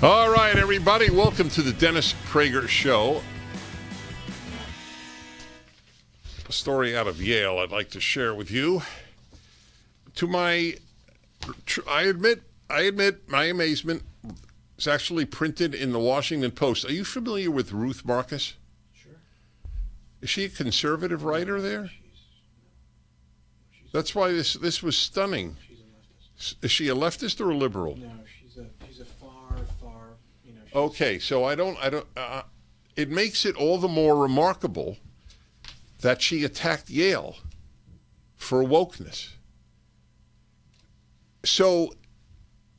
All right, everybody, welcome to the Dennis Prager Show. A story out of Yale I'd like to share with you. To my, I admit my amazement, it's actually printed in the Washington Post. Are you familiar with Ruth Marcus? Sure. Is she a conservative writer there? That's why this was stunning. She's a leftist. Is she a leftist or a liberal? No, she's a far, Okay, so it makes it all the more remarkable that she attacked Yale for wokeness. So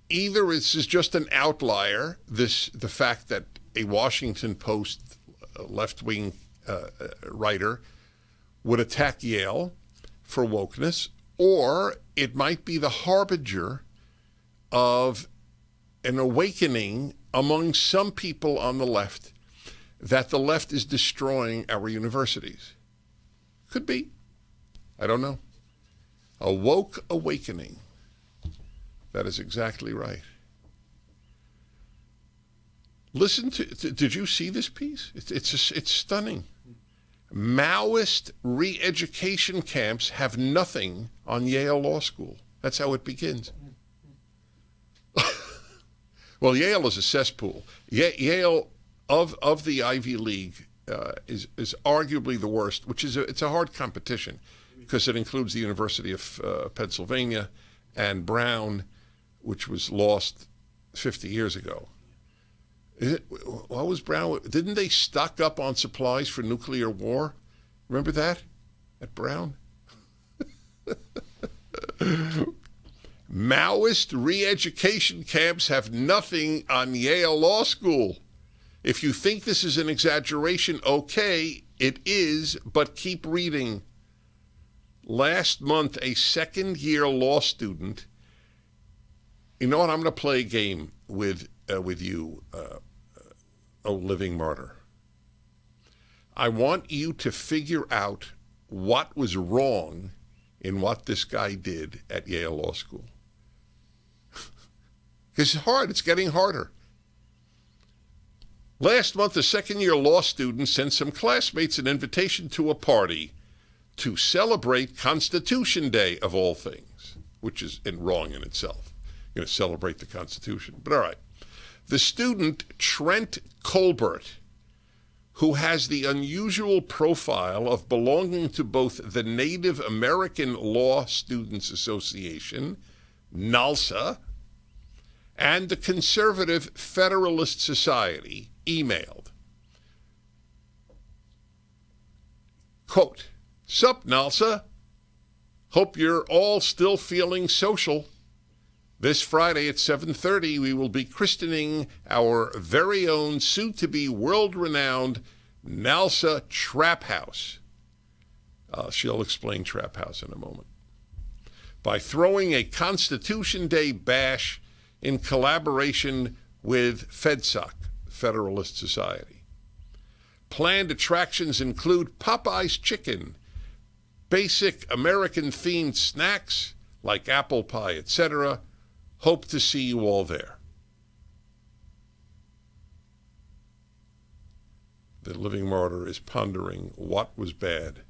either this is just an outlier, the fact that a Washington Post left-wing writer would attack Yale for wokeness, or it might be the harbinger of an awakening among some people on the left that the left is destroying our universities. Could be. I don't know. A woke awakening. That is exactly right. Listen to, did you see this piece? It's stunning. Maoist re-education camps have nothing on Yale Law School. That's how it begins. Well, Yale is a cesspool. Yale, of the Ivy League, is arguably the worst, which is it's a hard competition because it includes the University of Pennsylvania and Brown, which was lost 50 years ago. What was Brown? Didn't they stock up on supplies for nuclear war? Remember that at Brown? Maoist re-education camps have nothing on Yale Law School. If you think this is an exaggeration, okay, it is, but keep reading. Last month, a second-year law student, you know what, I'm going to play a game with you, O living martyr. I want you to figure out what was wrong in what this guy did at Yale Law School. It's hard. It's getting harder. Last month, a second-year law student sent some classmates an invitation to a party to celebrate Constitution Day, of all things, which is wrong in itself. You're going to celebrate the Constitution. But all right. The student, Trent Colbert, who has the unusual profile of belonging to both the Native American Law Students Association, NALSA, and the Conservative Federalist Society, emailed. Quote, "Sup, NALSA? Hope you're all still feeling social. This Friday at 7:30, we will be christening our very own soon-to-be world-renowned NALSA Trap House." She'll explain Trap House in a moment. "By throwing a Constitution Day bash in collaboration with FedSoc, Federalist Society. Planned attractions include Popeye's Chicken, basic American-themed snacks like apple pie, etc. Hope to see you all there." The living martyr is pondering what was bad.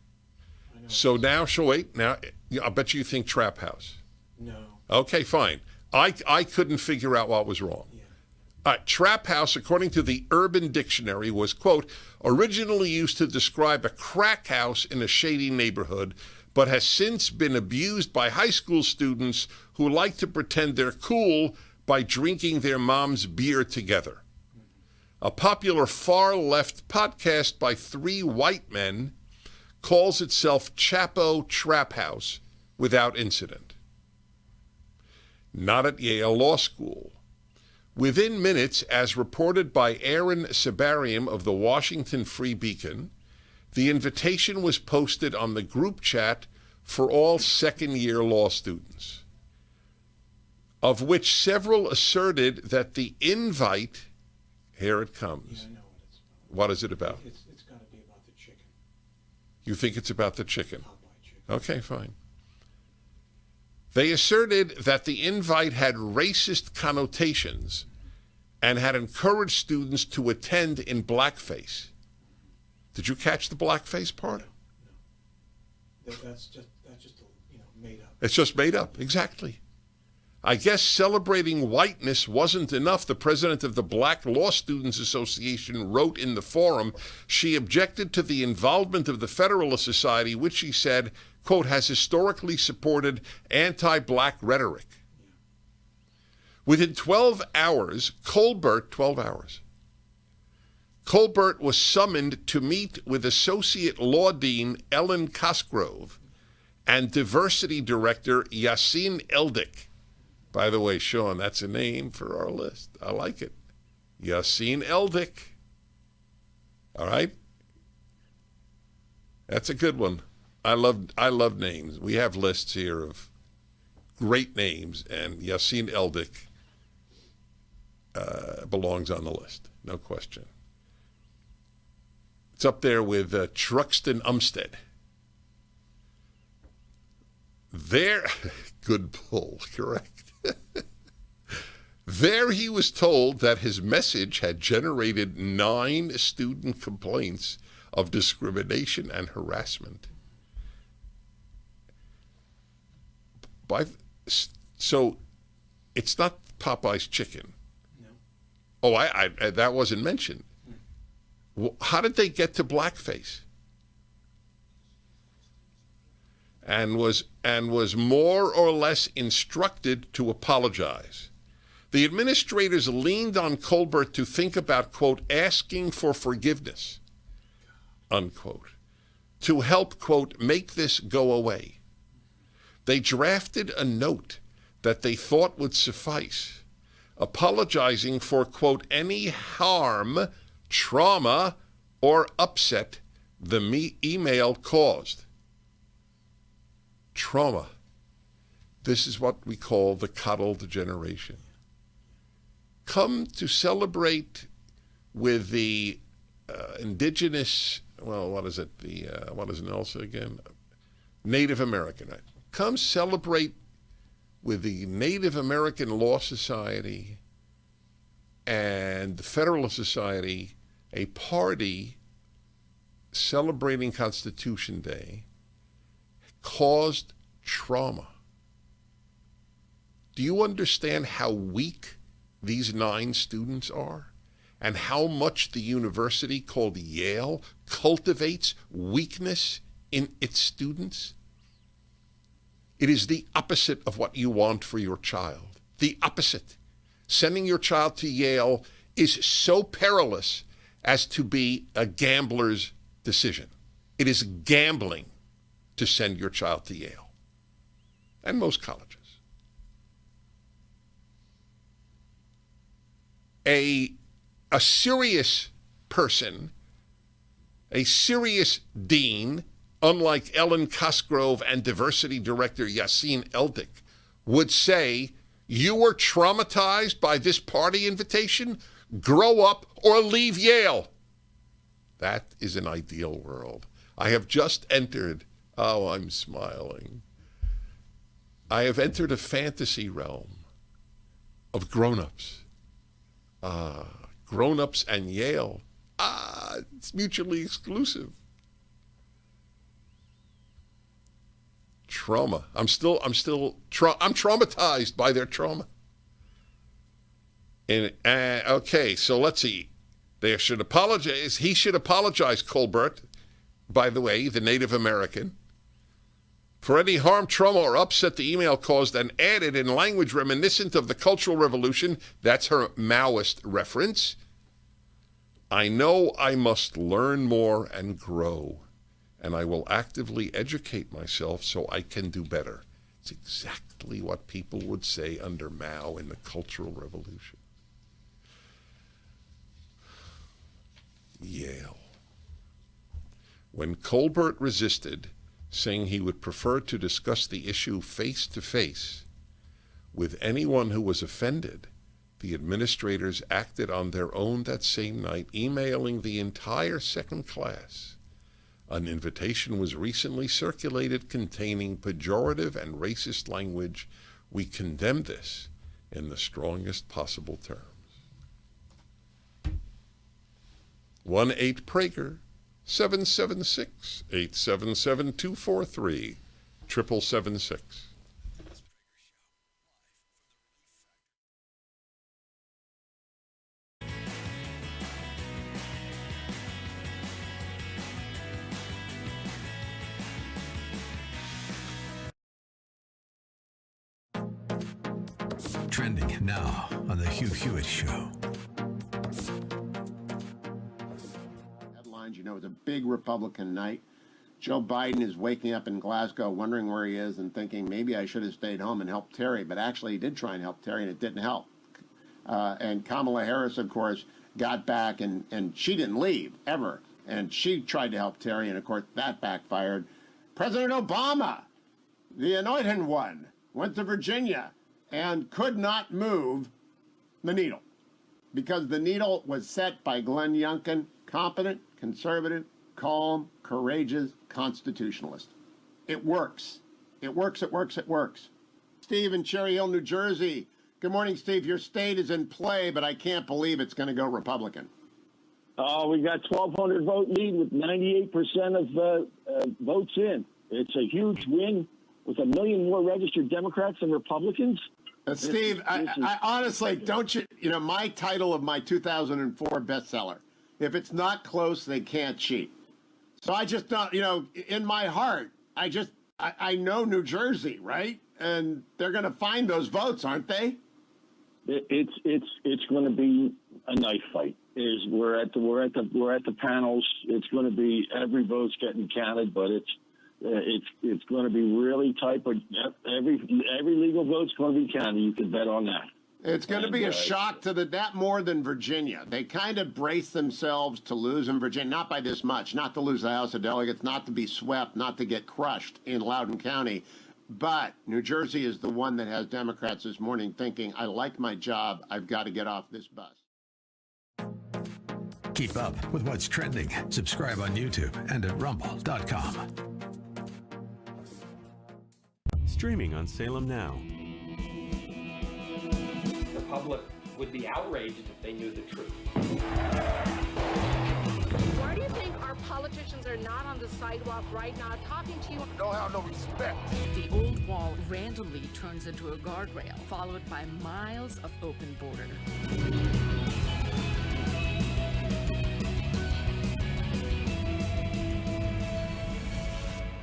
So now, now, I bet you think Trap House. No. Okay, fine. I couldn't figure out what was wrong. Yeah. Trap House, according to the Urban Dictionary, was, quote, originally used to describe a crack house in a shady neighborhood, but has since been abused by high school students who like to pretend they're cool by drinking their mom's beer together. A popular far-left podcast by three white men calls itself Chapo Trap House without incident. Not at Yale Law School. Within minutes, as reported by Aaron Sabarium of the Washington Free Beacon, the invitation was posted on the group chat for all second-year law students, of which several asserted that the invite, here it comes. Yeah, I know what it's about. What is it about? It's got to be about the chicken. You think it's about the chicken? Popeye chicken. Okay, fine. They asserted that the invite had racist connotations and had encouraged students to attend in blackface. Did you catch the blackface part? No. That's just made up. It's just made up, exactly. I guess celebrating whiteness wasn't enough. The president of the Black Law Students Association wrote in the forum she objected to the involvement of the Federalist Society, which she said, quote, has historically supported anti-black rhetoric. Yeah. Within 12 hours, Colbert was summoned to meet with Associate Law Dean Ellen Cosgrove and Diversity Director Yassine Eldick. By the way, Sean, that's a name for our list. I like it. Yassine Eldick. All right? That's a good one. I love names. We have lists here of great names, and Yassine Eldick belongs on the list, no question. It's up there with Truxton Umstead. There, good pull, correct. There he was told that his message had generated 9 student complaints of discrimination and harassment. So it's not Popeye's chicken. No. Oh, I that wasn't mentioned. How did they get to blackface? And was more or less instructed to apologize. The administrators leaned on Colbert to think about, quote, asking for forgiveness, unquote, to help, quote, make this go away. They drafted a note that they thought would suffice, apologizing for, quote, any harm, trauma, or upset the email caused. Trauma. This is what we call the coddled generation. Come to celebrate with the indigenous, well, what is it? What is Nelson again? Native American. Right? Come celebrate with the Native American Law Society and the Federalist Society, a party celebrating Constitution Day, caused trauma. Do you understand how weak these 9 students are? And how much the university called Yale cultivates weakness in its students? It is the opposite of what you want for your child. The opposite. Sending your child to Yale is so perilous as to be a gambler's decision. It is gambling to send your child to Yale and most colleges. A serious person, a serious dean, unlike Ellen Cosgrove and diversity director Yassine Eldick, would say, you were traumatized by this party invitation? Grow up or leave Yale. That is an ideal world. I have just entered, oh, I'm smiling. I have entered a fantasy realm of grown-ups. Grown-ups and Yale. It's mutually exclusive. Trauma. I'm traumatized by their trauma. And okay, so let's see. They should apologize. He should apologize, Colbert, by the way, the Native American, for any harm, trauma, or upset the email caused, and added in language reminiscent of the Cultural Revolution, that's her Maoist reference, I know I must learn more and grow, and I will actively educate myself so I can do better. It's exactly what people would say under Mao in the Cultural Revolution. Yale. When Colbert resisted, saying he would prefer to discuss the issue face-to-face with anyone who was offended, the administrators acted on their own that same night, emailing the entire second class. An invitation was recently circulated containing pejorative and racist language. We condemn this in the strongest possible terms. 1-8-PRAGER, 776-877-243, 7776. Trending now on The Hugh Hewitt Show. Headlines, it's a big Republican night. Joe Biden is waking up in Glasgow wondering where he is and thinking maybe I should have stayed home and helped Terry, but actually he did try and help Terry and it didn't help. And Kamala Harris, of course, got back and she didn't leave ever. And she tried to help Terry and of course that backfired. President Obama, the anointed one, went to Virginia and could not move the needle because the needle was set by Glenn Youngkin, competent, conservative, calm, courageous constitutionalist. It works. It works, it works, it works. Steve in Cherry Hill, New Jersey. Good morning, Steve. Your state is in play, but I can't believe it's going to go Republican. Oh, we got 1,200 vote lead with 98% of votes in. It's a huge win with 1 million more registered Democrats than Republicans. Steve, I honestly, don't you know, my title of my 2004 bestseller, if it's not close, they can't cheat. So I just don't, in my heart, I know New Jersey, right? And they're going to find those votes, aren't they? It's going to be a knife fight. We're at the panels. It's going to be every vote's getting counted, but it's going to be really tight. But every legal vote's going to be counted. You can bet on that. It's going to be a shock to that more than Virginia. They kind of brace themselves to lose in Virginia, not by this much, not to lose the House of Delegates, not to be swept, not to get crushed in Loudoun County. But New Jersey is the one that has Democrats this morning thinking, I like my job, I've got to get off this bus. Keep up with what's trending. Subscribe on YouTube and at rumble.com. Streaming on Salem Now. The public would be outraged if they knew the truth. Why do you think our politicians are not on the sidewalk right now talking to you? Don't have no respect. The old wall randomly turns into a guardrail, followed by miles of open border.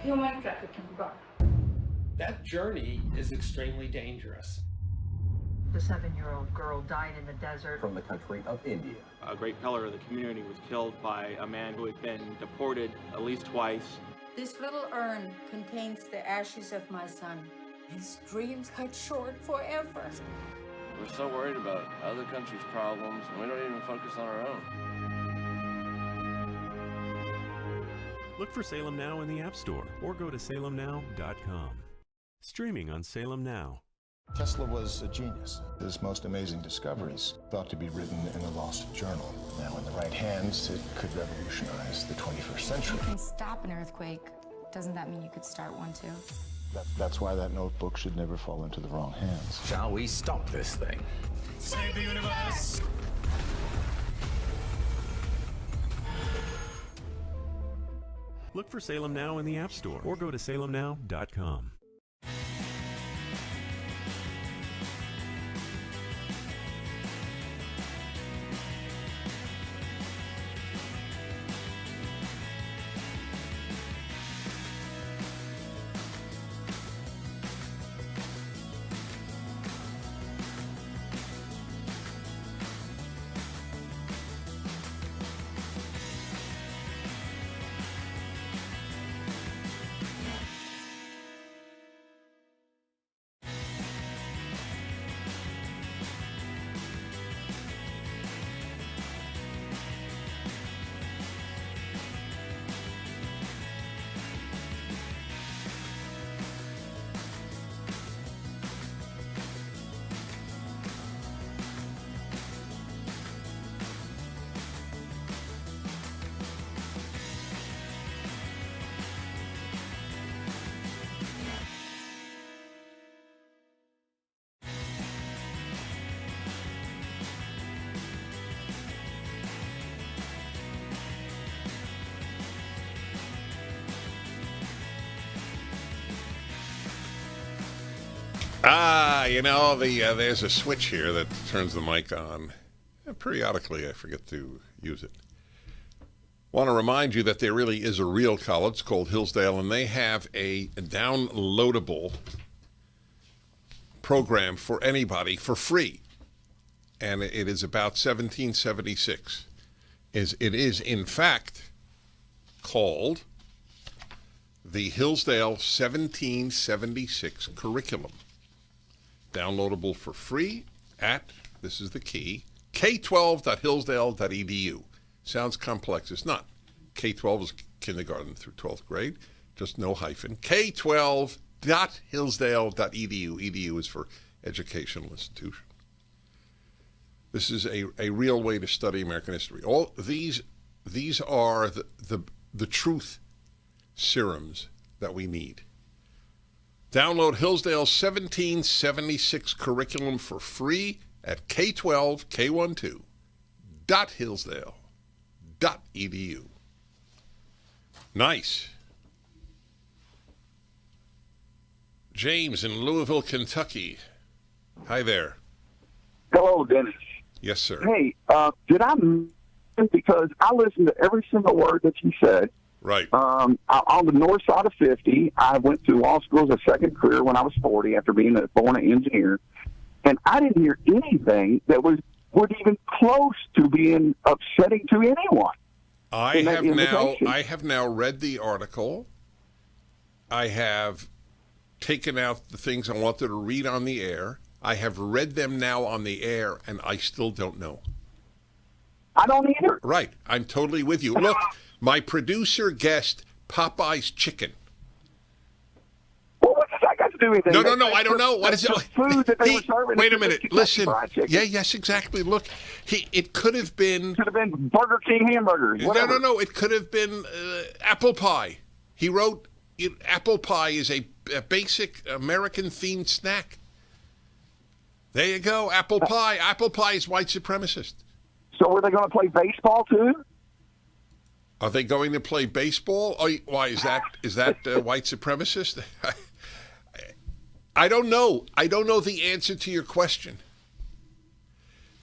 Human trafficking. That journey is extremely dangerous. The 7-year-old girl died in the desert. From the country of India. A great pillar of the community was killed by a man who had been deported at least twice. This little urn contains the ashes of my son. His dreams cut short forever. We're so worried about other countries' problems, and we don't even focus on our own. Look for Salem Now in the App Store or go to salemnow.com. Streaming on Salem Now. Tesla was a genius. His most amazing discoveries thought to be written in a lost journal. Now, in the right hands, it could revolutionize the 21st century. You can stop an earthquake. Doesn't that mean you could start one too? That's why that notebook should never fall into the wrong hands. Shall we stop this thing? Save the universe! Look for Salem Now in the App Store or go to salemnow.com. There's a switch here that turns the mic on. And periodically, I forget to use it. Want to remind you that there really is a real college called Hillsdale, and they have a downloadable program for anybody for free. And it is about 1776. It is, in fact, called the Hillsdale 1776 Curriculum. Downloadable for free at, this is the key, k12.hillsdale.edu. Sounds complex. It's not. K-12 is kindergarten through 12th grade, just no hyphen. k12.hillsdale.edu. EDU is for educational institution. This is a real way to study American history. All these are the truth serums that we need. Download Hillsdale's 1776 curriculum for free at k12k12.hillsdale.edu. Nice. James in Louisville, Kentucky. Hi there. Hello, Dennis. Yes, sir. Hey, did I miss, because I listened to every single word that you said. Right. On the north side of 50, I went to law school as a second career when I was 40 after being born an engineer. And I didn't hear anything that would even close to being upsetting to anyone. I have now read the article. I have taken out the things I wanted to read on the air. I have read them now on the air, and I still don't know. I don't either. Right. I'm totally with you. Look, my producer guessed Popeye's chicken. Well, what does that got to do with anything? No, I don't know. What is it? Food that they were serving. Wait a minute. Listen. Yes, exactly. Look, it could have been... Could have been Burger King hamburgers. Whatever. No. It could have been apple pie. He wrote, apple pie is a basic American-themed snack. There you go, apple pie. Apple pie is white supremacist. So were they going to play baseball too? Are they going to play baseball? Why is that white supremacist? I don't know. I don't know the answer to your question.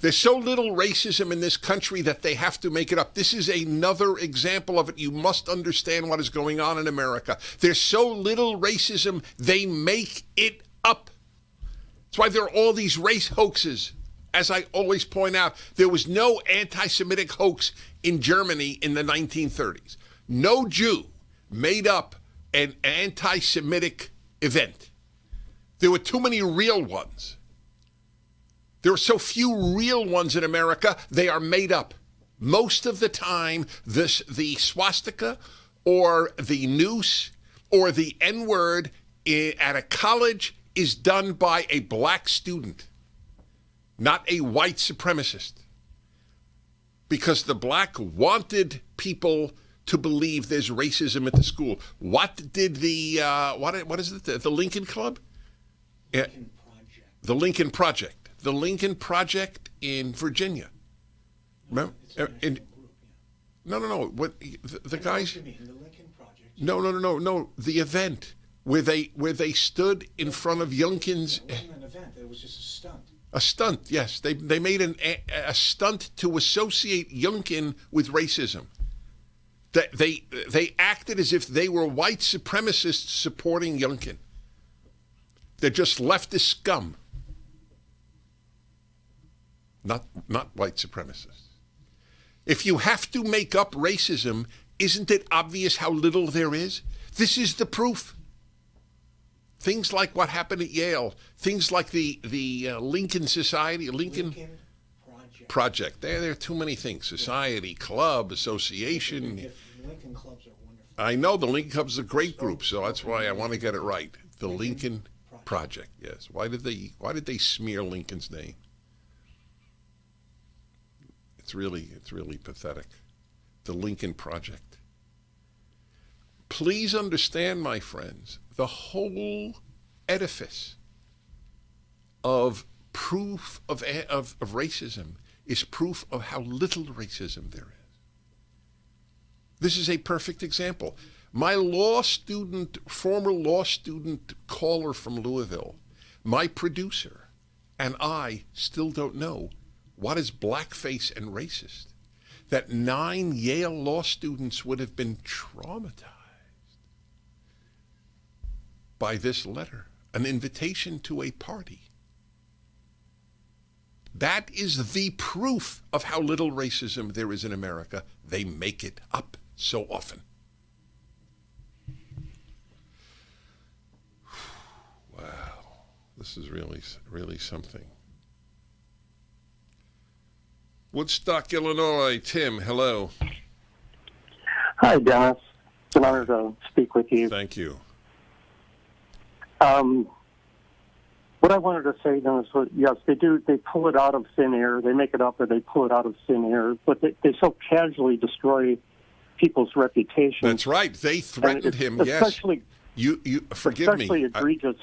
There's so little racism in this country that they have to make it up. This is another example of it. You must understand what is going on in America. There's so little racism, they make it up. That's why there are all these race hoaxes. As I always point out, there was no anti-Semitic hoax in Germany in the 1930s. No Jew made up an anti-Semitic event. There were too many real ones. There are so few real ones in America, they are made up. Most of the time, the swastika or the noose or the N-word at a college is done by a black student, not a white supremacist. Because the black wanted people to believe there's racism at the school. What did the, what is it, the Lincoln Club? Lincoln Project. The Lincoln Project. The Lincoln Project in Virginia. Remember? No. What the guys? What you mean, the Lincoln Project. No. The event where they stood in front of Youngkin's. It wasn't an event. It was just a stunt. A stunt, yes. They made a stunt to associate Youngkin with racism. They acted as if they were white supremacists supporting Youngkin. They're just leftist scum. Not white supremacists. If you have to make up racism, isn't it obvious how little there is? This is the proof. Things like what happened at Yale, things like the Lincoln Society, Lincoln Project. There are too many things. Society, club, association. Lincoln clubs are wonderful. I know the Lincoln Club is a great group, so that's why I want to get it right. The Lincoln Project, yes. Why did they smear Lincoln's name? It's really pathetic. The Lincoln Project. Please understand, my friends, the whole edifice of proof of racism is proof of how little racism there is. This is a perfect example. My former law student caller from Louisville My producer and I still don't know what is blackface and racist. That 9 Yale law students would have been traumatized by this letter, an invitation to a party. That is the proof of how little racism there is in America. They make it up so often. Wow, this is really something. Woodstock, Illinois. Tim, hello. Hi, Dennis. It's an honor to speak with you. Thank you. What I wanted to say, Dennis, was, yes, they do. They pull it out of thin air. They make it up, or they pull it out of thin air. But they so casually destroy people's reputations. That's right. They threatened him. Especially, yes. You forgive me. Especially egregious.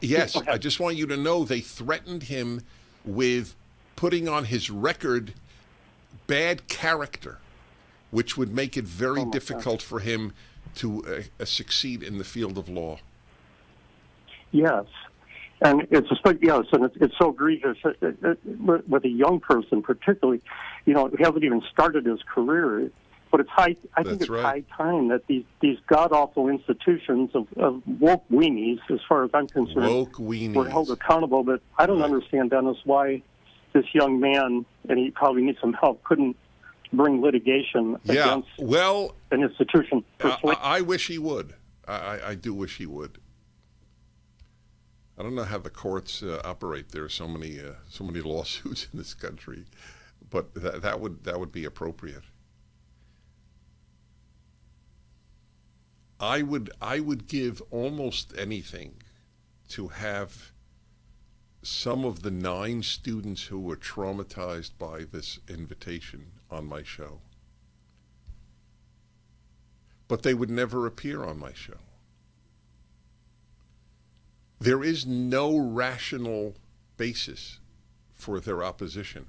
Yes, I just want you to know they threatened him with putting on his record bad character, which would make it very difficult for him to succeed in the field of law. Yes, and it's so egregious with a young person, particularly, who hasn't even started his career. But it's high. I think it's high time that these god awful institutions of woke weenies, as far as I'm concerned, were held accountable. But I don't understand, Dennis, why this young man, and he probably needs some help, couldn't bring litigation against an institution. I wish he would. I do wish he would. I don't know how the courts operate. There are so many lawsuits in this country, but that would be appropriate. I would give almost anything to have some of the 9 students who were traumatized by this invitation on my show. But they would never appear on my show. There is no rational basis for their opposition.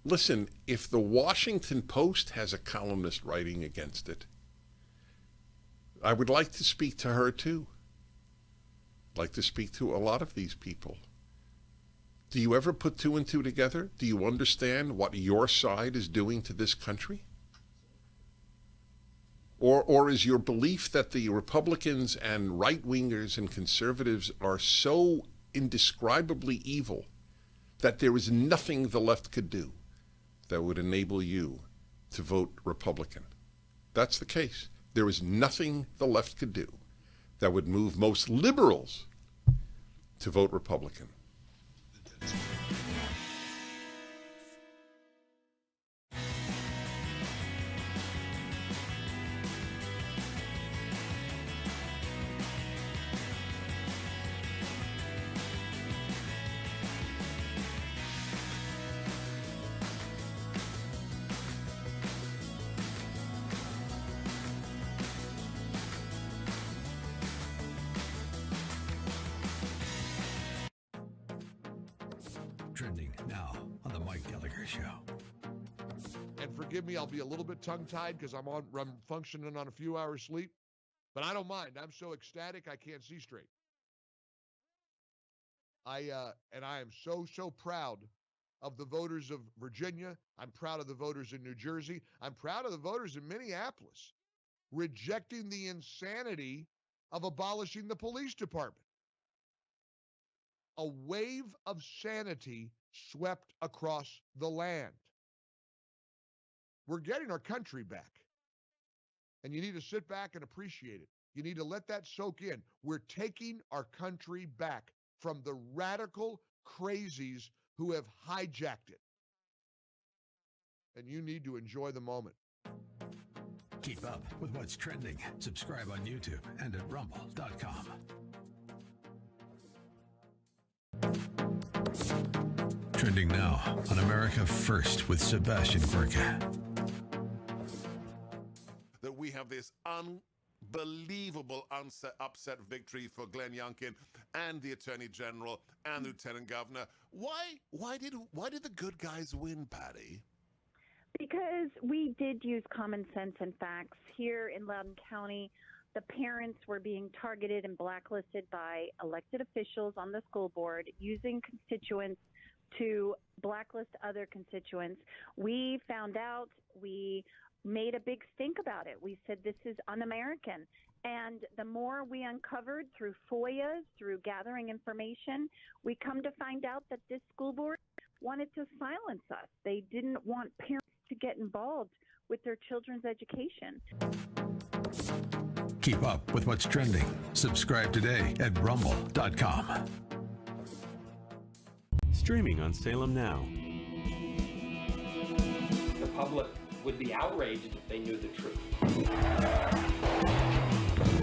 Listen, if the Washington Post has a columnist writing against it, I would like to speak to her too. I'd like to speak to a lot of these people. Do you ever put 2 and 2 together? Do you understand what your side is doing to this country? Or is your belief that the Republicans and right-wingers and conservatives are so indescribably evil that there is nothing the left could do that would enable you to vote Republican? That's the case. There is nothing the left could do that would move most liberals to vote Republican. Trending now on the Mike Gallagher Show. And forgive me, I'll be a little bit tongue-tied because I'm functioning on a few hours sleep, but I don't mind. I'm so ecstatic I can't see straight. I am so proud of the voters of Virginia. I'm proud of the voters in New Jersey. I'm proud of the voters in Minneapolis rejecting the insanity of abolishing the police department. A wave of sanity swept across the land. We're getting our country back. And you need to sit back and appreciate it. You need to let that soak in. We're taking our country back from the radical crazies who have hijacked it. And you need to enjoy the moment. Keep up with what's trending. Subscribe on YouTube and at rumble.com. Trending now on America First with Sebastian Gorka. That we have this unbelievable upset victory for Glenn Youngkin and the Attorney General and the Lieutenant Governor. Why did the good guys win, Patty? Because we did use common sense and facts here in Loudoun County. the parents were being targeted and blacklisted by elected officials on the school board, using constituents to blacklist other constituents. We found out, we made a big stink about it. We said this is un-American. And the more we uncovered through FOIAs, through gathering information, we come to find out that this school board wanted to silence us. They didn't want parents to get involved with their children's education. Keep up with what's trending. Subscribe today at rumble.com. Streaming on Salem Now. The public would be outraged if they knew the truth.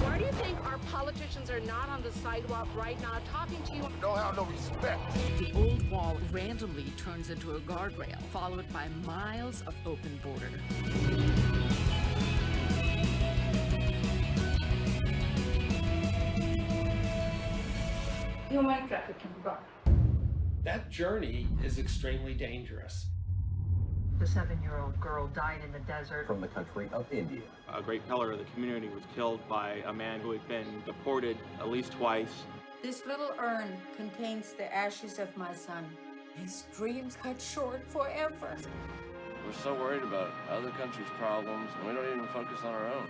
Why do you think our politicians are not on the sidewalk right now talking to you? Don't have no respect. The old wall randomly turns into a guardrail, followed by miles of open border. Human trafficking brought. That journey is extremely dangerous. The 7-year-old girl died in the desert. From the country of India. A great pillar of the community was killed by a man who had been deported at least twice. This little urn contains the ashes of my son. His dreams cut short forever. We're so worried about other countries' problems, and we don't even focus on our own.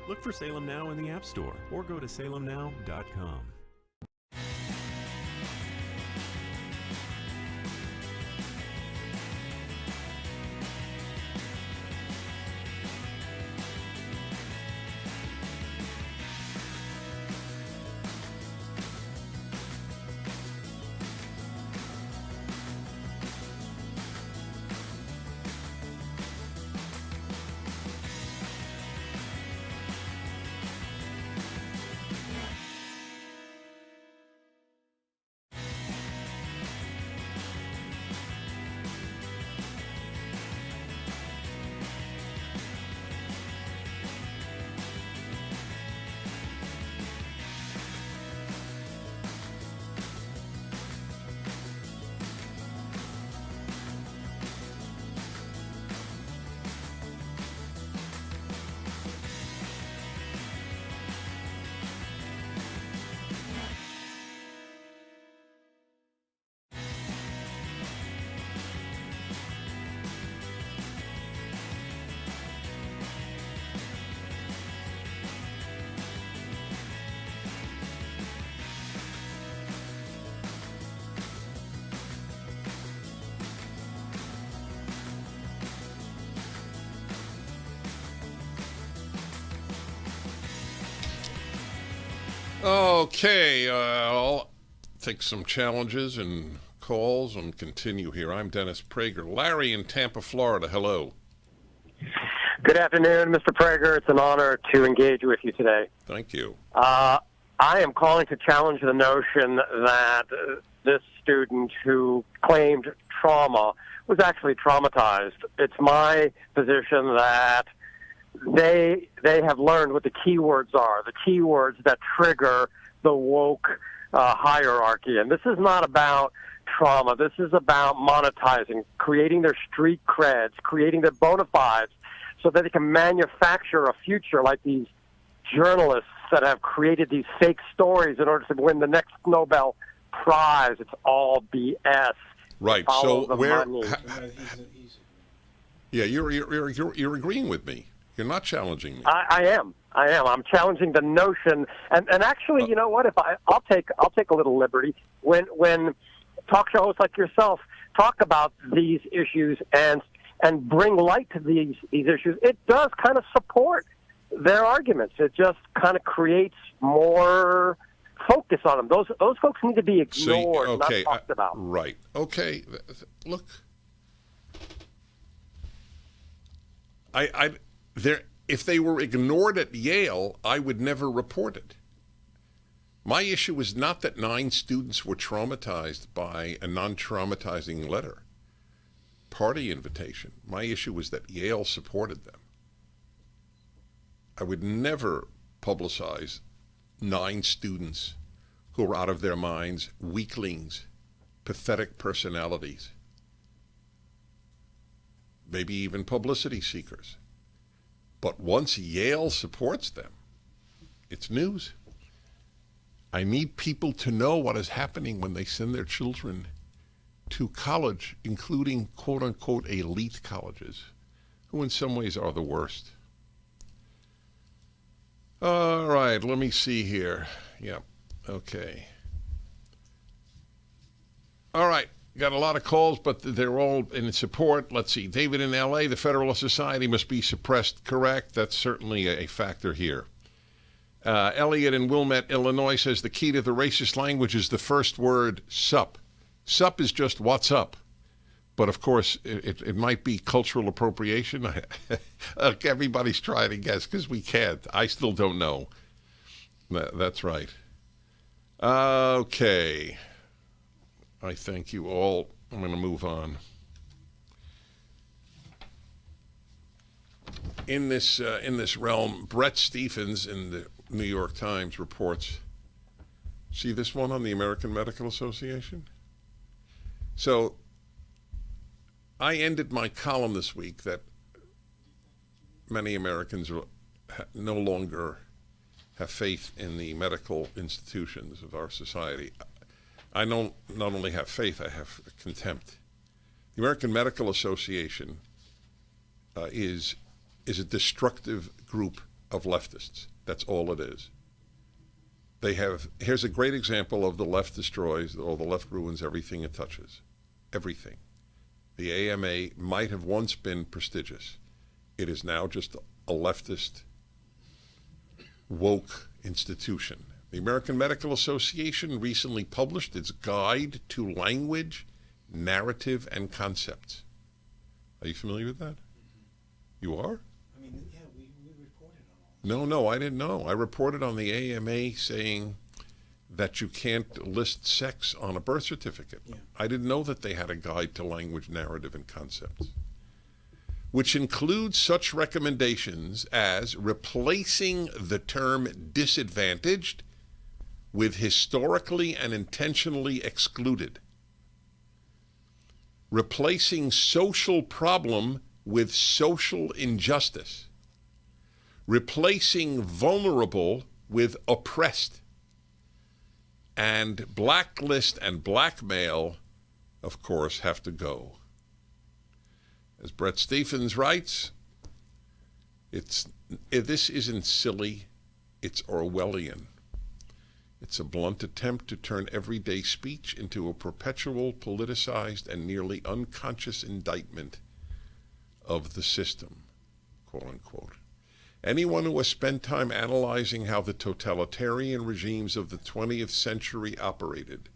Look for Salem Now in the App Store or go to salemnow.com. Okay, I'll take some challenges and calls and continue here. I'm Dennis Prager. Larry in Tampa, Florida. Hello. Good afternoon, Mr. Prager. It's an honor to engage with you today. Thank you. I am calling to challenge the notion that this student who claimed trauma was actually traumatized. It's my position that they have learned what the keywords are, the keywords that trigger the woke hierarchy. And this is not about trauma. This is about monetizing, creating their street creds, creating their bona fides so that they can manufacture a future like these journalists that have created these fake stories in order to win the next Nobel Prize. It's all BS. Right. Follow So where? money. Yeah, you're agreeing with me. You're not challenging me. I am. I'm challenging the notion, and actually, you know what? I'll take a little liberty when talk show hosts like yourself talk about these issues and bring light to these issues. It does kind of support their arguments. It just kind of creates more focus on them. Those folks need to be ignored, not talked about. Right. Okay. Look, if they were ignored at Yale, I would never report it. My issue is not that 9 students were traumatized by a non-traumatizing letter, party invitation. My issue was that Yale supported them. I would never publicize 9 students who are out of their minds, weaklings, pathetic personalities, maybe even publicity seekers. But once Yale supports them, it's news. I need people to know what is happening when they send their children to college, including quote-unquote elite colleges, who in some ways are the worst. All right, let me see here. Yep, okay. All right, got a lot of calls, but they're all in support. Let's see. David in L.A., the Federalist Society must be suppressed. Correct. That's certainly a factor here. Elliot in Wilmette, Illinois says the key to the racist language is the first word, sup. Sup is just what's up. But of course, it might be cultural appropriation. Look, everybody's trying to guess because we can't. I still don't know. That's right. Okay. I thank you all. I'm going to move on. In this realm, Brett Stephens in the New York Times reports. See this one on the American Medical Association? So I ended my column this week that many Americans no longer have faith in the medical institutions of our society. I don't not only have faith, I have contempt. The American Medical Association is a destructive group of leftists. That's all it is. Here's a great example of the left destroys, or the left ruins everything it touches. Everything. The AMA might have once been prestigious. It is now just a leftist, woke institution. The American Medical Association recently published its Guide to Language, Narrative, and Concepts. Are you familiar with that? You are? I mean, yeah, we reported on all No, I didn't know. I reported on the AMA saying that you can't list sex on a birth certificate. Yeah. I didn't know that they had a Guide to Language, Narrative, and Concepts, which includes such recommendations as replacing the term disadvantaged with historically and intentionally excluded, replacing social problem with social injustice, replacing vulnerable with oppressed, and blacklist and blackmail, of course, have to go. As Brett Stephens writes, this isn't silly, it's Orwellian. It's a blunt attempt to turn everyday speech into a perpetual, politicized, and nearly unconscious indictment of the system, quote unquote. Anyone who has spent time analyzing how the totalitarian regimes of the 20th century operated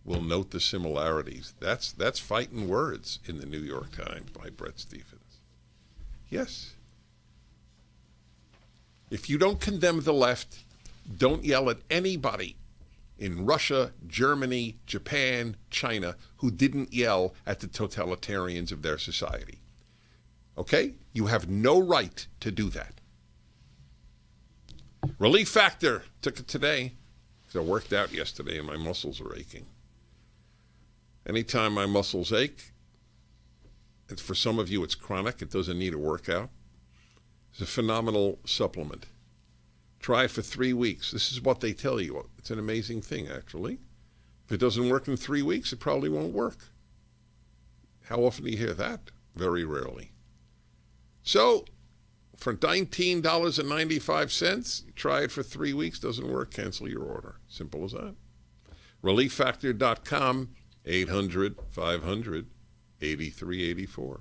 will note the similarities. That's fighting words in the New York Times by Brett Stephens. Yes. If you don't condemn the left, don't yell at anybody in Russia, Germany, Japan, China who didn't yell at the totalitarians of their society. Okay? You have no right to do that. Relief Factor. Took it today because I worked out yesterday and my muscles are aching. Anytime my muscles ache, for some of you it's chronic, it doesn't need a workout. It's a phenomenal supplement. Try it for 3 weeks. This is what they tell you. It's an amazing thing, actually. If it doesn't work in 3 weeks, it probably won't work. How often do you hear that? Very rarely. So, for $19.95, try it for 3 weeks. Doesn't work, cancel your order. Simple as that. ReliefFactor.com, 800-500-8384.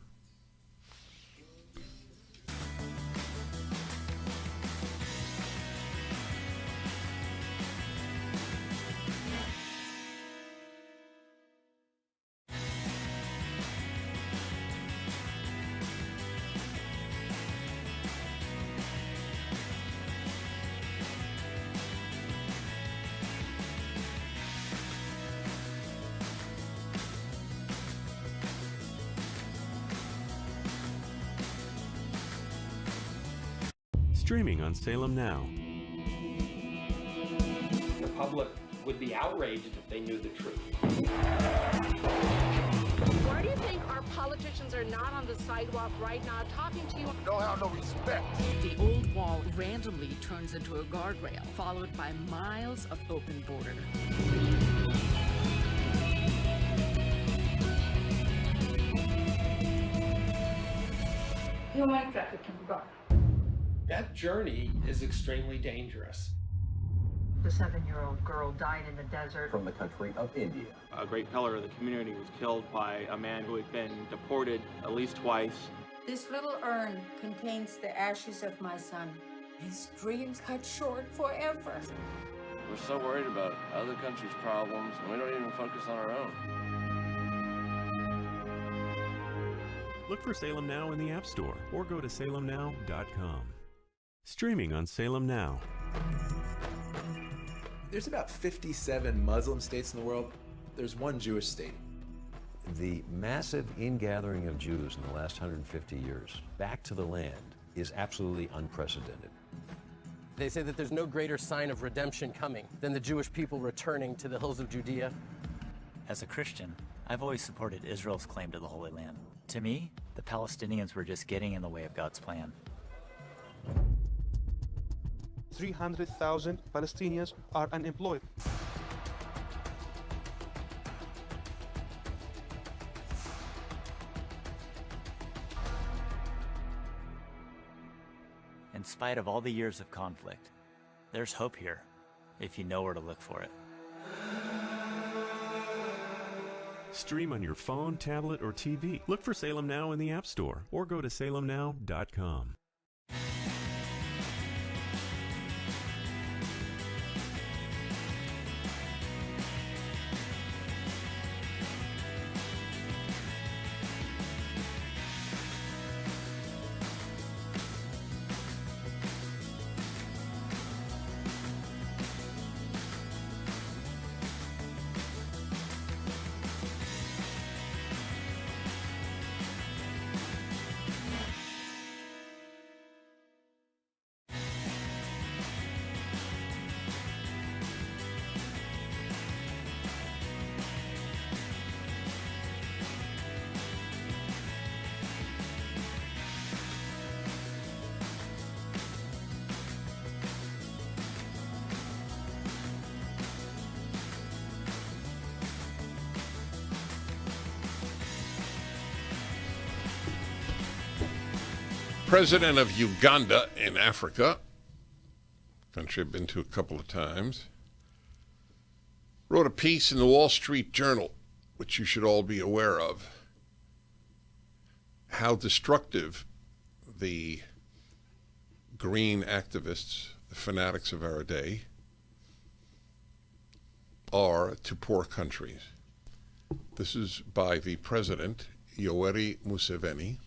Streaming on Salem Now. The public would be outraged if they knew the truth. Why do you think our politicians are not on the sidewalk right now talking to you? Don't have no respect. The old wall randomly turns into a guardrail, followed by miles of open border. Human trafficking brought. That journey is extremely dangerous. The 7-year-old girl died in the desert. From the country of India. A great pillar of the community was killed by a man who had been deported at least twice. This little urn contains the ashes of my son. His dreams cut short forever. We're so worried about other countries' problems, and we don't even focus on our own. Look for Salem Now in the App Store or go to salemnow.com. Streaming on Salem Now. There's about 57 Muslim states in the world. There's one Jewish state. The massive ingathering of Jews in the last 150 years back to the land is absolutely unprecedented. They say that there's no greater sign of redemption coming than the Jewish people returning to the hills of Judea. As a Christian, I've always supported Israel's claim to the Holy Land. To me, the Palestinians were just getting in the way of God's plan. 300,000 Palestinians are unemployed. In spite of all the years of conflict, there's hope here, if you know where to look for it. Stream on your phone, tablet, or TV. Look for Salem Now in the App Store or go to salemnow.com. President of Uganda in Africa, country I've been to a couple of times, wrote a piece in the Wall Street Journal, which you should all be aware of, how destructive the green activists, the fanatics of our day, are to poor countries. This is by the president, Yoweri Museveni,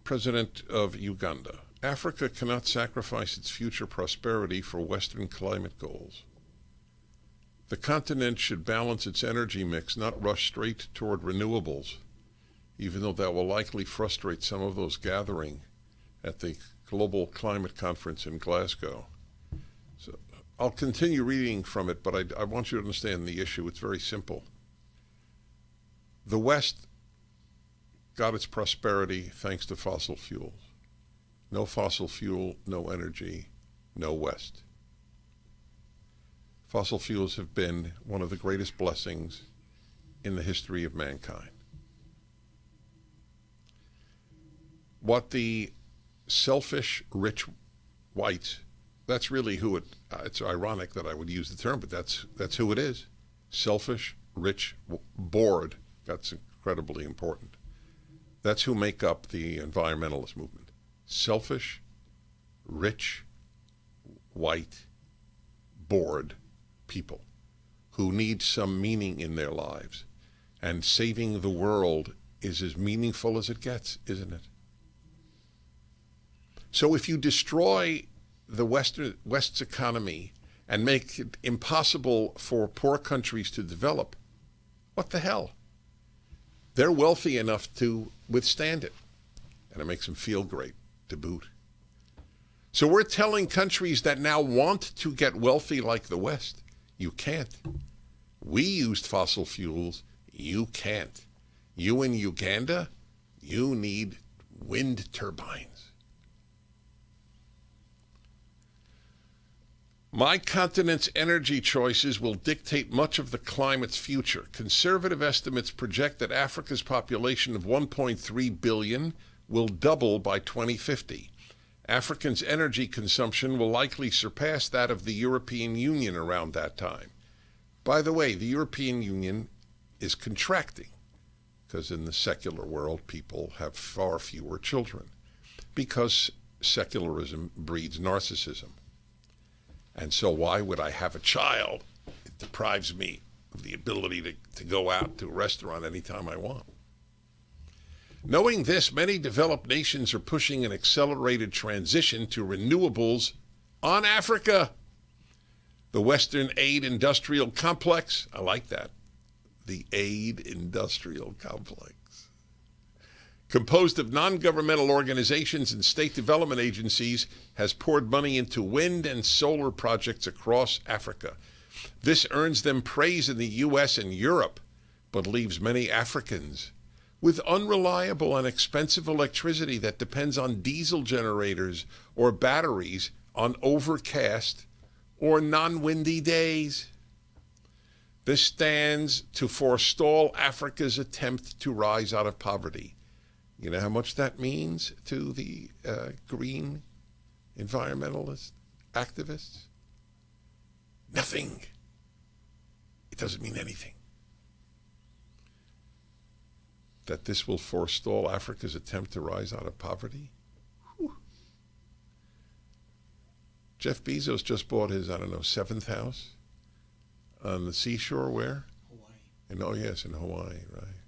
President of Uganda. Africa cannot sacrifice its future prosperity for Western climate goals. The continent should balance its energy mix, not rush straight toward renewables, even though that will likely frustrate some of those gathering at the Global Climate Conference in Glasgow. So I'll continue reading from it, but I want you to understand the issue. It's very simple. The West got its prosperity thanks to fossil fuels. No fossil fuel, no energy, no West. Fossil fuels have been one of the greatest blessings in the history of mankind. What the selfish, rich whites, that's really who it's ironic that I would use the term, but that's who it is. Selfish, rich, bored. That's incredibly important. That's who make up the environmentalist movement. Selfish, rich, white, bored people who need some meaning in their lives. And saving the world is as meaningful as it gets, isn't it? So if you destroy the West's economy and make it impossible for poor countries to develop, what the hell? They're wealthy enough to withstand it, and it makes them feel great to boot. So we're telling countries that now want to get wealthy like the West, you can't. We used fossil fuels, You can't. You in Uganda, you need wind turbines. My continent's energy choices will dictate much of the climate's future. Conservative estimates project that Africa's population of 1.3 billion will double by 2050. Africans' energy consumption will likely surpass that of the European Union around that time. By the way, the European Union is contracting because in the secular world, people have far fewer children because secularism breeds narcissism. And so why would I have a child? It deprives me of the ability to go out to a restaurant anytime I want. Knowing this, many developed nations are pushing an accelerated transition to renewables on Africa. The Western Aid Industrial Complex, I like that. The Aid Industrial Complex. Composed of non-governmental organizations and state development agencies, has poured money into wind and solar projects across Africa. This earns them praise in the U.S. and Europe, but leaves many Africans with unreliable and expensive electricity that depends on diesel generators or batteries on overcast or non-windy days. This stands to forestall Africa's attempt to rise out of poverty. You know how much that means to the green environmentalist activists? Nothing. It doesn't mean anything. That this will forestall Africa's attempt to rise out of poverty? Whew. Jeff Bezos just bought his, seventh house on the seashore where? Hawaii. In Hawaii, right.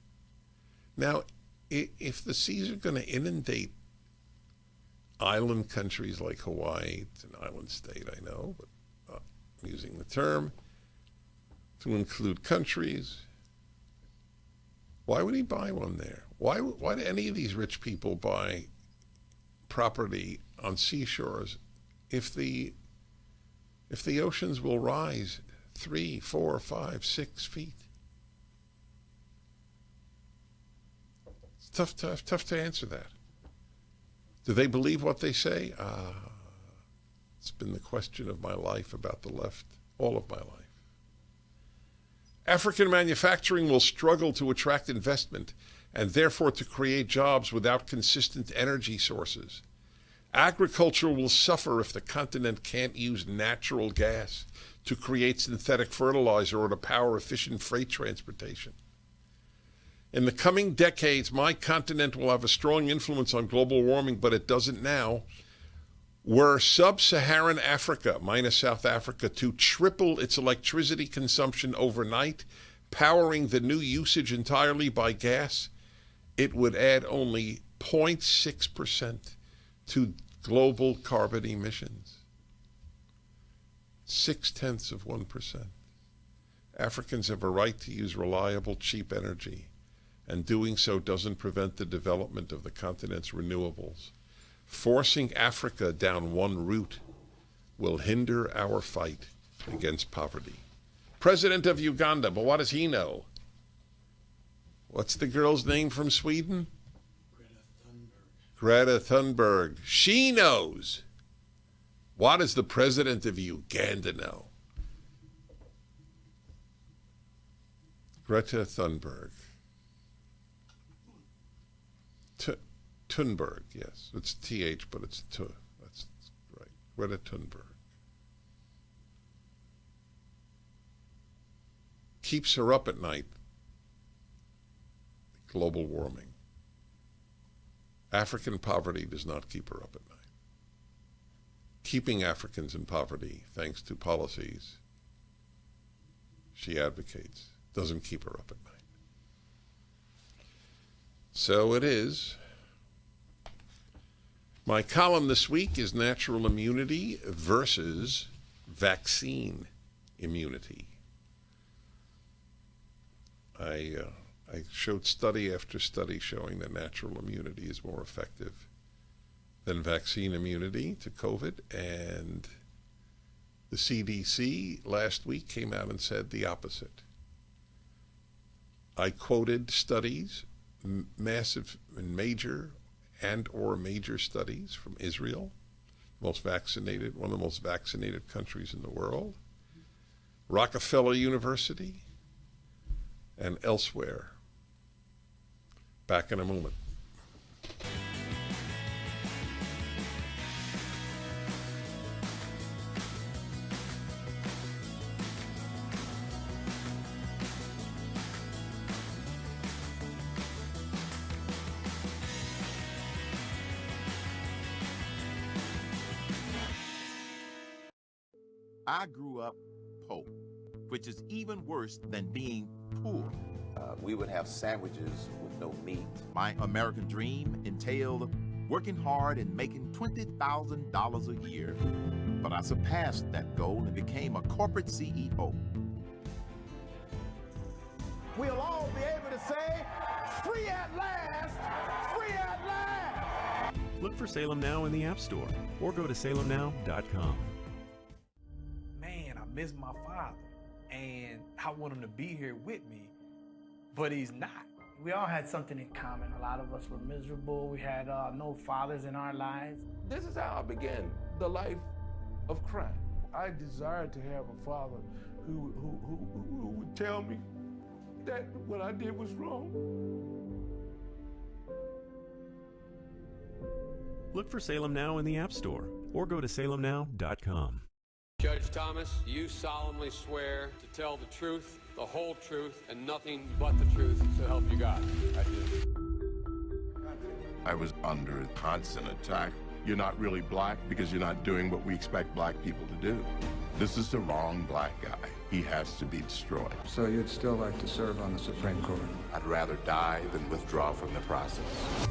Now, if the seas are going to inundate island countries like Hawaii, it's an island state, I know, but I'm using the term to include countries, why would he buy one there? Why do any of these rich people buy property on seashores if the oceans will rise 3, 4, 5, 6 feet? It's tough to answer that. Do they believe what they say? It's been the question of my life about the left, all of my life. African manufacturing will struggle to attract investment and therefore to create jobs without consistent energy sources. Agriculture will suffer if the continent can't use natural gas to create synthetic fertilizer or to power efficient freight transportation. In the coming decades, my continent will have a strong influence on global warming, but it doesn't now. Were sub-Saharan Africa, minus South Africa, to triple its electricity consumption overnight, powering the new usage entirely by gas, it would add only 0.6% to global carbon emissions. 0.6%. Africans have a right to use reliable, cheap energy, and doing so doesn't prevent the development of the continent's renewables. Forcing Africa down one route will hinder our fight against poverty. President of Uganda, but what does he know? What's the girl's name from Sweden? Greta Thunberg. She knows. What does the president of Uganda know? Greta Thunberg. Thunberg, yes. It's TH, but it's T. That's right. Greta Thunberg. Keeps her up at night. Global warming. African poverty does not keep her up at night. Keeping Africans in poverty, thanks to policies she advocates, doesn't keep her up at night. So it is. My column this week is natural immunity versus vaccine immunity. I showed study after study showing that natural immunity is more effective than vaccine immunity to COVID, and the CDC last week came out and said the opposite. I quoted studies, massive and major studies from Israel, one of the most vaccinated countries in the world, Rockefeller University, and elsewhere. Back in a moment. I grew up poor, which is even worse than being poor. We would have sandwiches with no meat. My American dream entailed working hard and making $20,000 a year. But I surpassed that goal and became a corporate CEO. We'll all be able to say, free at last, free at last. Look for Salem Now in the App Store or go to salemnow.com. Man, I miss my father, and I want him to be here with me, but he's not. We all had something in common. A lot of us were miserable. We had no fathers in our lives. This is how I began the life of crime. I desired to have a father who would tell me that what I did was wrong. Look for Salem Now in the App Store or go to salemnow.com. Judge Thomas, you solemnly swear to tell the truth, the whole truth, and nothing but the truth, so help you God. I do. I was under constant attack. You're not really black because you're not doing what we expect black people to do. This is the wrong black guy. He has to be destroyed. So you'd still like to serve on the Supreme Court? I'd rather die than withdraw from the process.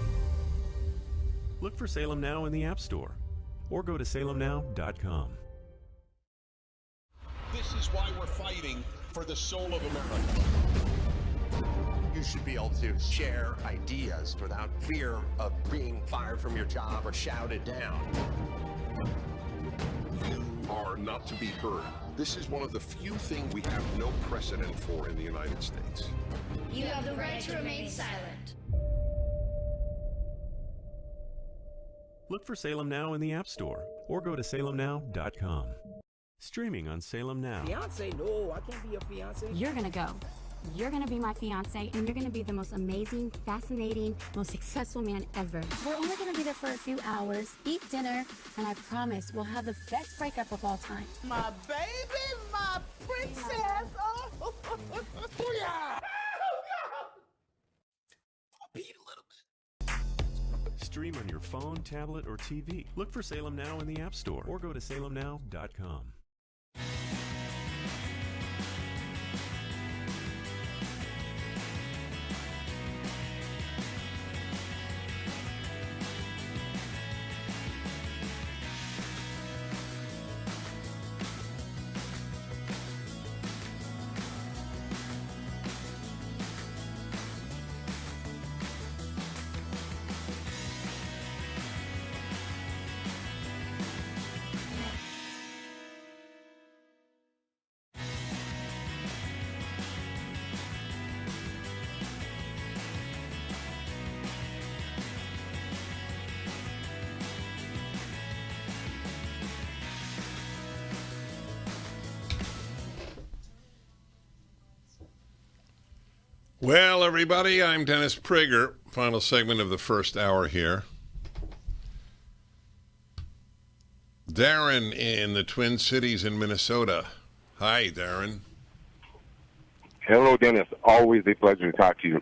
Look for Salem Now in the App Store or go to salemnow.com. This is why we're fighting for the soul of America. You should be able to share ideas without fear of being fired from your job or shouted down. You are not to be heard. This is one of the few things we have no precedent for in the United States. You have the right to remain silent. Look for Salem Now in the App Store or go to salemnow.com. Streaming on Salem Now. Fiance? No, I can't be your fiance. You're gonna go. You're gonna be my fiance, and you're gonna be the most amazing, fascinating, most successful man ever. We're only gonna be there for a few hours, eat dinner, and I promise we'll have the best breakup of all time. My baby, my princess. Oh, yeah. Stream on your phone, tablet, or TV. Look for Salem Now in the App Store or go to salemnow.com. Well, everybody, I'm Dennis Prager. Final segment of the first hour here. Darren in the Twin Cities in Minnesota. Hi, Darren. Hello, Dennis. Always a pleasure to talk to you.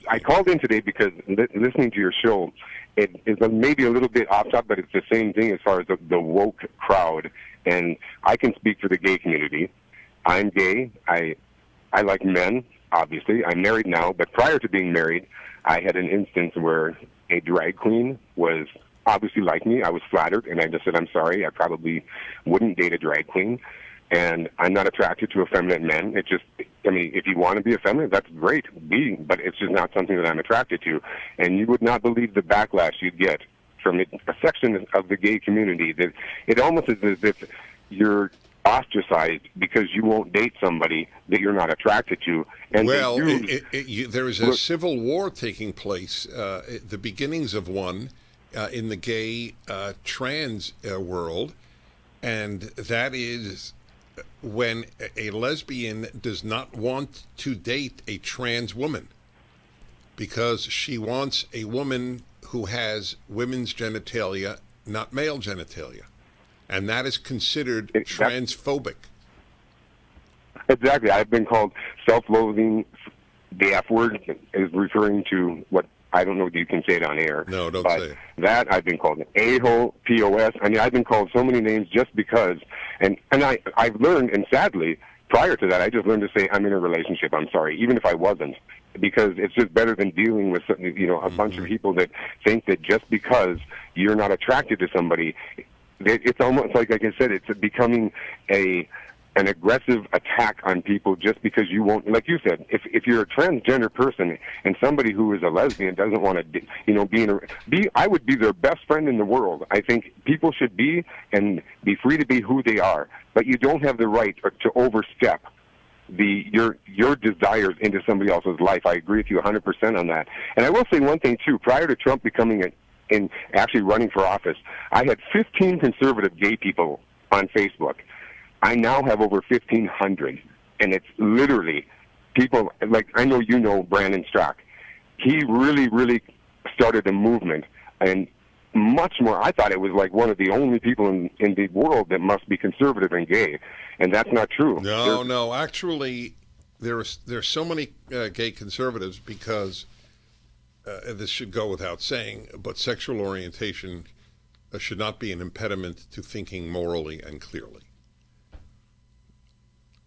I called in today because listening to your show, it is maybe a little bit off topic, but it's the same thing as far as the woke crowd. And I can speak for the gay community. I'm gay. I like men, obviously. I'm married now, but prior to being married, I had an instance where a drag queen was obviously like me. I was flattered, and I just said, I'm sorry, I probably wouldn't date a drag queen. And I'm not attracted to effeminate men. It just, I mean, if you want to be effeminate, that's great, but it's just not something that I'm attracted to. And you would not believe the backlash you'd get from a section of the gay community that it almost is as if you're ostracized because you won't date somebody that you're not attracted to. And well, there is a civil war taking place, the beginnings of one in the gay trans world, and that is when a lesbian does not want to date a trans woman because she wants a woman who has women's genitalia, not male genitalia. And that is considered transphobic. Exactly. I've been called self-loathing. The F word is referring to what, I don't know if you can say it on air. No, don't but say it. That I've been called a-hole, POS. I mean, I've been called so many names just because. And I've learned, and sadly, prior to that, I just learned to say, I'm in a relationship, I'm sorry, even if I wasn't. Because it's just better than dealing with, a bunch of people that think that just because you're not attracted to somebody, it's almost like I said, it's becoming an aggressive attack on people just because you won't. Like you said, if you're a transgender person and somebody who is a lesbian doesn't want to, I would be their best friend in the world. I think people should be free to be who they are, but you don't have the right to overstep your desires into somebody else's life. I agree with you 100% on that. And I will say one thing too. Prior to Trump becoming in actually running for office, I had 15 conservative gay people on Facebook. I now have over 1,500, and it's literally people like, I know you know Brandon Strock. He really, really started a movement, and much more. I thought it was like one of the only people in the world that must be conservative and gay, and that's not true. No. Actually, there's so many gay conservatives because this should go without saying, but sexual orientation should not be an impediment to thinking morally and clearly.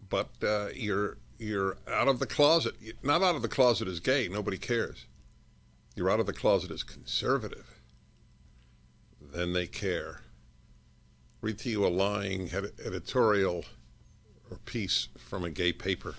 But you're out of the closet. Not out of the closet as gay. Nobody cares. You're out of the closet as conservative. Then they care. Read to you a lying editorial or piece from a gay paper.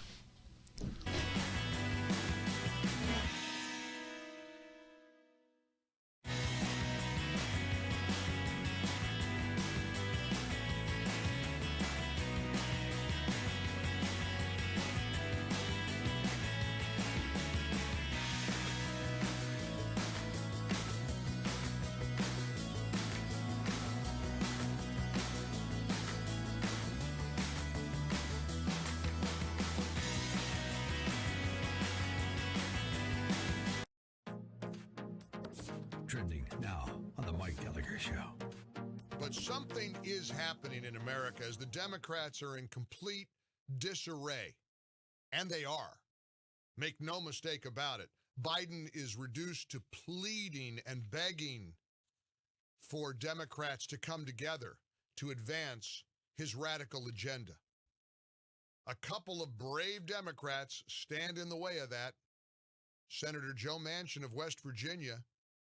Trending now on the Mike Gallagher Show. But something is happening in America as the Democrats are in complete disarray. And they are. Make no mistake about it. Biden is reduced to pleading and begging for Democrats to come together to advance his radical agenda. A couple of brave Democrats stand in the way of that. Senator Joe Manchin of West Virginia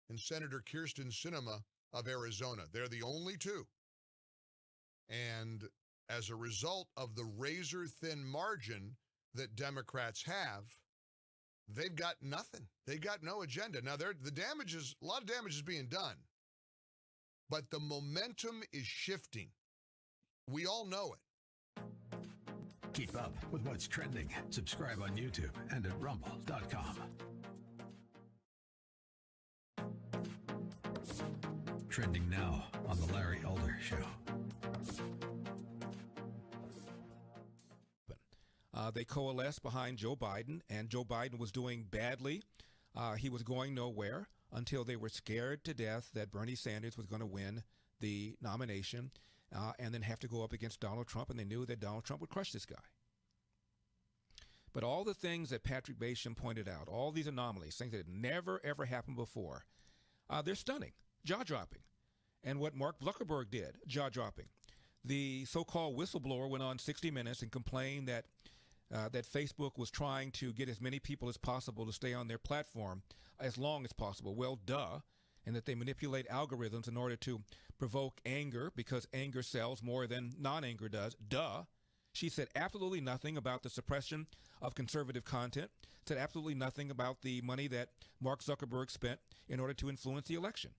and Senator Kyrsten Sinema of Arizona. They're the only two. And as a result of the razor-thin margin that Democrats have, they've got nothing. They've got no agenda. Now, a lot of damage is being done, but the momentum is shifting. We all know it. Keep up with what's trending. Subscribe on YouTube and at rumble.com. Trending now on the Larry Elder Show. They coalesced behind Joe Biden, and Joe Biden was doing badly. He was going nowhere until they were scared to death that Bernie Sanders was going to win the nomination and then have to go up against Donald Trump, and they knew that Donald Trump would crush this guy. But all the things that Patrick Basham pointed out, all these anomalies, things that had never, ever happened before, they're stunning, jaw-dropping. And what Mark Zuckerberg did, jaw-dropping. The so-called whistleblower went on 60 Minutes and complained that Facebook was trying to get as many people as possible to stay on their platform as long as possible. Well, duh. And that they manipulate algorithms in order to provoke anger because anger sells more than non-anger does. Duh. She said absolutely nothing about the suppression of conservative content, said absolutely nothing about the money that Mark Zuckerberg spent in order to influence the election.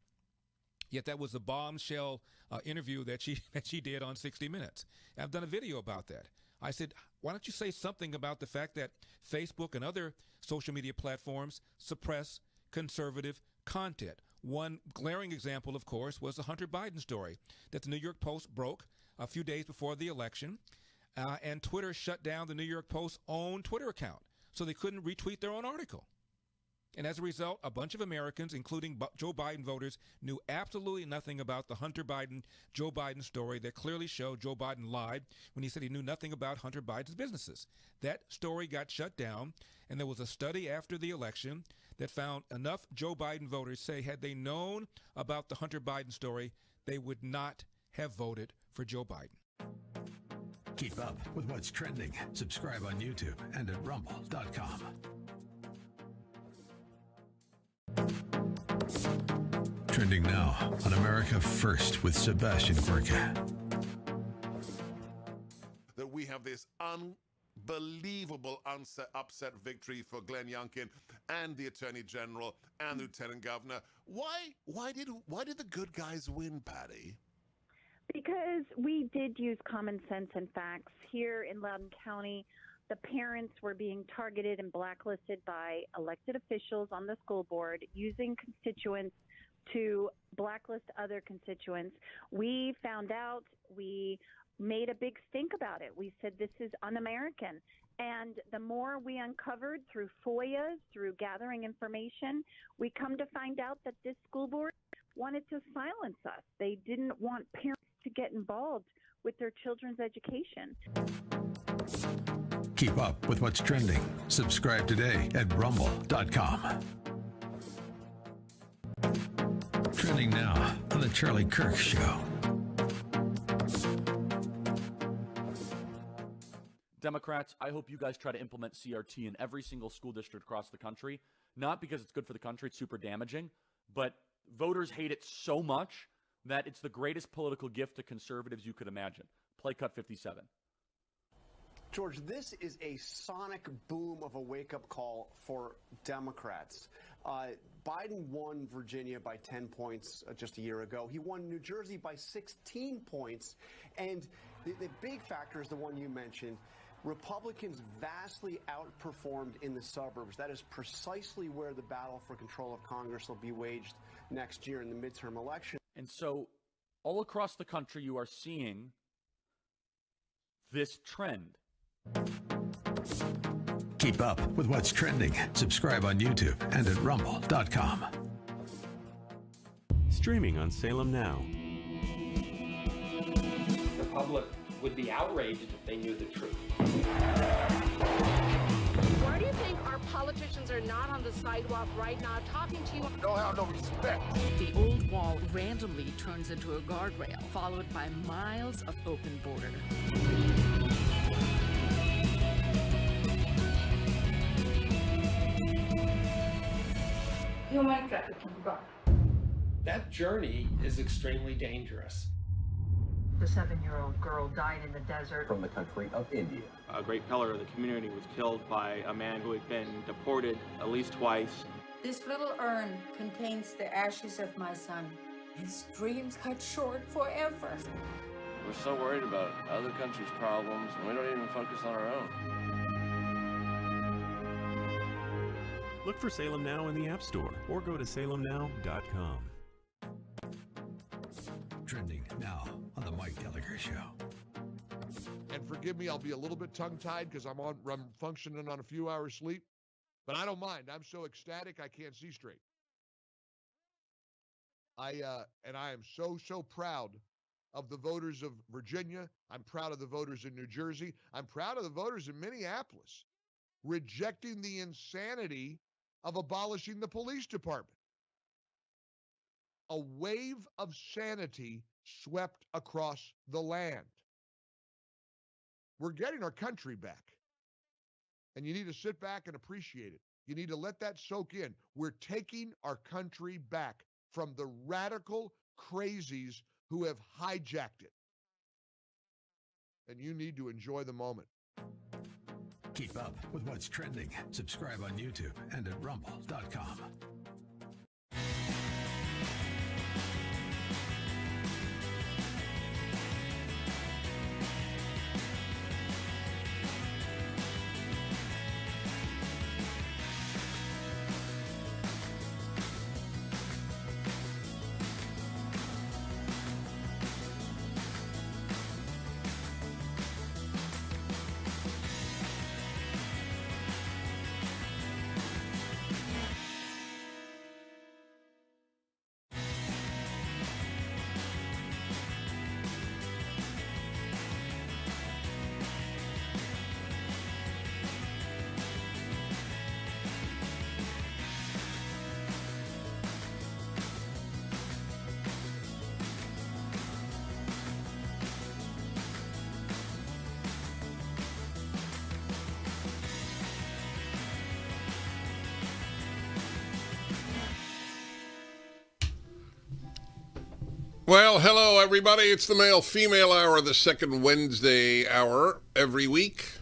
Yet that was the bombshell interview that she did on 60 Minutes. And I've done a video about that. I said, why don't you say something about the fact that Facebook and other social media platforms suppress conservative content? One glaring example, of course, was the Hunter Biden story that the New York Post broke a few days before the election, and Twitter shut down the New York Post's own Twitter account, so they couldn't retweet their own article. And as a result, a bunch of Americans, including Joe Biden voters, knew absolutely nothing about the Hunter Biden-Joe Biden story that clearly showed Joe Biden lied when he said he knew nothing about Hunter Biden's businesses. That story got shut down, and there was a study after the election that found enough Joe Biden voters say had they known about the Hunter Biden story, they would not have voted for Joe Biden. Keep up with what's trending. Subscribe on YouTube and at rumble.com. Trending now on America First with Sebastian Gorka. That we have this unbelievable upset victory for Glenn Youngkin and the Attorney General and the Lieutenant Governor. Why did the good guys win, Patty? Because we did use common sense and facts. Here in Loudoun County, the parents were being targeted and blacklisted by elected officials on the school board, using constituents to blacklist other constituents. We found out, we made a big stink about it. We said this is un-American. And the more we uncovered through FOIAs, through gathering information, we come to find out that this school board wanted to silence us. They didn't want parents to get involved with their children's education. Keep up with what's trending. Subscribe today at rumble.com. Trending now on the Charlie Kirk Show. Democrats, I hope you guys try to implement CRT in every single school district across the country, not because it's good for the country, it's super damaging, but voters hate it so much that it's the greatest political gift to conservatives you could imagine. Play cut 57. George, this is a sonic boom of a wake-up call for Democrats. Biden won Virginia by 10 points just a year ago. He won New Jersey by 16 points. And the big factor is the one you mentioned. Republicans vastly outperformed in the suburbs. That is precisely where the battle for control of Congress will be waged next year in the midterm election. And so all across the country, you are seeing this trend. Keep up with what's trending. Subscribe on YouTube and at rumble.com. Streaming on Salem Now. The public would be outraged if they knew the truth. Why do you think our politicians are not on the sidewalk right now talking to you? Don't have no respect. The old wall randomly turns into a guardrail, followed by miles of open border. Human trafficking. That journey is extremely dangerous. The 7-year-old girl died in the desert. From the country of India. A great pillar of the community was killed by a man who had been deported at least twice. This little urn contains the ashes of my son. His dreams cut short forever. We're so worried about other countries' problems, and we don't even focus on our own. Look for Salem Now in the App Store or go to salemnow.com. Trending now on the Mike Gallagher Show. And forgive me, I'll be a little bit tongue-tied because I'm functioning on a few hours sleep, but I don't mind. I'm so ecstatic I can't see straight. I am so proud of the voters of Virginia. I'm proud of the voters in New Jersey. I'm proud of the voters in Minneapolis rejecting the insanity of abolishing the police department. A wave of sanity swept across the land. We're getting our country back. And you need to sit back and appreciate it. You need to let that soak in. We're taking our country back from the radical crazies who have hijacked it. And you need to enjoy the moment. Keep up with what's trending. Subscribe on YouTube and at rumble.com. Well, hello, everybody. It's the male-female hour, the second Wednesday hour every week,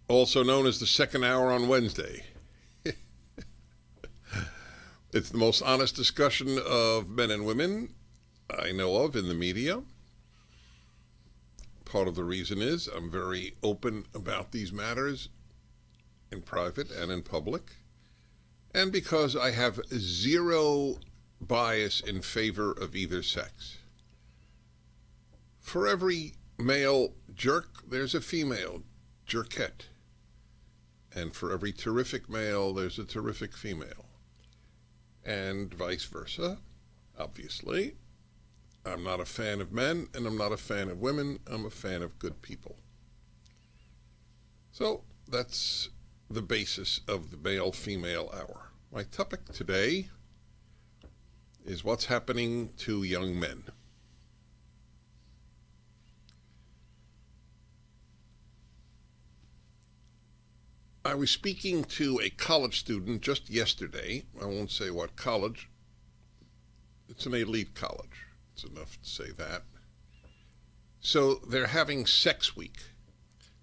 also known as the second hour on Wednesday. It's the most honest discussion of men and women I know of in the media. Part of the reason is I'm very open about these matters in private and in public, and because I have zero bias in favor of either sex. For every male jerk, there's a female jerkette. And for every terrific male, there's a terrific female. And vice versa, obviously. I'm not a fan of men, and I'm not a fan of women. I'm a fan of good people. So that's the basis of the male-female hour. My topic today is what's happening to young men. I was speaking to a college student just yesterday. I won't say what college. It's an elite college. It's enough to say that. So they're having sex week.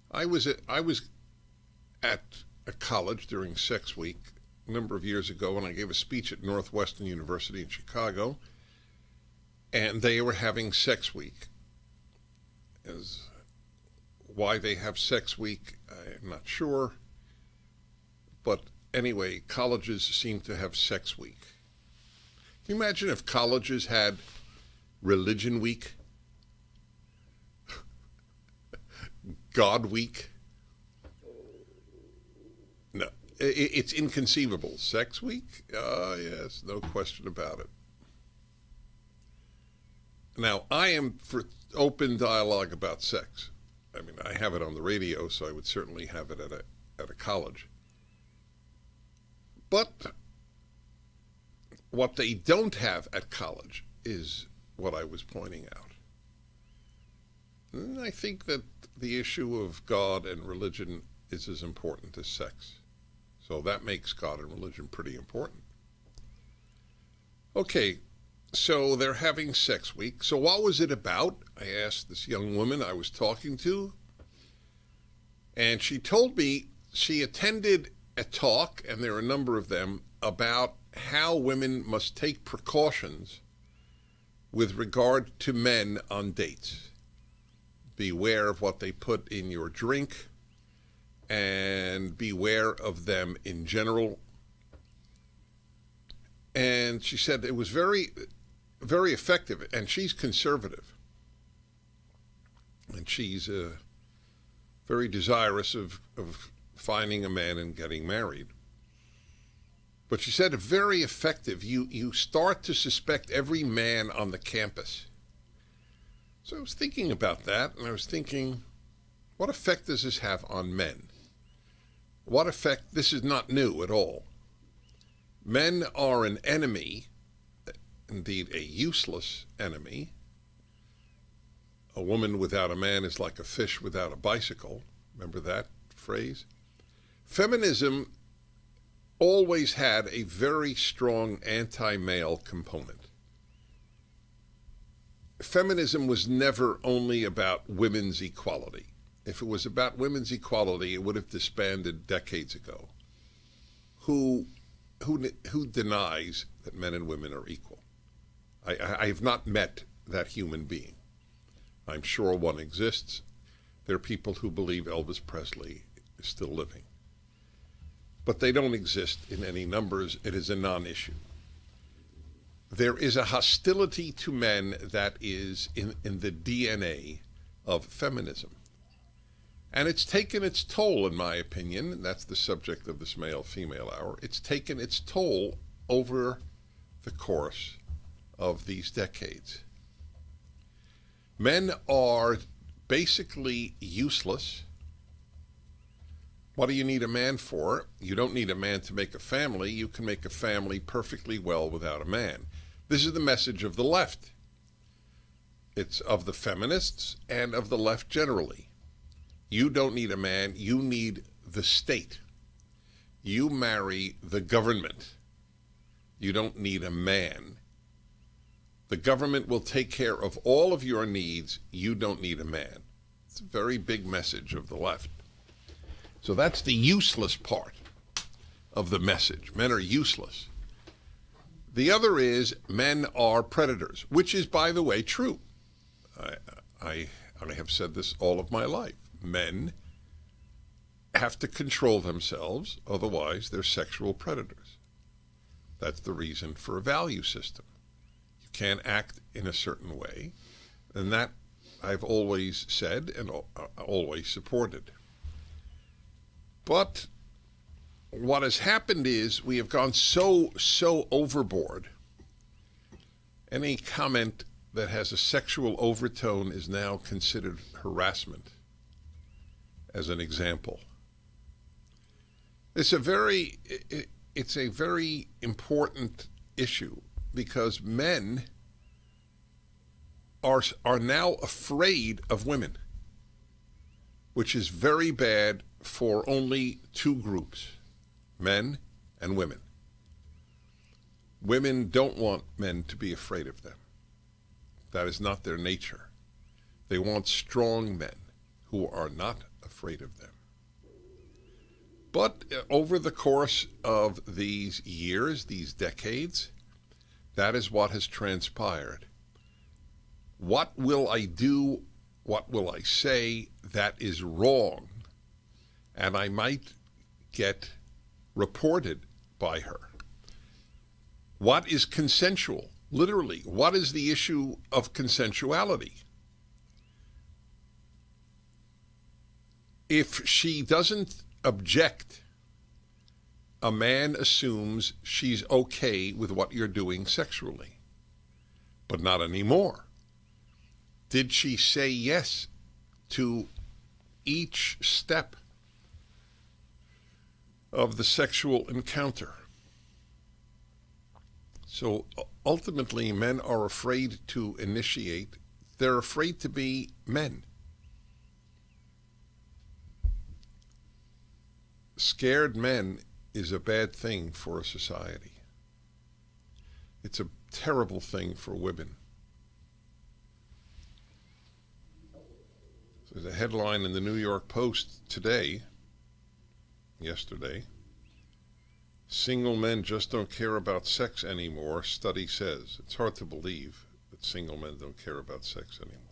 I was at a college during sex week a number of years ago when I gave a speech at Northwestern University in Chicago, and they were having sex week. As why they have sex week, I'm not sure. But anyway, colleges seem to have sex week. Can you imagine if colleges had religion week? God week? No, it's inconceivable. Sex week? Yes, no question about it. Now, I am for open dialogue about sex. I mean, I have it on the radio, so I would certainly have it at a college. But what they don't have at college is what I was pointing out. And I think that the issue of God and religion is as important as sex. So that makes God and religion pretty important. Okay, so they're having sex week. So what was it about? I asked this young woman I was talking to, and she told me she attended a talk, and there are a number of them, about how women must take precautions with regard to men on dates. Beware of what they put in your drink, and beware of them in general. And she said it was very, very effective, and she's conservative. And she's very desirous of finding a man and getting married. But she said very effective. You start to suspect every man on the campus. So I was thinking about that, and I was thinking, what effect does this have on men? What effect? This is not new at all. Men are an enemy, indeed a useless enemy. A woman without a man is like a fish without a bicycle. Remember that phrase? Feminism always had a very strong anti-male component. Feminism was never only about women's equality. If it was about women's equality, it would have disbanded decades ago. Who denies that men and women are equal? I have not met that human being. I'm sure one exists. There are people who believe Elvis Presley is still living. But they don't exist in any numbers. It is a non-issue. There is a hostility to men that is in the DNA of feminism. And it's taken its toll, in my opinion, and that's the subject of this male-female hour. It's taken its toll over the course of these decades. Men are basically useless. What do you need a man for? You don't need a man to make a family. You can make a family perfectly well without a man. This is the message of the left. It's of the feminists and of the left generally. You don't need a man. You need the state. You marry the government. You don't need a man. The government will take care of all of your needs. You don't need a man. It's a very big message of the left. So that's the useless part of the message. Men are useless. The other is men are predators, which is, by the way, true. I have said this all of my life. Men have to control themselves, otherwise they're sexual predators. That's the reason for a value system. You can't act in a certain way, and that I've always said and always supported. But what has happened is we have gone so overboard. Any comment that has a sexual overtone is now considered harassment, as an example. It's a very important issue because men are now afraid of women, which is very bad for only two groups, men and women. Women don't want men to be afraid of them. That is not their nature. They want strong men who are not afraid of them. But over the course of these years, these decades, that is what has transpired. What will I do? What will I say that is wrong? And I might get reported by her. What is consensual? Literally, what is the issue of consensuality? If she doesn't object, a man assumes she's okay with what you're doing sexually. But not anymore. Did she say yes to each step of the sexual encounter? So ultimately, men are afraid to initiate. They're afraid to be men. Scared men is a bad thing for a society. It's a terrible thing for women. There's a headline in the New York Post yesterday, single men just don't care about sex anymore, study says. It's hard to believe that single men don't care about sex anymore.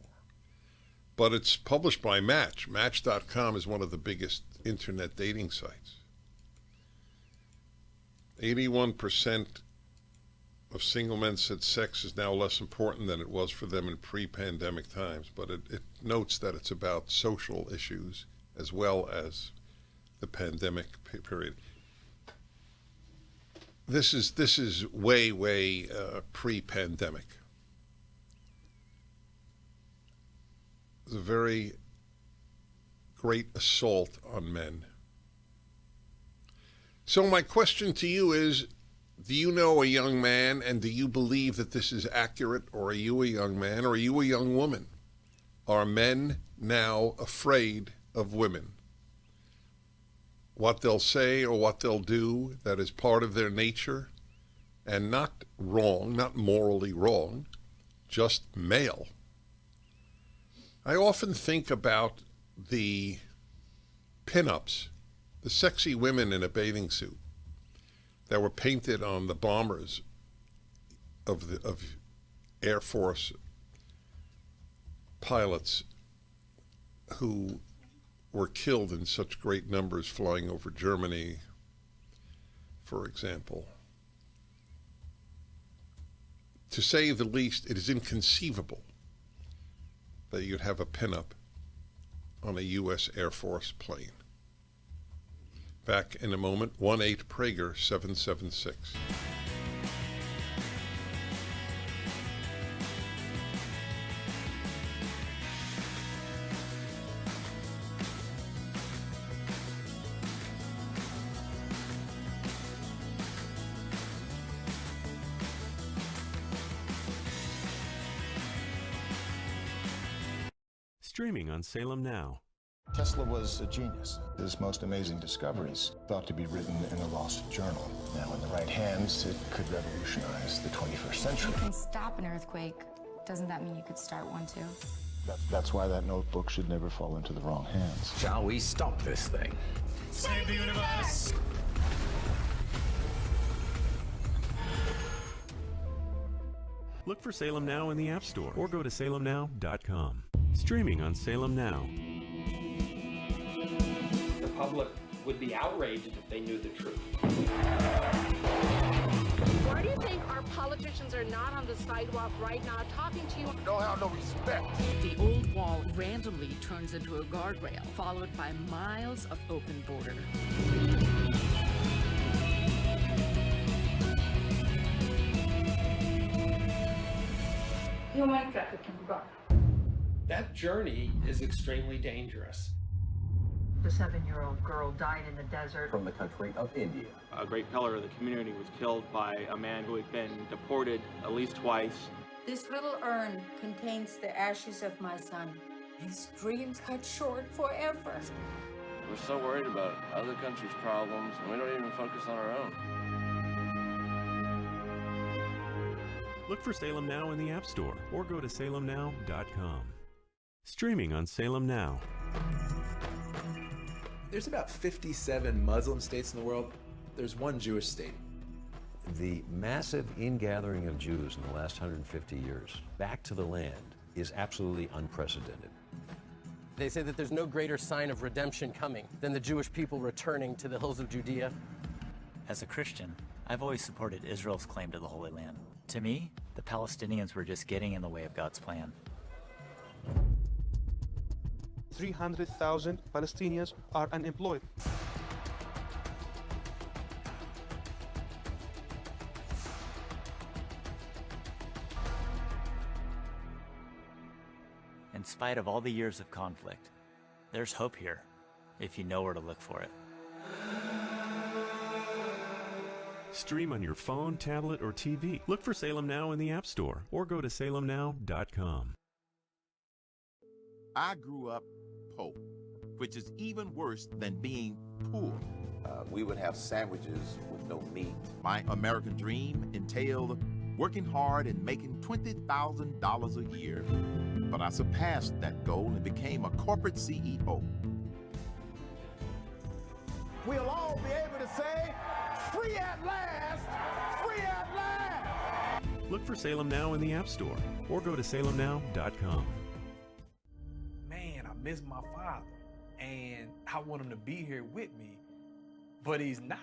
But it's published by Match. Match.com is one of the biggest internet dating sites. 81% of single men said sex is now less important than it was for them in pre-pandemic times, but it notes that it's about social issues as well as the pandemic period. This is way pre-pandemic. It's a very great assault on men. So my question to you is, do you know a young man, and do you believe that this is accurate, or are you a young man, or are you a young woman? Are men now afraid of women? What they'll say or what they'll do that is part of their nature, and not wrong, not morally wrong, just male. I often think about the pinups, the sexy women in a bathing suit that were painted on the bombers of Air Force pilots who were killed in such great numbers flying over Germany, for example. To say the least, it is inconceivable that you'd have a pinup on a U.S. Air Force plane. Back in a moment, 1-8 Prager 776. Streaming on Salem Now. Tesla was a genius. His most amazing discoveries thought to be written in a lost journal. Now, in the right hands, it could revolutionize the 21st century. You can stop an earthquake. Doesn't that mean you could start one too? That's why that notebook should never fall into the wrong hands. Shall we stop this thing? Save the universe! Look for Salem Now in the App Store or go to salemnow.com. Streaming on Salem Now. The public would be outraged if they knew the truth. Why do you think our politicians are not on the sidewalk right now talking to you? Don't have no respect. The old wall randomly turns into a guardrail, followed by miles of open border. Human trafficking gone. That journey is extremely dangerous. The 7-year-old girl died in the desert. From the country of India. A great pillar of the community was killed by a man who had been deported at least twice. This little urn contains the ashes of my son. His dreams cut short forever. We're so worried about other countries' problems, and we don't even focus on our own. Look for Salem Now in the App Store or go to salemnow.com. Streaming on Salem Now. There's about 57 Muslim states in the world. There's one Jewish state. The massive ingathering of Jews in the last 150 years back to the land is absolutely unprecedented. They say that there's no greater sign of redemption coming than the Jewish people returning to the hills of Judea. As a Christian, I've always supported Israel's claim to the Holy Land. To me, the Palestinians were just getting in the way of God's plan. 300,000 Palestinians are unemployed. In spite of all the years of conflict, there's hope here, if you know where to look for it. Stream on your phone, tablet, or TV. Look for Salem Now in the App Store or go to salemnow.com. I grew up poor, which is even worse than being poor. We would have sandwiches with no meat. My American dream entailed working hard and making $20,000 a year. But I surpassed that goal and became a corporate CEO. We'll all be able to say, free at last, free at last. Look for Salem Now in the App Store or go to salemnow.com. Man, I miss my father, and I want him to be here with me, but he's not.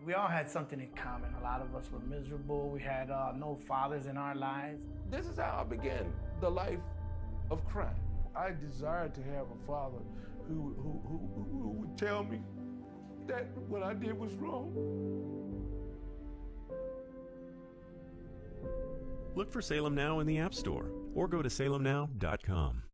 We all had something in common. A lot of us were miserable. We had no fathers in our lives. This is how I began the life of crime. I desired to have a father who would tell me that what I did was wrong. Look for Salem Now in the App Store or go to salemnow.com.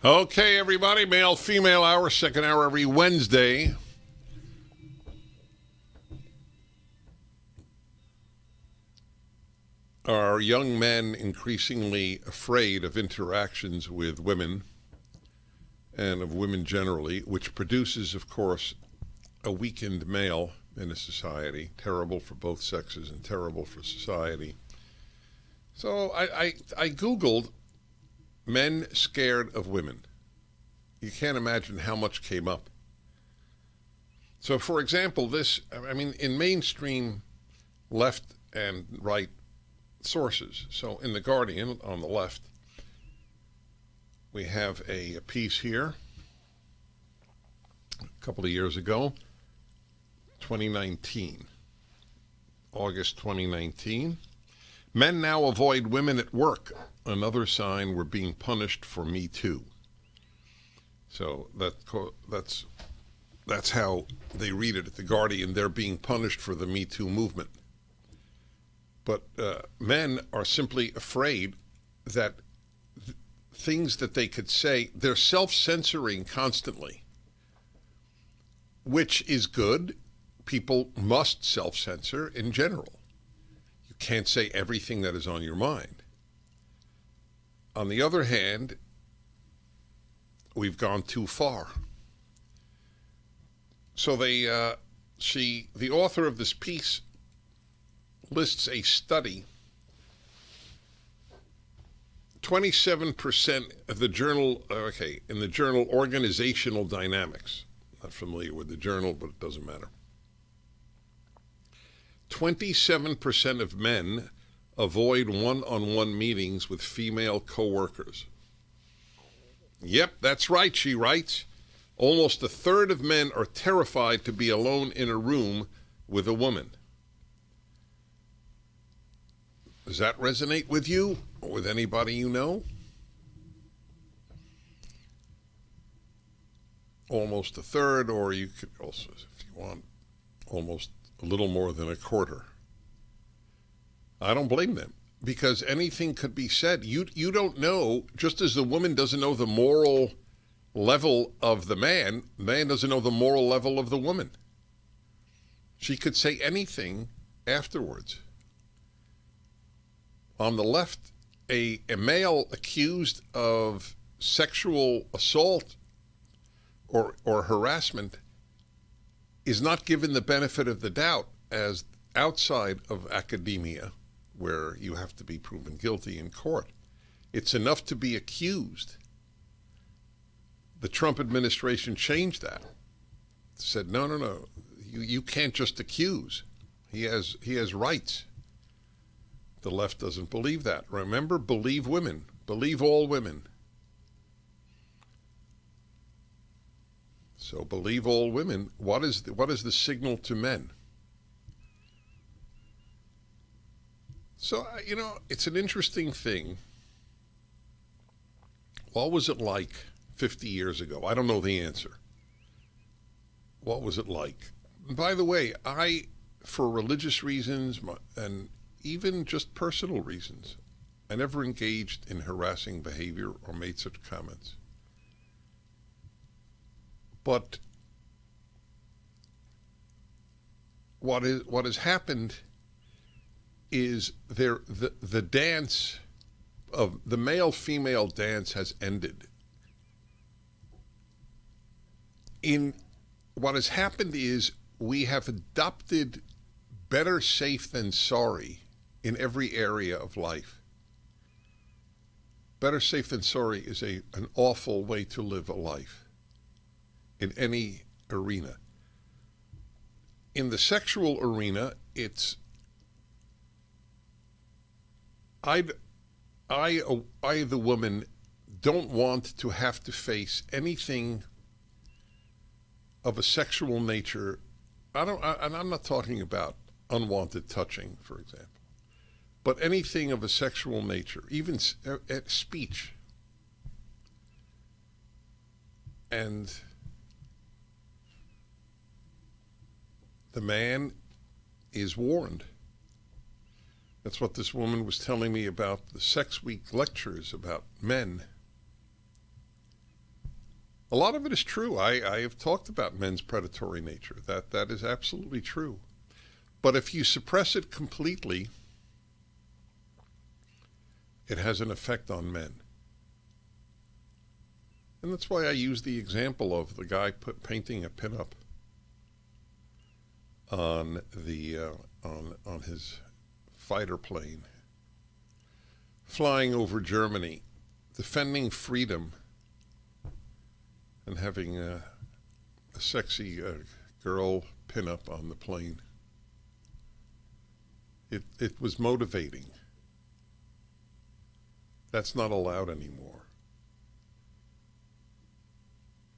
Okay, everybody, male-female hour, second hour every Wednesday. Are young men increasingly afraid of interactions with women and of women generally, which produces, of course, a weakened male in a society, terrible for both sexes and terrible for society. So I Googled Men scared of women. You can't imagine how much came up. So, for example, in mainstream left and right sources, so in The Guardian on the left, we have a piece here a couple of years ago, 2019, August 2019. Men now avoid women at work. Another sign we're being punished for Me Too. So that's how they read it at The Guardian. They're being punished for the Me Too movement. But men are simply afraid that things that they could say, they're self-censoring constantly, which is good. People must self-censor in general. You can't say everything that is on your mind. On the other hand, we've gone too far. So the author of this piece lists a study. 27% of the journal, in the journal Organizational Dynamics. Not familiar with the journal, but it doesn't matter. 27% of men avoid one-on-one meetings with female coworkers. Yep, that's right, she writes. Almost a third of men are terrified to be alone in a room with a woman. Does that resonate with you or with anybody you know? Almost a third, or you could also, if you want, almost a little more than a quarter. I don't blame them, because anything could be said. You don't know, just as the woman doesn't know the moral level of the man doesn't know the moral level of the woman. She could say anything afterwards. On the left, a male accused of sexual assault or harassment is not given the benefit of the doubt as outside of academia, where you have to be proven guilty in court. It's enough to be accused. The Trump administration changed that. Said, no. You can't just accuse. He has rights. The left doesn't believe that. Remember, believe women. Believe all women. So believe all women. What is the signal to men? So, it's an interesting thing. What was it like 50 years ago? I don't know the answer. What was it like? By the way, for religious reasons and even just personal reasons, I never engaged in harassing behavior or made such comments. But what has happened is the dance of the male-female dance has ended. What has happened is we have adopted better safe than sorry in every area of life. Better safe than sorry is an awful way to live a life in any arena. In the sexual arena, it's I, the woman, don't want to have to face anything of a sexual nature. And I'm not talking about unwanted touching, for example, but anything of a sexual nature, even speech. And the man is warned. That's what this woman was telling me about the Sex Week lectures about men. A lot of it is true. I have talked about men's predatory nature. That is absolutely true. But if you suppress it completely, it has an effect on men. And that's why I use the example of the guy painting a pinup on his fighter plane flying over Germany defending freedom and having a sexy girl pin up on the plane. It was motivating. That's not allowed anymore.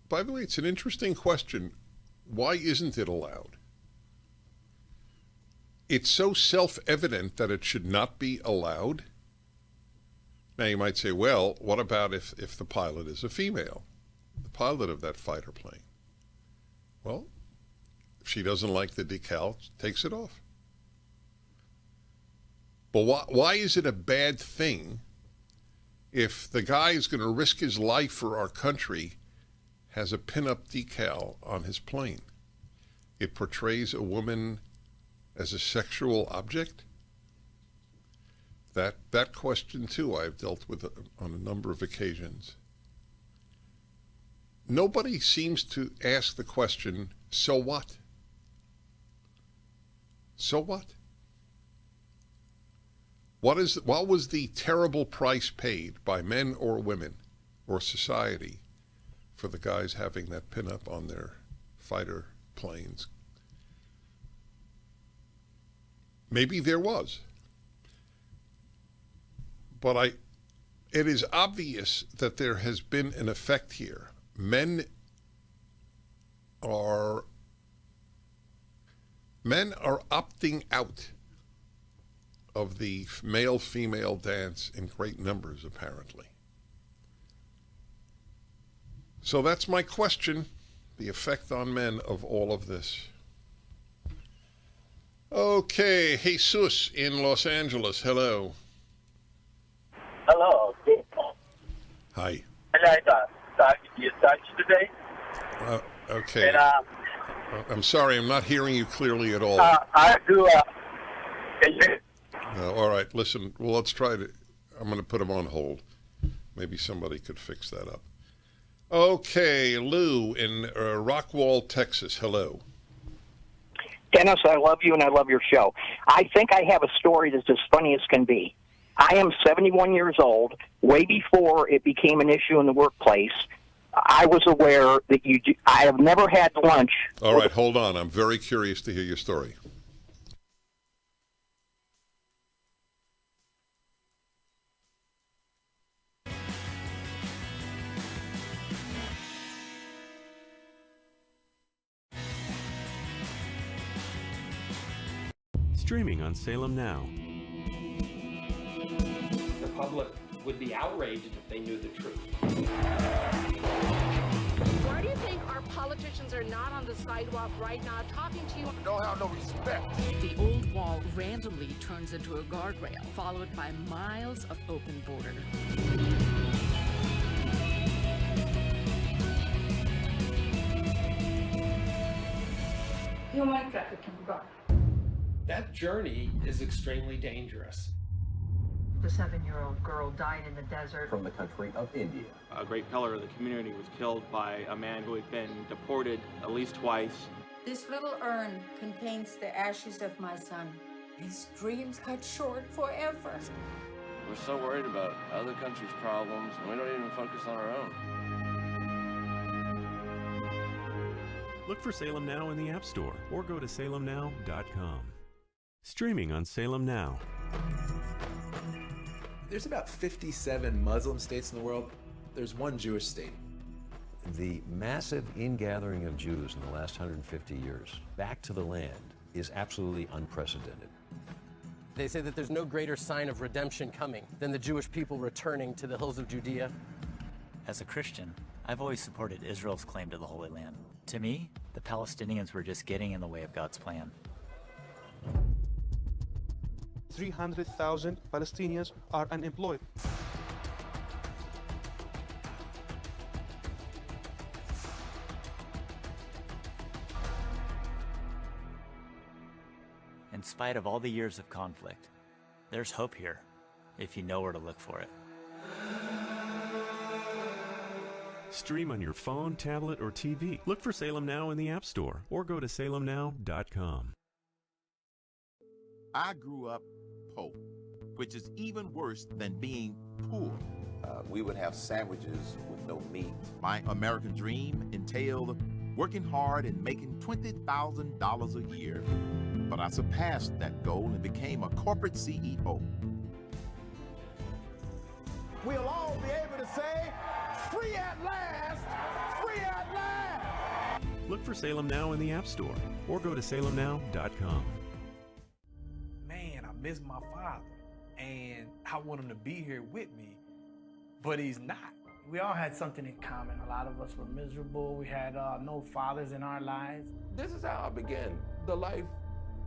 By the way, it's an interesting question. Why isn't it allowed? It's so self-evident that it should not be allowed. Now you might say, well, what about if the pilot is a female? The pilot of that fighter plane. Well, if she doesn't like the decal, takes it off. But why is it a bad thing if the guy who's going to risk his life for our country has a pin-up decal on his plane? It portrays a woman as a sexual object? That question, too, I've dealt with on a number of occasions. Nobody seems to ask the question, so what? So what? What was the terrible price paid by men or women or society for the guys having that pin-up on their fighter planes? Maybe there was. But it is obvious that there has been an effect here. Men are opting out of the male-female dance in great numbers, apparently. So that's my question, the effect on men of all of this. Okay, Jesus in Los Angeles, hello. Hello. Hi. I'd like to talk to you today. Okay. And, I'm sorry, I'm not hearing you clearly at all. I do. All right, listen, well, let's try to. I'm going to put him on hold. Maybe somebody could fix that up. Okay, Lou in Rockwall, Texas. Hello. Dennis, I love you and I love your show. I think I have a story that's as funny as can be. I am 71 years old. Way before it became an issue in the workplace, I was aware that I have never had lunch. All right, hold on. I'm very curious to hear your story. Streaming on Salem Now. The public would be outraged if they knew the truth. Why do you think our politicians are not on the sidewalk right now talking to you? Don't have no respect. The old wall randomly turns into a guardrail, followed by miles of open border. Human trafficking gone. That journey is extremely dangerous. The 7-year-old girl died in the desert. From the country of India. A great pillar of the community was killed by a man who had been deported at least twice. This little urn contains the ashes of my son. His dreams cut short forever. We're so worried about other countries' problems, and we don't even focus on our own. Look for Salem Now in the App Store or go to salemnow.com. Streaming on Salem Now. There's about 57 Muslim states in the world. There's one Jewish state. The massive ingathering of Jews in the last 150 years back to the land is absolutely unprecedented. They say that there's no greater sign of redemption coming than the Jewish people returning to the hills of Judea. As a Christian, I've always supported Israel's claim to the Holy Land. To me, the Palestinians were just getting in the way of God's plan. 300,000 Palestinians are unemployed. In spite of all the years of conflict, there's hope here, if you know where to look for it. Stream on your phone, tablet, or TV. Look for Salem Now in the App Store or go to salemnow.com. I grew up poor, which is even worse than being poor. we would have sandwiches with no meat. My American dream entailed working hard and making $20,000 a year. But I surpassed that goal and became a corporate CEO. We'll all be able to say, free at last, free at last. Look for Salem Now in the App Store or go to salemnow.com. Man, I miss my father, and I want him to be here with me, but he's not. We all had something in common. A lot of us were miserable. We had no fathers in our lives. This is how I began the life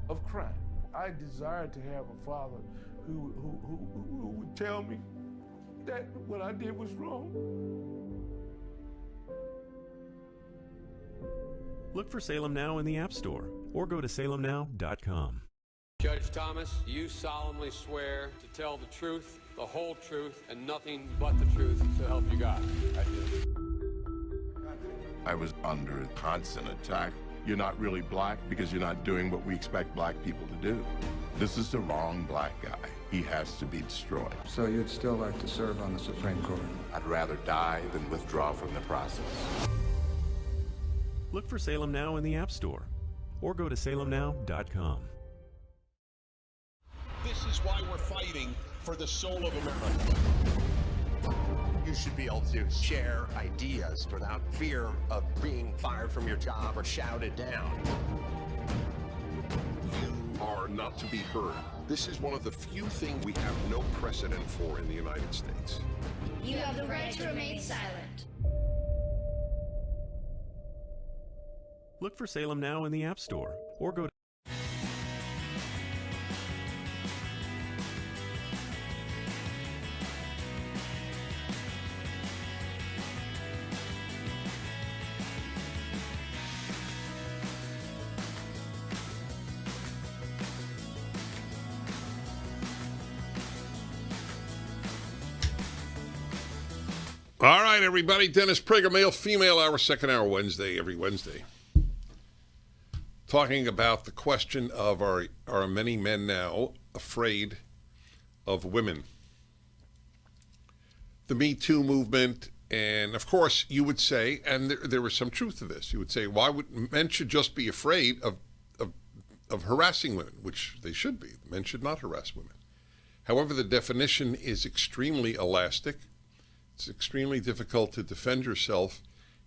of crime. I desired to have a father who would tell me that what I did was wrong. Look for Salem Now in the App Store or go to salemnow.com. Judge Thomas, you solemnly swear to tell the truth, the whole truth, and nothing but the truth, so help you God. I do. I was under constant attack. You're not really black because you're not doing what we expect black people to do. This is the wrong black guy. He has to be destroyed. So you'd still like to serve on the Supreme Court? I'd rather die than withdraw from the process. Look for Salem Now in the App Store or go to salemnow.com. This is why we're fighting for the soul of America. You should be able to share ideas without fear of being fired from your job or shouted down. You are not to be heard. This is one of the few things we have no precedent for in the United States. You have the right to remain silent. Look for Salem Now in the App Store or go to All right, everybody. Dennis Prager, male, female hour, second hour Wednesday, every Wednesday. Talking about the question of are many men now afraid of women? The Me Too movement, and of course you would say, and there was some truth to this, you would say, why would men should just be afraid of harassing women, which they should be. Men should not harass women. However, the definition is extremely elastic. It's extremely difficult to defend yourself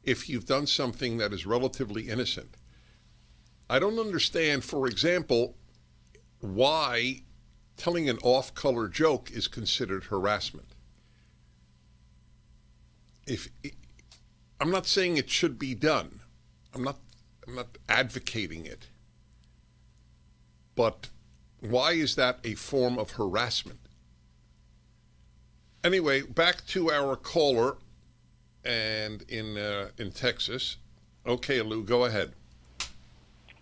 if you've done something that is relatively innocent. I don't understand, for example, why telling an off-color joke is considered harassment. I'm not saying it should be done. I'm not advocating it. But why is that a form of harassment? Anyway, back to our caller, and in Texas. Okay, Lou, go ahead.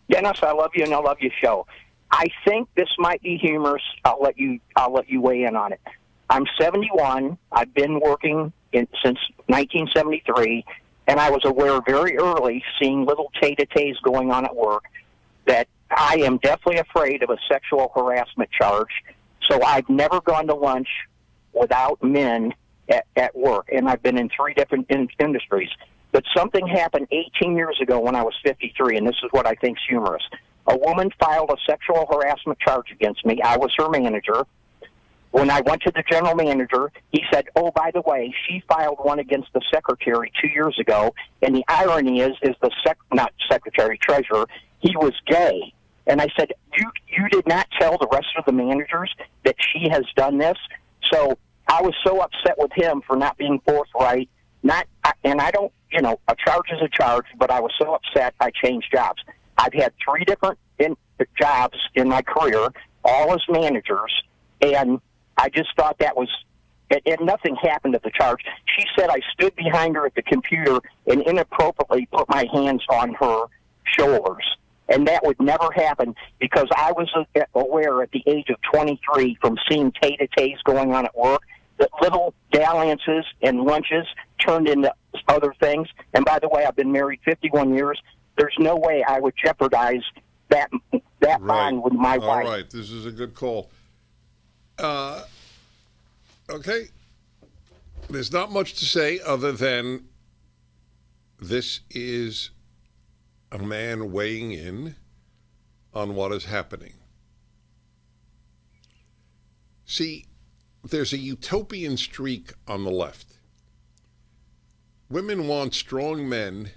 Dennis, I love you and I love your show. I think this might be humorous. I'll let you weigh in on it. I'm 71. I've been working since 1973, and I was aware very early, seeing little tay-to-tays going on at work, that I am definitely afraid of a sexual harassment charge. So I've never gone to lunch without men at work, and I've been in 3 different industries. But something happened 18 years ago when I was 53, and this is what I think is humorous. A woman filed a sexual harassment charge against me. I was her manager. When I went to the general manager, he said, oh, by the way, she filed one against the secretary 2 years ago, and the irony is the not secretary, treasurer, he was gay. And I said, you did not tell the rest of the managers that she has done this? So I was so upset with him for not being forthright. And I don't, a charge is a charge, but I was so upset I changed jobs. I've had 3 different jobs in my career, all as managers, and I just thought that was, and nothing happened at the charge. She said I stood behind her at the computer and inappropriately put my hands on her shoulders. And that would never happen because I was aware at the age of 23 from seeing tay-to-tays going on at work that little dalliances and lunches turned into other things. And by the way, I've been married 51 years. There's no way I would jeopardize that bond with my wife. All right, this is a good call. Okay. There's not much to say other than this is a man weighing in on what is happening. See, there's a utopian streak on the left. Women want strong men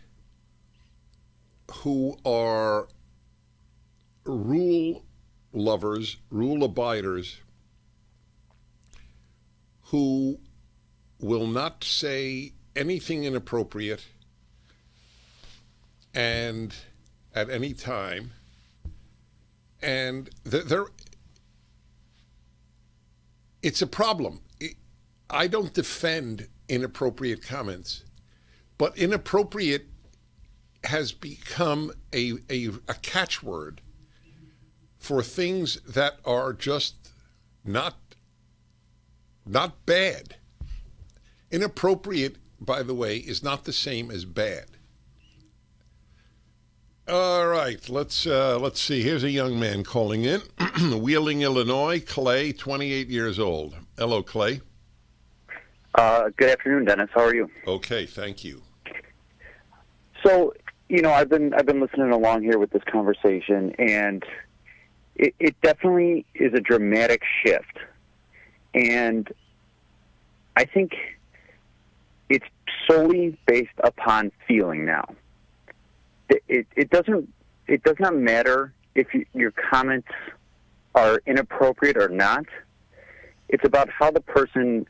who are rule lovers, rule abiders, who will not say anything inappropriate and at any time. And it's a problem. I don't defend inappropriate comments, but inappropriate has become a catchword for things that are just not bad. Inappropriate, by the way, is not the same as bad. All right, let's see. Here's a young man calling in, Wheeling, Illinois. Clay, 28 years old. Hello, Clay. Good afternoon, Dennis. How are you? Okay, thank you. So, I've been listening along here with this conversation, and it definitely is a dramatic shift, and I think it's solely based upon feeling now. It does not matter if your comments are inappropriate or not. It's about how the person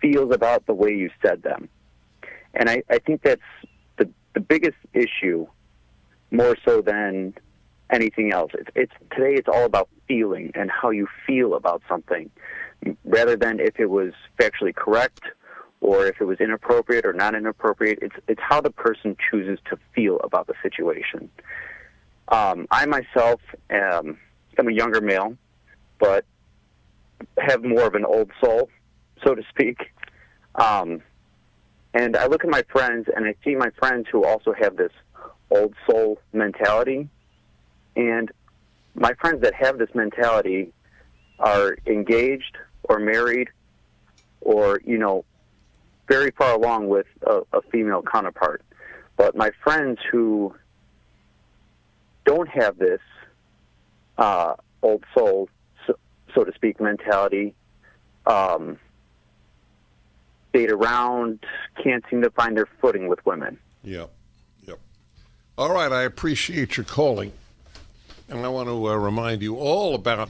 feels about the way you said them. And I think that's the biggest issue, more so than anything else. Today it's all about feeling and how you feel about something, rather than if it was factually correct or if it was inappropriate or not inappropriate. It's how the person chooses to feel about the situation. I myself am a younger male, but have more of an old soul, so to speak. And I look at my friends, and I see my friends who also have this old soul mentality. And my friends that have this mentality are engaged or married or, very far along with a female counterpart. But my friends who don't have this old soul, so to speak, mentality, date around, can't seem to find their footing with women. Yep. All right, I appreciate your calling. And I want to remind you all about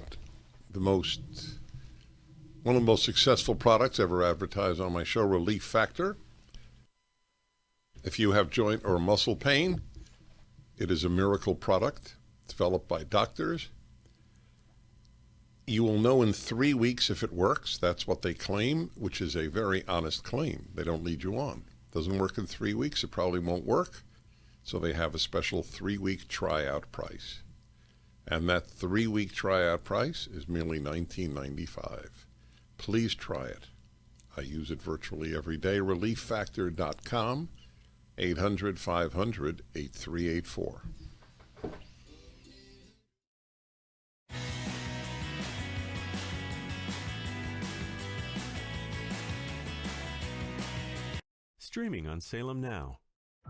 one of the most successful products ever advertised on my show, Relief Factor. If you have joint or muscle pain, it is a miracle product developed by doctors. You will know in 3 weeks if it works. That's what they claim, which is a very honest claim. They don't lead you on. Doesn't work in 3 weeks, it probably won't work. So they have a special 3-week tryout price. And that 3-week tryout price is merely $19.95. Please try it. I use it virtually every day. ReliefFactor.com, 800-500-8384. Streaming on Salem Now.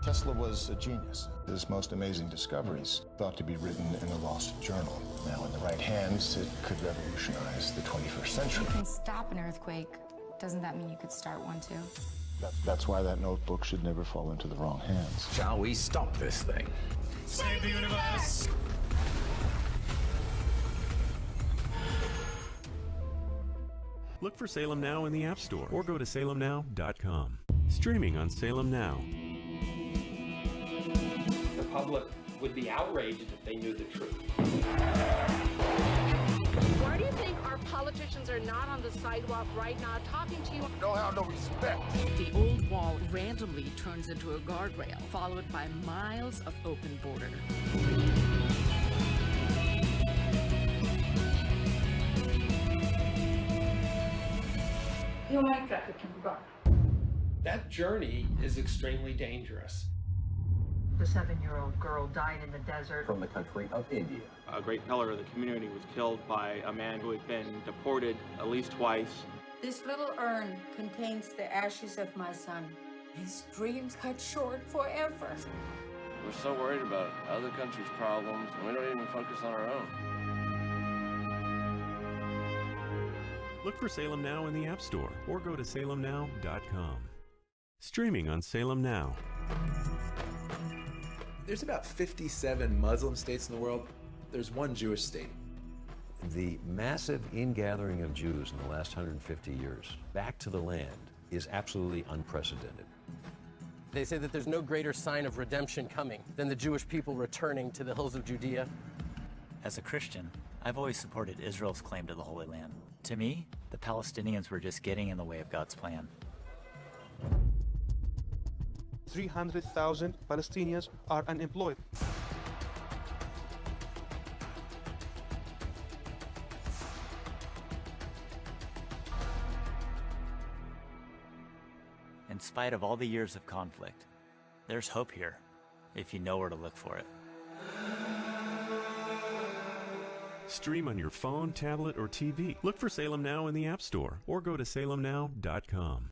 Tesla was a genius. His most amazing discoveries thought to be written in a lost journal. Now, in the right hands, it could revolutionize the 21st century. If you can stop an earthquake, doesn't that mean you could start one too? That's why that notebook should never fall into the wrong hands. Shall we stop this thing? Save the universe! Look for Salem Now in the App Store or go to salemnow.com. Streaming on Salem Now. The public would be outraged if they knew the truth. Why do you think our politicians are not on the sidewalk right now talking to you? Don't have no respect. The old wall randomly turns into a guardrail, followed by miles of open border. Human trafficking brought. That journey is extremely dangerous. The 7-year-old girl died in the desert. From the country of India. A great pillar of the community was killed by a man who had been deported at least twice. This little urn contains the ashes of my son. His dreams cut short forever. We're so worried about other countries' problems, and we don't even focus on our own. Look for Salem Now in the App Store or go to salemnow.com. Streaming on Salem Now. There's about 57 Muslim states in the world. There's one Jewish state. The massive ingathering of Jews in the last 150 years back to the land is absolutely unprecedented. They say that there's no greater sign of redemption coming than the Jewish people returning to the hills of Judea. As a Christian, I've always supported Israel's claim to the Holy Land. To me, the Palestinians were just getting in the way of God's plan. 300,000 Palestinians are unemployed. In spite of all the years of conflict, there's hope here, if you know where to look for it. Stream on your phone, tablet, or TV. Look for Salem Now in the App Store or go to salemnow.com.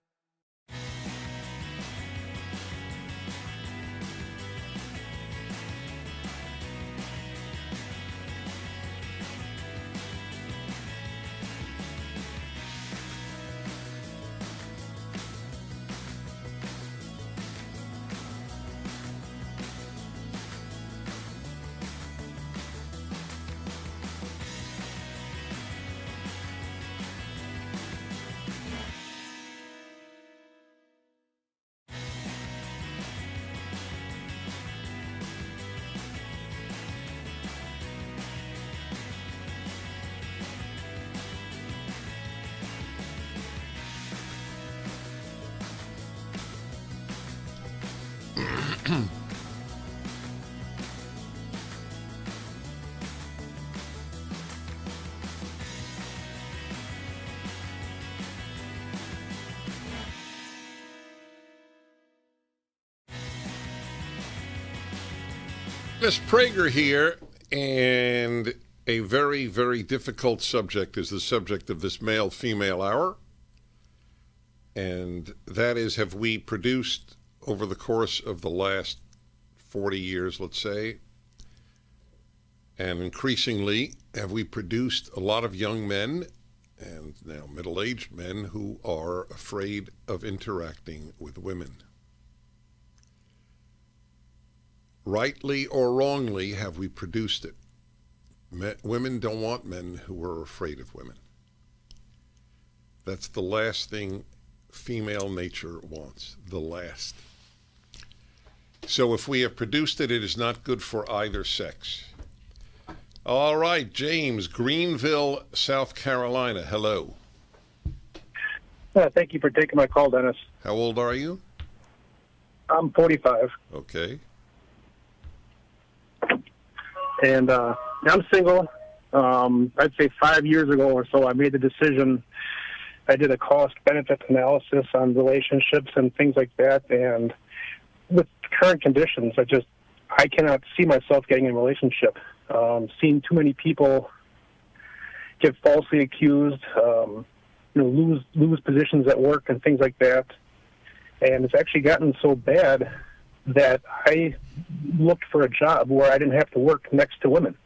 Miss Prager here, and a very, very difficult subject is the subject of this male-female hour, and that is, have we produced over the course of the last 40 years, let's say, and increasingly, have we produced a lot of young men and now middle-aged men who are afraid of interacting with women? Rightly or wrongly, have we produced it? Women don't want men who are afraid of women. That's the last thing female nature wants, the last. So if we have produced it, it is not good for either sex. All right, James, Greenville, South Carolina. Hello. Thank you for taking my call, Dennis. How old are you? I'm 45. Okay. And I'm single. I'd say 5 years ago or so, I made the decision. I did a cost-benefit analysis on relationships and things like that. And with current conditions, I cannot see myself getting in a relationship. Seeing too many people get falsely accused, lose positions at work and things like that. And it's actually gotten so bad that I looked for a job where I didn't have to work next to women.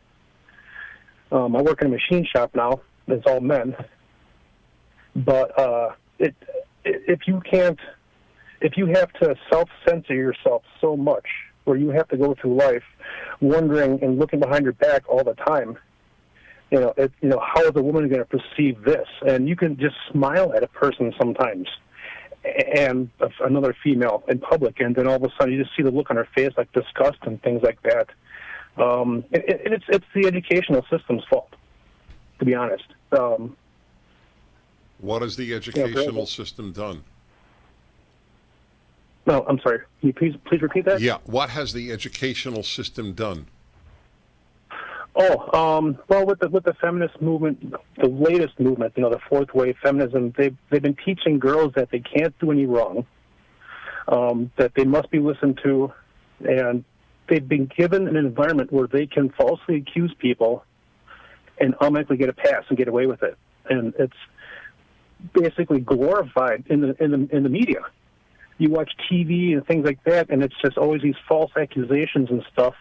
I work in a machine shop now. It's all men. But if you have to self-censor yourself so much, where you have to go through life wondering and looking behind your back all the time, how is a woman going to perceive this? And you can just smile at a person sometimes, and another female in public, and then all of a sudden you just see the look on her face like disgust and things like that. It's the educational system's fault, to be honest. What has the educational system done? No, I'm sorry. Can you please repeat that? Yeah. What has the educational system done? Well, with the feminist movement, the latest movement, the fourth wave feminism, they've been teaching girls that they can't do any wrong, that they must be listened to, and they've been given an environment where they can falsely accuse people and automatically get a pass and get away with it. And basically glorified in the media. You watch TV and things like that, and it's just always these false accusations and stuff.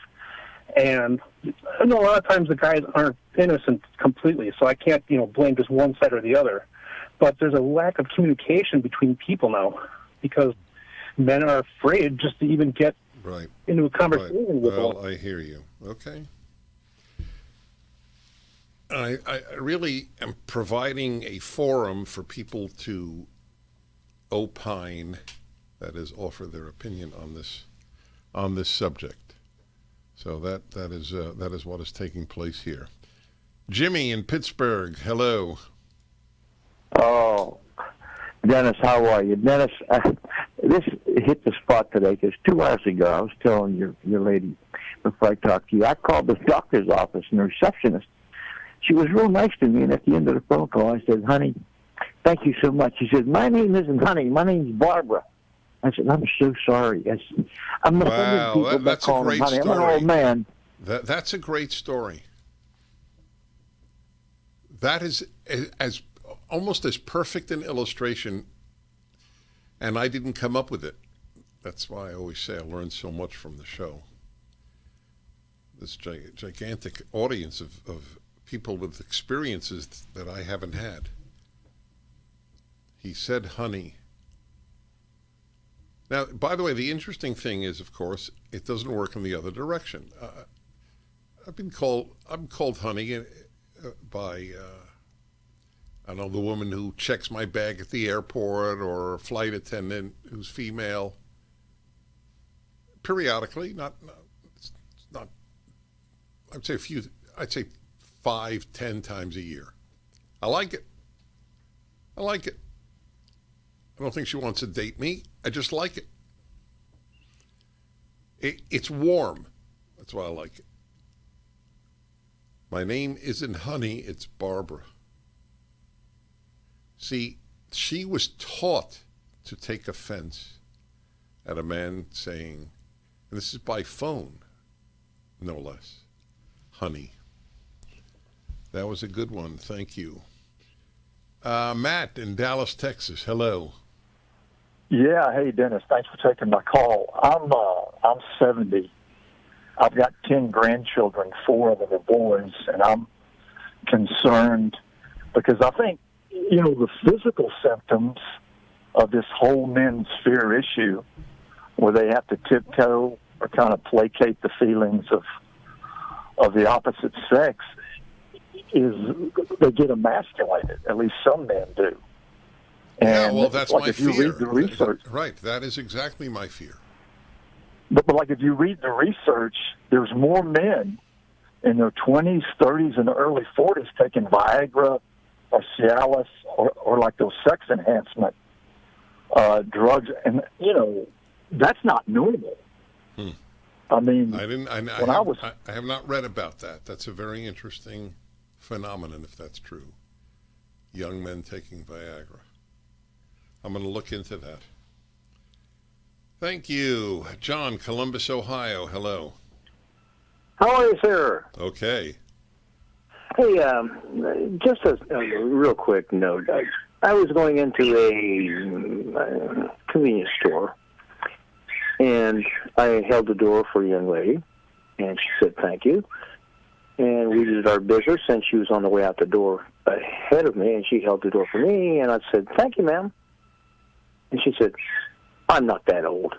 And I know a lot of times the guys aren't innocent completely, so I can't, blame just one side or the other. But there's a lack of communication between people now because men are afraid just to even get into a conversation with Well, them. I hear you. Okay. I really am providing a forum for people to opine, that is, offer their opinion on this subject. So that is what is taking place here. Jimmy in Pittsburgh, hello. Oh, Dennis, how are you? Dennis, this hit the spot today because 2 hours ago I was telling your lady before I talked to you, I called the doctor's office and the receptionist. She was real nice to me, and at the end of the phone call I said, honey, thank you so much. She said, my name isn't Honey, my name's Barbara. I said, I'm so sorry. I'm not Wow, that's a great story. I'm an old man. That's a great story. That is as almost as perfect an illustration, and I didn't come up with it. That's why I always say I learned so much from the show. This gigantic audience of people with experiences that I haven't had. He said, honey. Now, by the way, the interesting thing is, of course, it doesn't work in the other direction. I'm called honey by, I don't know, the woman who checks my bag at the airport or a flight attendant who's female. Periodically, not. I'd say 5-10 times a year. I like it. I don't think she wants to date me. I just like it. It's warm. That's why I like it. My name isn't Honey, it's Barbara. See, she was taught to take offense at a man saying, and this is by phone, no less, honey. That was a good one. Thank you. Matt in Dallas, Texas. Hello. Yeah. Hey, Dennis. Thanks for taking my call. I'm 70. I've got 10 grandchildren. 4 of them are boys, and I'm concerned because I think, the physical symptoms of this whole men's fear issue, where they have to tiptoe or kind of placate the feelings of the opposite sex, is they get emasculated. At least some men do. And well, that's like my if you fear. Read the research, right, that is exactly my fear. But like if you read the research, there's more men in their 20s, 30s, and early 40s taking Viagra or Cialis or like those sex enhancement drugs, and that's not normal. I mean, I have not read about that. That's a very interesting phenomenon, if that's true. Young men taking Viagra. I'm going to look into that. Thank you. John, Columbus, Ohio. Hello. How are you, sir? Okay. Hey, just a real quick note. I was going into a convenience store, and I held the door for a young lady, and she said thank you. And we did our business, and she was on the way out the door ahead of me, and she held the door for me, and I said, thank you, ma'am. And she said, I'm not that old.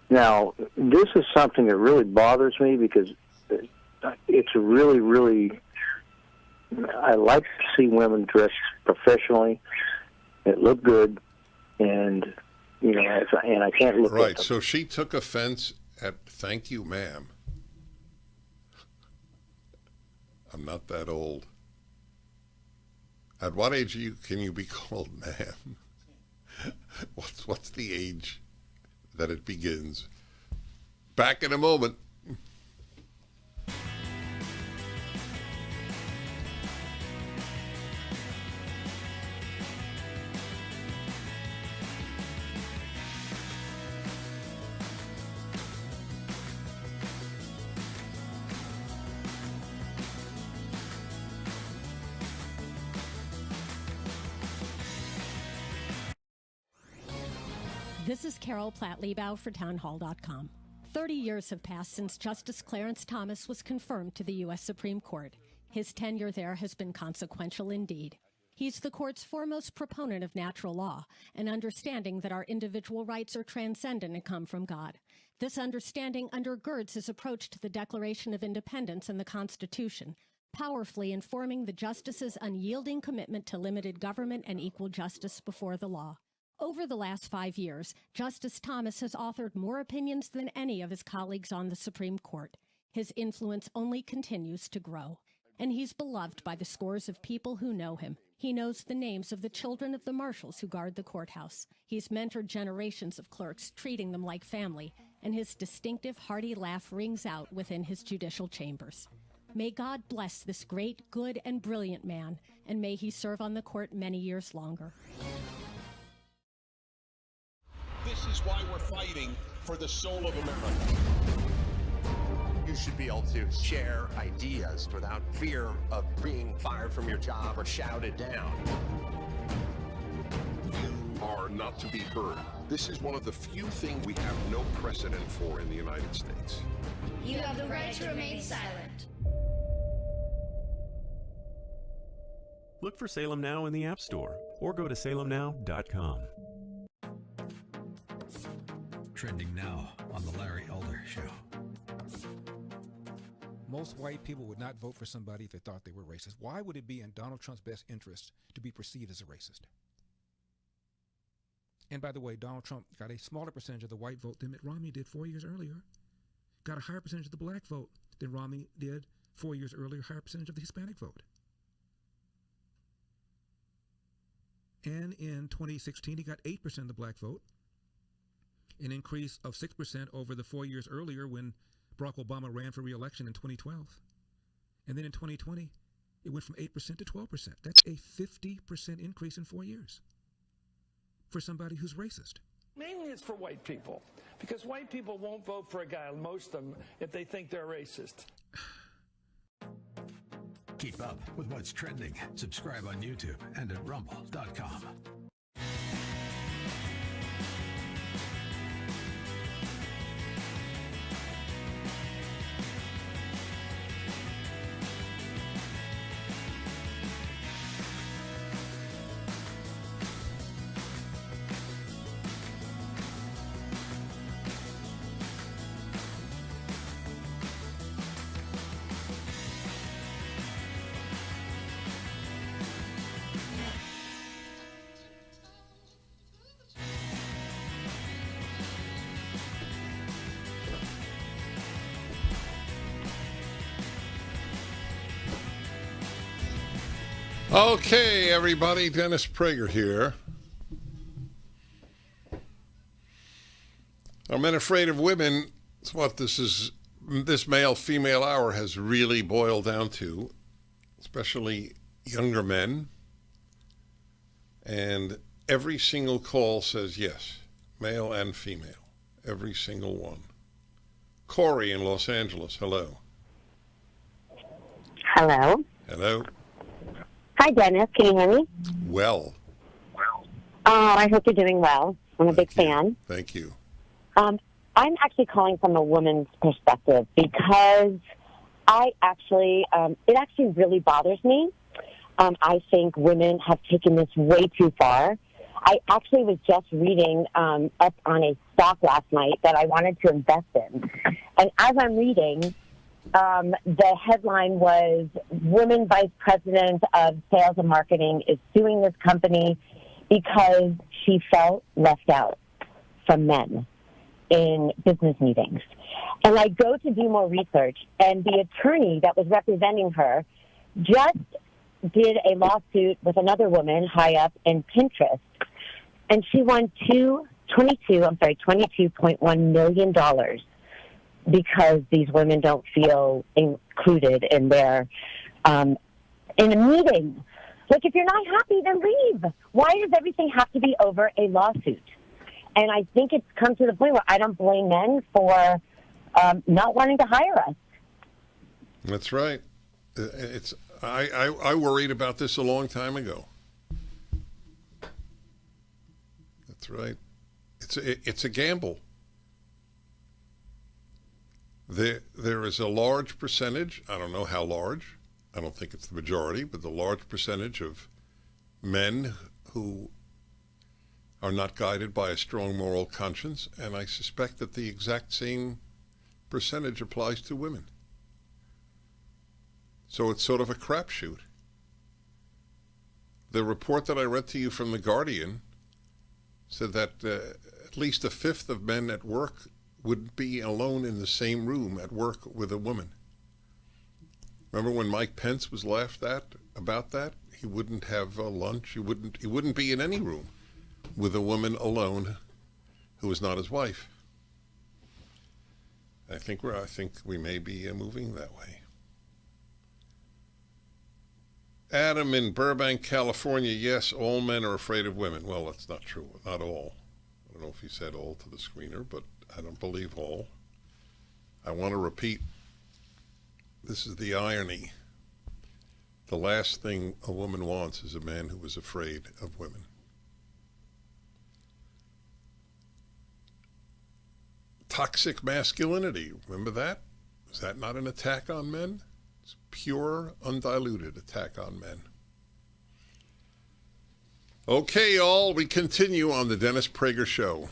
Now, this is something that really bothers me because it's really, really, I like to see women dressed professionally, that look good, and, and I can't look right, at them. So she took offense at thank you, ma'am. I'm not that old. At what age can you be called ma'am? What's the age that it begins? Back in a moment. This is Carol Platt-Liebau for townhall.com. 30 years have passed since Justice Clarence Thomas was confirmed to the U.S. Supreme Court. His tenure there has been consequential indeed. He's the court's foremost proponent of natural law, an understanding that our individual rights are transcendent and come from God. This understanding undergirds his approach to the Declaration of Independence and the Constitution, powerfully informing the justice's unyielding commitment to limited government and equal justice before the law. Over the last 5 years, Justice Thomas has authored more opinions than any of his colleagues on the Supreme Court. His influence only continues to grow, and he's beloved by the scores of people who know him. He knows the names of the children of the marshals who guard the courthouse. He's mentored generations of clerks, treating them like family, and his distinctive, hearty laugh rings out within his judicial chambers. May God bless this great, good, and brilliant man, and may he serve on the court many years longer. This is why we're fighting for the soul of America. You should be able to share ideas without fear of being fired from your job or shouted down. You are not to be heard. This is one of the few things we have no precedent for in the United States. You have the right to remain silent. Look for Salem Now in the App Store or go to salemnow.com. Trending now on The Larry Elder Show. Most white people would not vote for somebody if they thought they were racist. Why would it be in Donald Trump's best interest to be perceived as a racist? And by the way, Donald Trump got a smaller percentage of the white vote than Mitt Romney did 4 years earlier. Got a higher percentage of the black vote than Romney did 4 years earlier, higher percentage of the Hispanic vote. And in 2016, he got 8% of the black vote, an increase of 6% over the 4 years earlier when Barack Obama ran for re-election in 2012. And then in 2020, it went from 8% to 12%. That's a 50% increase in 4 years for somebody who's racist. Mainly it's for white people, because white people won't vote for a guy, most of them, if they think they're racist. Keep up with what's trending. Subscribe on YouTube and at rumble.com. Okay, everybody, Dennis Prager here. Are men afraid of women? It's what this male-female hour has really boiled down to, especially younger men. And every single call says yes, male and female, every single one. Corey in Los Angeles, hello. Hello. Hello. Hi, Dennis. Can you hear me? Well. I hope you're doing well. I'm a big fan. Thank you. I'm actually calling from a woman's perspective because it actually really bothers me. I think women have taken this way too far. I actually was just reading up on a stock last night that I wanted to invest in. And as I'm reading, the headline was, Woman Vice President of Sales and Marketing is suing this company because she felt left out from men in business meetings. And I go to do more research, and the attorney that was representing her just did a lawsuit with another woman high up in Pinterest, and she won $22.1 million because these women don't feel included in their in a meeting. Like, if you're not happy, then leave. Why does everything have to be over a lawsuit? And I think it's come to the point where I don't blame men for not wanting to hire us. That's right. I worried about this a long time ago. That's right. It's a gamble. There is a large percentage, I don't know how large, I don't think it's the majority, but the large percentage of men who are not guided by a strong moral conscience, and I suspect that the exact same percentage applies to women. So it's sort of a crapshoot. The report that I read to you from The Guardian said that at least a fifth of men at work would be alone in the same room at work with a woman. Remember when Mike Pence was laughed at about that? He wouldn't have lunch. He wouldn't be in any room with a woman alone who was not his wife. I think we may be moving that way. Adam in Burbank, California. Yes, all men are afraid of women. Well, that's not true. Not all. I don't know if he said all to the screener, but I don't believe all. I want to repeat, this is the irony. The last thing a woman wants is a man who is afraid of women. Toxic masculinity, remember that? Is that not an attack on men? It's pure, undiluted attack on men. Okay, y'all, we continue on the Dennis Prager Show.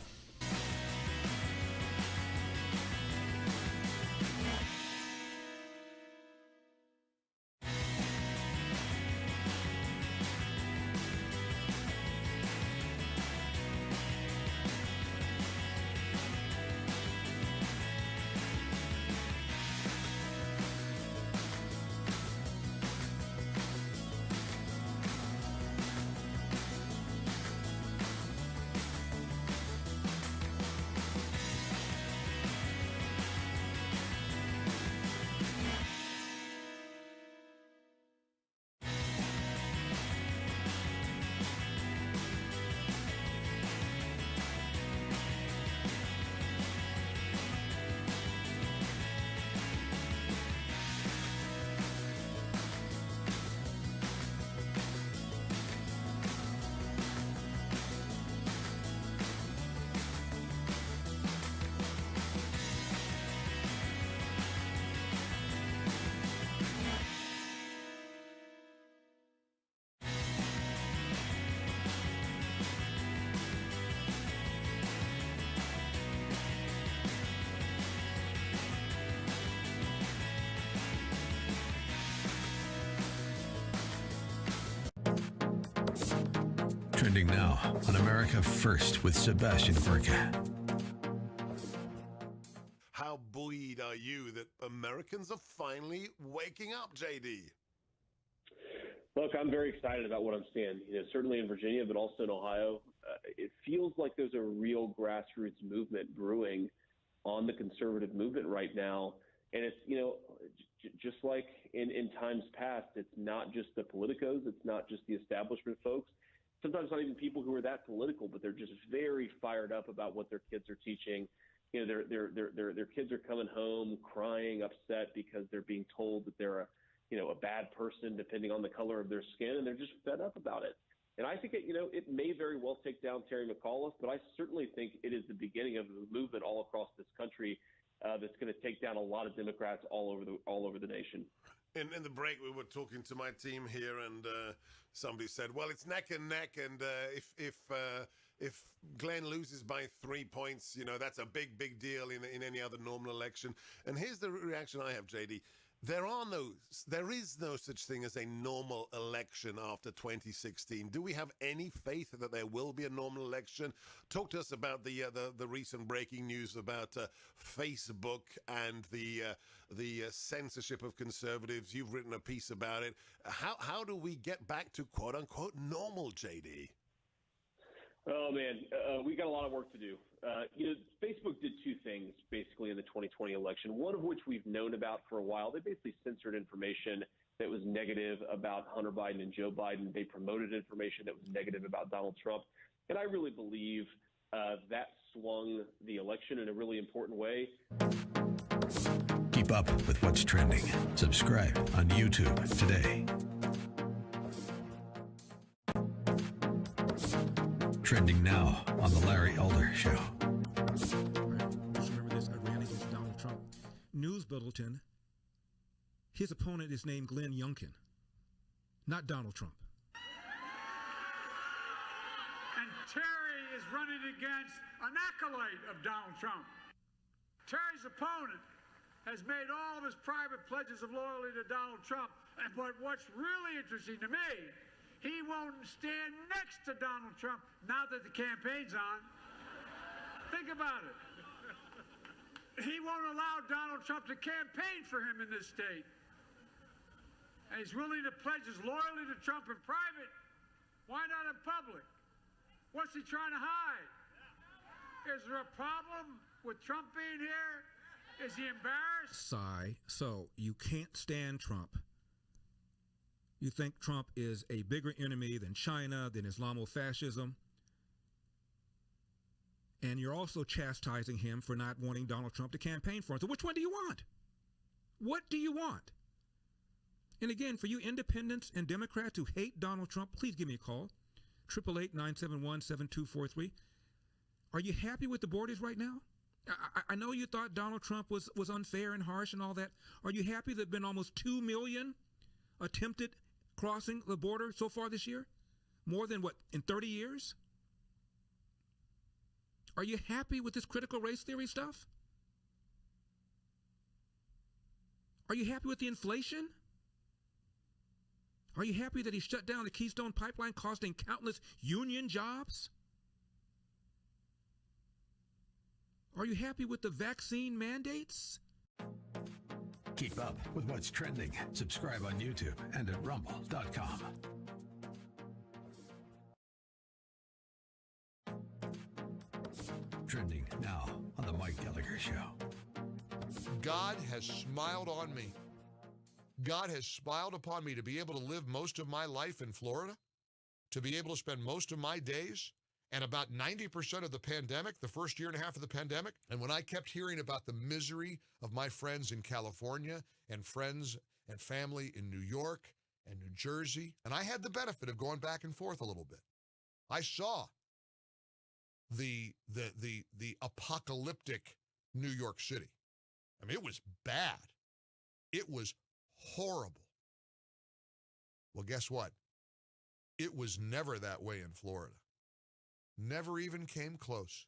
Trending now on America First with Sebastian Gorka. How buoyed are you that Americans are finally waking up, JD? Look, I'm very excited about what I'm seeing. Certainly in Virginia, but also in Ohio. It feels like there's a real grassroots movement brewing on the conservative movement right now. And it's, just like in times past, it's not just the politicos, it's not just the establishment folks. Sometimes not even people who are that political, but they're just very fired up about what their kids are teaching. Their kids are coming home crying, upset because they're being told that they're a bad person depending on the color of their skin, and they're just fed up about it. And I think it may very well take down Terry McAuliffe, but I certainly think it is the beginning of a movement all across this country that's going to take down a lot of Democrats all over the nation. In the break, we were talking to my team here, and somebody said, "Well, it's neck and neck, and if Glenn loses by 3 points, that's a big deal in any other normal election." And here's the reaction I have, JD. There is no such thing as a normal election after 2016. Do we have any faith that there will be a normal election? Talk to us about the recent breaking news about Facebook and the censorship of conservatives. You've written a piece about it. How do we get back to quote unquote normal, JD? Oh man, we got a lot of work to do. Facebook did two things basically in the 2020 election, one of which we've known about for a while. They basically censored information that was negative about Hunter Biden and Joe Biden. They promoted information that was negative about Donald Trump. And I really believe that swung the election in a really important way. Keep up with what's trending. Subscribe on YouTube today. Trending now on The Larry Elder Show. Just remember this, I ran against Donald Trump. News Bulletin, his opponent is named Glenn Youngkin, not Donald Trump. And Terry is running against an acolyte of Donald Trump. Terry's opponent has made all of his private pledges of loyalty to Donald Trump. But what's really interesting to me, he won't stand next to Donald Trump now that the campaign's on. Think about it. He won't allow Donald Trump to campaign for him in this state. And he's willing to pledge his loyalty to Trump in private. Why not in public? What's he trying to hide? Is there a problem with Trump being here? Is he embarrassed? Sigh. So you can't stand Trump. You think Trump is a bigger enemy than China, than Islamofascism. And you're also chastising him for not wanting Donald Trump to campaign for him. So which one do you want? What do you want? And again, for you independents and Democrats who hate Donald Trump, please give me a call. 888-971-7243. Are you happy with the borders right now? I know you thought Donald Trump was unfair and harsh and all that. Are you happy there have been almost 2 million attempted crossing the border so far this year? More than what, in 30 years? Are you happy with this critical race theory stuff? Are you happy with the inflation? Are you happy that he shut down the Keystone Pipeline, costing countless union jobs? Are you happy with the vaccine mandates? Keep up with what's trending. Subscribe on YouTube and at rumble.com. Trending now on The Mike Gallagher Show. God has smiled on me. God has smiled upon me to be able to live most of my life in Florida, to be able to spend most of my days and about 90% of the pandemic, the first year and a half of the pandemic. And when I kept hearing about the misery of my friends in California and friends and family in New York and New Jersey, and I had the benefit of going back and forth a little bit, I saw the apocalyptic New York City. I mean, it was bad. It was horrible. Well, guess what? It was never that way in Florida. Never even came close.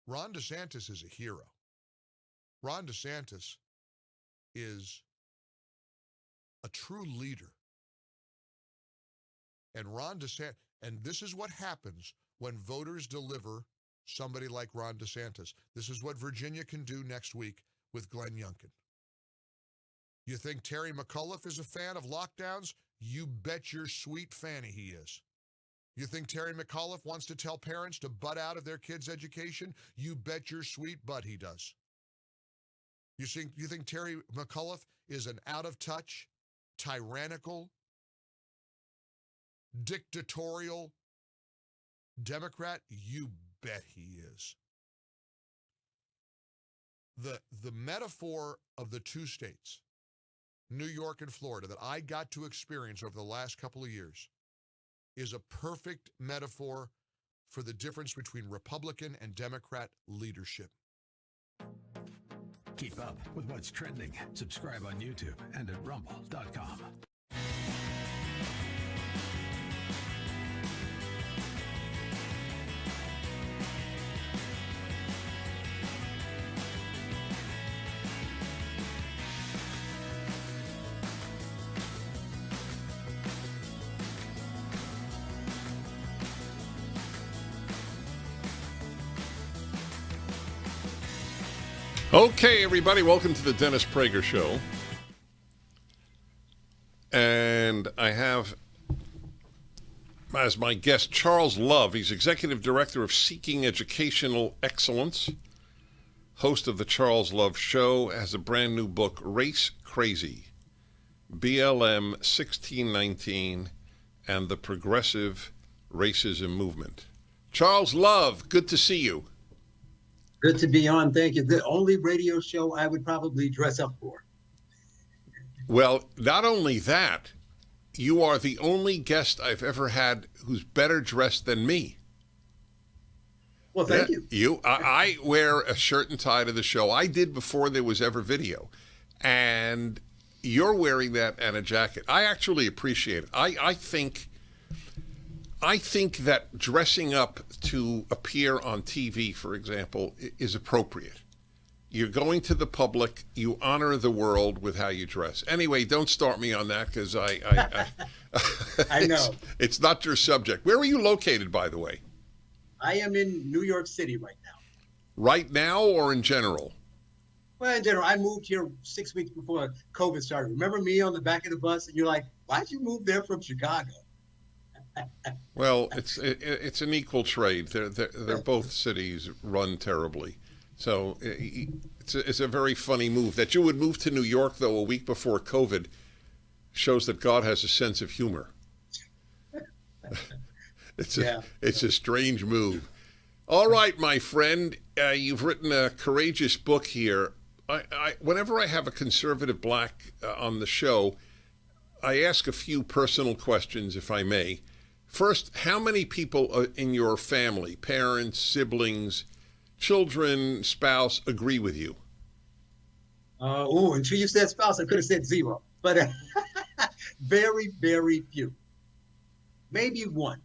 Ron DeSantis is a hero. Ron DeSantis is a true leader. And Ron DeSantis, and this is what happens when voters deliver somebody like Ron DeSantis. This is what Virginia can do next week with Glenn Youngkin. You think Terry McAuliffe is a fan of lockdowns? You bet your sweet fanny he is. You think Terry McAuliffe wants to tell parents to butt out of their kids' education? You bet your sweet butt he does. You think Terry McAuliffe is an out-of-touch, tyrannical, dictatorial Democrat? You bet he is. The metaphor of the two states, New York and Florida, that I got to experience over the last couple of years is a perfect metaphor for the difference between Republican and Democrat leadership. Keep up with what's trending. Subscribe on YouTube and at rumble.com. Okay, everybody, welcome to the Dennis Prager Show. And I have as my guest Charles Love. He's Executive Director of Seeking Educational Excellence, host of the Charles Love Show, has a brand new book, Race Crazy, BLM 1619 and the Progressive Racism Movement. Charles Love, good to see you. Good to be on. Thank you. The only radio show I would probably dress up for. Well, not only that, you are the only guest I've ever had who's better dressed than me. Well, thank you. I wear a shirt and tie to the show. I did before there was ever video. And you're wearing that and a jacket. I actually appreciate it. I think that dressing up to appear on TV, for example, is appropriate. You're going to the public. You honor the world with how you dress. Anyway, don't start me on that because I know. It's not your subject. Where are you located, by the way? I am in New York City right now. Right now or in general? Well, in general, I moved here 6 weeks before COVID started. Remember me on the back of the bus? And you're like, why'd you move there from Chicago? Well, it's an equal trade. They're both cities run terribly. So it's a very funny move. That you would move to New York, though, a week before COVID shows that God has a sense of humor. It's a strange move. All right, my friend, you've written a courageous book here. Whenever I have a conservative black on the show, I ask a few personal questions, if I may. First, how many people in your family, parents, siblings, children, spouse, agree with you? Until you said spouse, I could have said zero. But very, very few. Maybe one.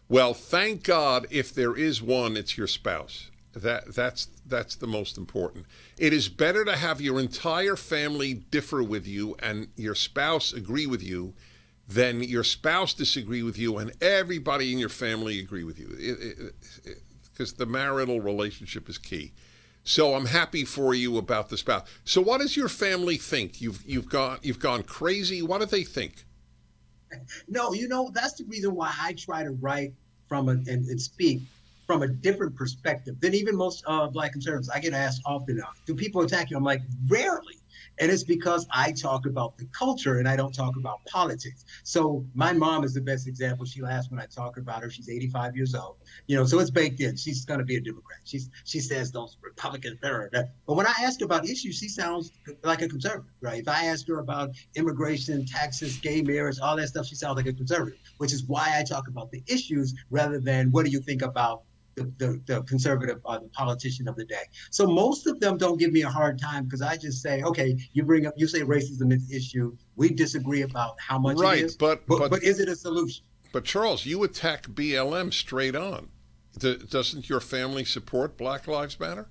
Well, thank God if there is one, it's your spouse. That's the most important. It is better to have your entire family differ with you and your spouse agree with you than your spouse disagree with you and everybody in your family agree with you. Because the marital relationship is key. So I'm happy for you about the spouse. So what does your family think? You've gone crazy. What do they think? No, that's the reason why I try to write and speak from a different perspective than even most black conservatives. I get asked often, do people attack you? I'm like, rarely. And it's because I talk about the culture and I don't talk about politics. So my mom is the best example. She laughs when I talk about her. She's 85 years old. So it's baked in. She's going to be a Democrat. She says those Republicans better. But when I ask her about issues, she sounds like a conservative, right? If I ask her about immigration, taxes, gay marriage, all that stuff, she sounds like a conservative, which is why I talk about the issues rather than what do you think about the conservative or the politician of the day. So most of them don't give me a hard time because I just say, okay, you say racism is an issue. We disagree about how much it is, but is it a solution? But Charles, you attack BLM straight on. Doesn't your family support Black Lives Matter?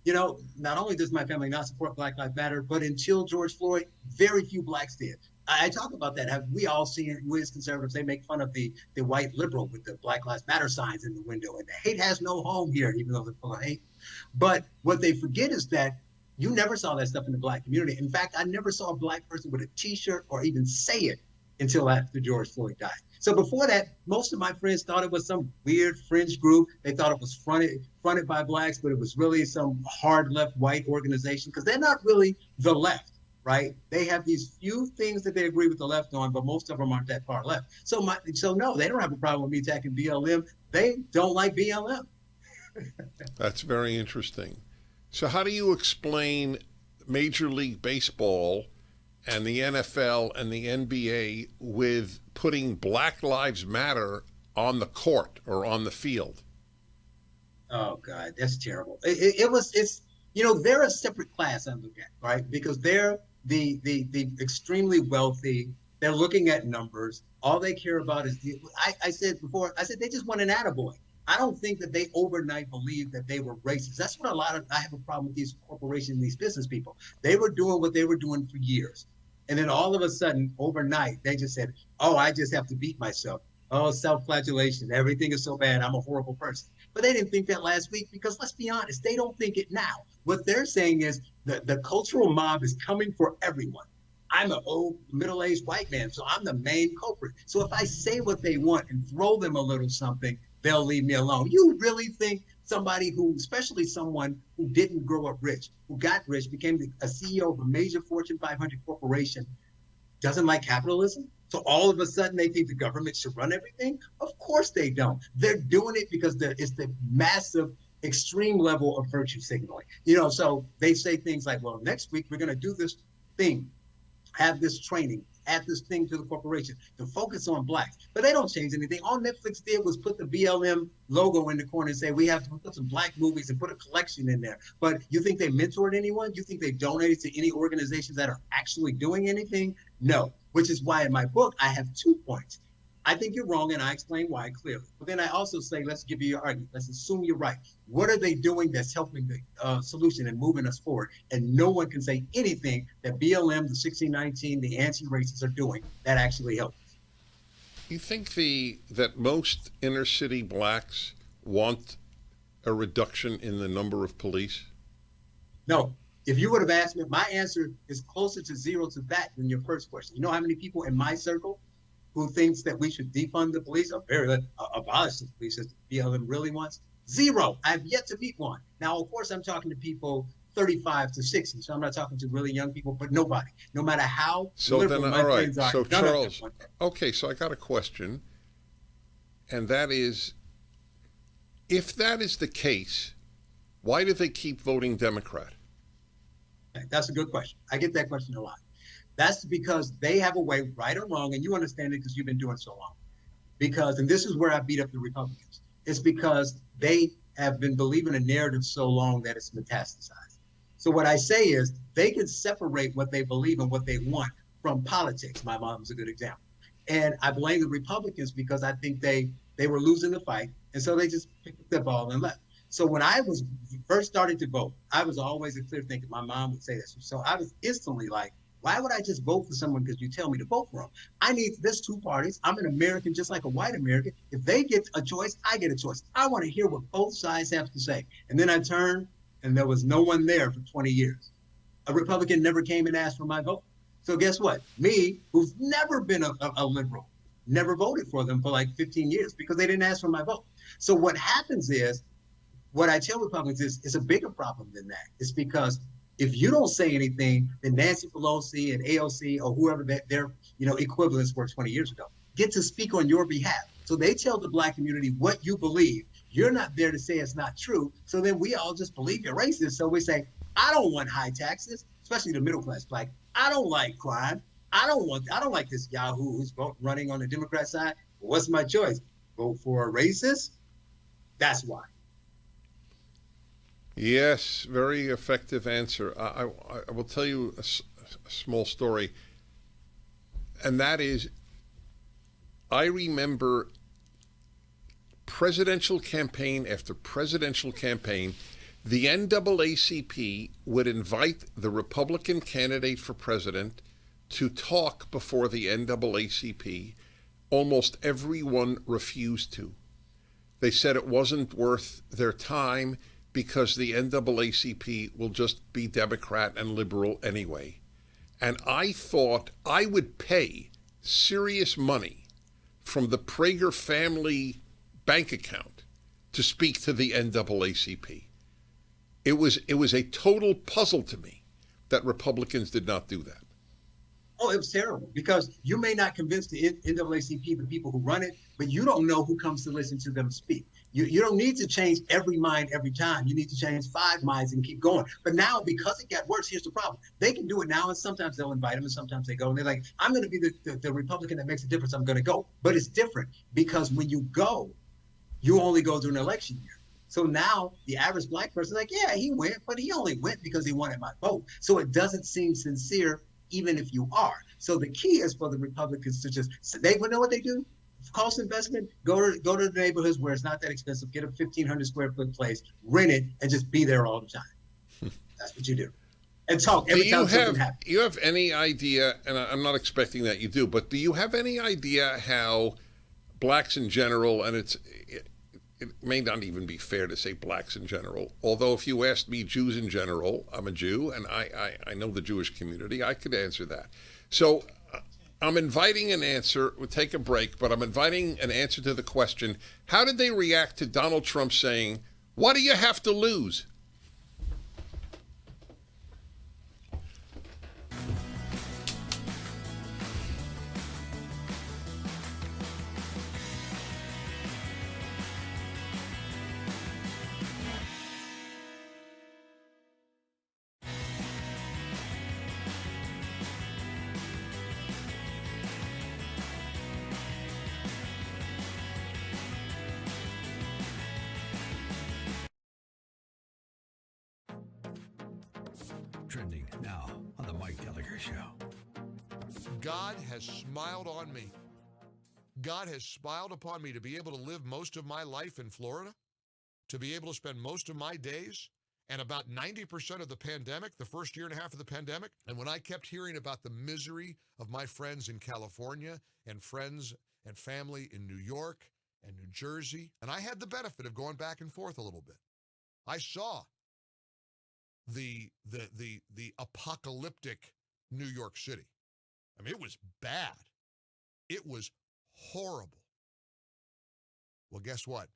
Not only does my family not support Black Lives Matter, but until George Floyd, very few blacks did. I talk about that. Have we all seen it? We as conservatives, they make fun of the white liberal with the Black Lives Matter signs in the window. And the hate has no home here, even though they're full of hate. But what they forget is that you never saw that stuff in the black community. In fact, I never saw a black person with a T-shirt or even say it until after George Floyd died. So before that, most of my friends thought it was some weird fringe group. They thought it was fronted by blacks, but it was really some hard left white organization because they're not really the left. Right? They have these few things that they agree with the left on, but most of them aren't that far left. So no, they don't have a problem with me attacking BLM. They don't like BLM. That's very interesting. So how do you explain Major League Baseball and the NFL and the NBA with putting Black Lives Matter on the court or on the field? Oh God, that's terrible. It's they're a separate class I look at, right? Because they're the extremely wealthy. They're looking at numbers. All they care about is I said before, they just want an attaboy. I don't think that they overnight believed that they were racist. That's what I have a problem with these corporations, these business people. They were doing what they were doing for years. And then all of a sudden, overnight, they just said, oh, I just have to beat myself. Oh, self-flagellation. Everything is so bad. I'm a horrible person. But they didn't think that last week because let's be honest, they don't think it now. What they're saying is the cultural mob is coming for everyone. I'm an old middle-aged white man, so I'm the main culprit. So if I say what they want and throw them a little something, they'll leave me alone. You really think somebody especially someone who didn't grow up rich, who got rich, became a CEO of a major Fortune 500 corporation, doesn't like capitalism? So all of a sudden they think the government should run everything? Of course they don't. They're doing it because it's the massive extreme level of virtue signaling. So they say things like, well, next week we're going to do this thing, have this training, add this thing to the corporation to focus on blacks. But they don't change anything. All Netflix did was put the BLM logo in the corner and say, we have to put some black movies and put a collection in there. But you think they mentored anyone? You think they donated to any organizations that are actually doing anything? No, which is why in my book, I have 2 points. I think you're wrong, and I explain why clearly. But then I also say, let's give you your argument. Let's assume you're right. What are they doing that's helping the solution and moving us forward? And no one can say anything that BLM, the 1619, the anti-racists are doing that actually helps. You think that most inner city blacks want a reduction in the number of police? No. If you would have asked me, my answer is closer to zero to that than your first question. You know how many people in my circle who thinks that we should defund the police or abolish the police as BLM really wants? Zero. I've yet to meet one. Now, of course, I'm talking to people 35 to 60, so I'm not talking to really young people, but nobody, no matter how liberal my friends are. So Charles, okay, so I got a question, and that is, if that is the case, why do they keep voting Democrat? That's a good question. I get that question a lot. That's because they have a way, right or wrong, and you understand it because you've been doing it so long. Because, and this is where I beat up the Republicans, it's because they have been believing a narrative so long that it's metastasized. So what I say is they can separate what they believe and what they want from politics. My mom's a good example. And I blame the Republicans because I think they were losing the fight, and so they just picked up the ball and left. So when I was first started to vote, I was always a clear thinker. My mom would say this. So I was instantly like, why would I just vote for someone because you tell me to vote for them? I need this 2 parties. I'm an American just like a white American. If they get a choice, I get a choice. I want to hear what both sides have to say. And then I turned, and there was no one there for 20 years. A Republican never came and asked for my vote. So guess what? Me, who's never been a liberal, never voted for them for like 15 years because they didn't ask for my vote. So what happens is, what I tell Republicans is, it's a bigger problem than that. It's because if you don't say anything, then Nancy Pelosi and AOC or whoever their equivalents were 20 years ago get to speak on your behalf. So they tell the black community what you believe. You're not there to say it's not true. So then we all just believe you're racist. So we say, I don't want high taxes, especially the middle class black. I don't like crime. I don't like this Yahoo who's running on the Democrat side. What's my choice? Vote for a racist? That's why. Yes, very effective answer. I will tell you a small story, and that is, I remember presidential campaign after presidential campaign, the NAACP would invite the Republican candidate for president to talk before the NAACP. Almost everyone refused to. They said it wasn't worth their time because the NAACP will just be Democrat and liberal anyway. And I thought I would pay serious money from the Prager family bank account to speak to the NAACP. It was a total puzzle to me that Republicans did not do that. Oh, it was terrible because you may not convince the NAACP, the people who run it, but you don't know who comes to listen to them speak. You don't need to change every mind every time. You need to change 5 minds and keep going. But now, because it got worse, here's the problem. They can do it now, and sometimes they'll invite them, and sometimes they go, and they're like, I'm going to be the Republican that makes a difference. I'm going to go. But it's different because when you go, you only go through an election year. So now the average black person is like, yeah, he went, but he only went because he wanted my vote. So it doesn't seem sincere, even if you are. So the key is for the Republicans to just, they would know what they do. Cost investment, go to the neighborhoods where it's not that expensive, get a 1,500 square foot place, rent it, and just be there all the time. That's what you do. And talk every time something happens. Do you have any idea, and I'm not expecting that you do, but do you have any idea how blacks in general, and it may not even be fair to say blacks in general, although if you asked me Jews in general, I'm a Jew, and I know the Jewish community, I could answer that. So I'm inviting an answer, we'll take a break, but I'm inviting an answer to the question, how did they react to Donald Trump saying, what do you have to lose? Trending now on The Mike Gallagher Show. God has smiled on me. God has smiled upon me to be able to live most of my life in Florida, to be able to spend most of my days and about 90% of the pandemic, the first year and a half of the pandemic. And when I kept hearing about the misery of my friends in California and friends and family in New York and New Jersey, and I had the benefit of going back and forth a little bit. I saw the apocalyptic New York City. I mean, it was bad. It was horrible. Well, guess what?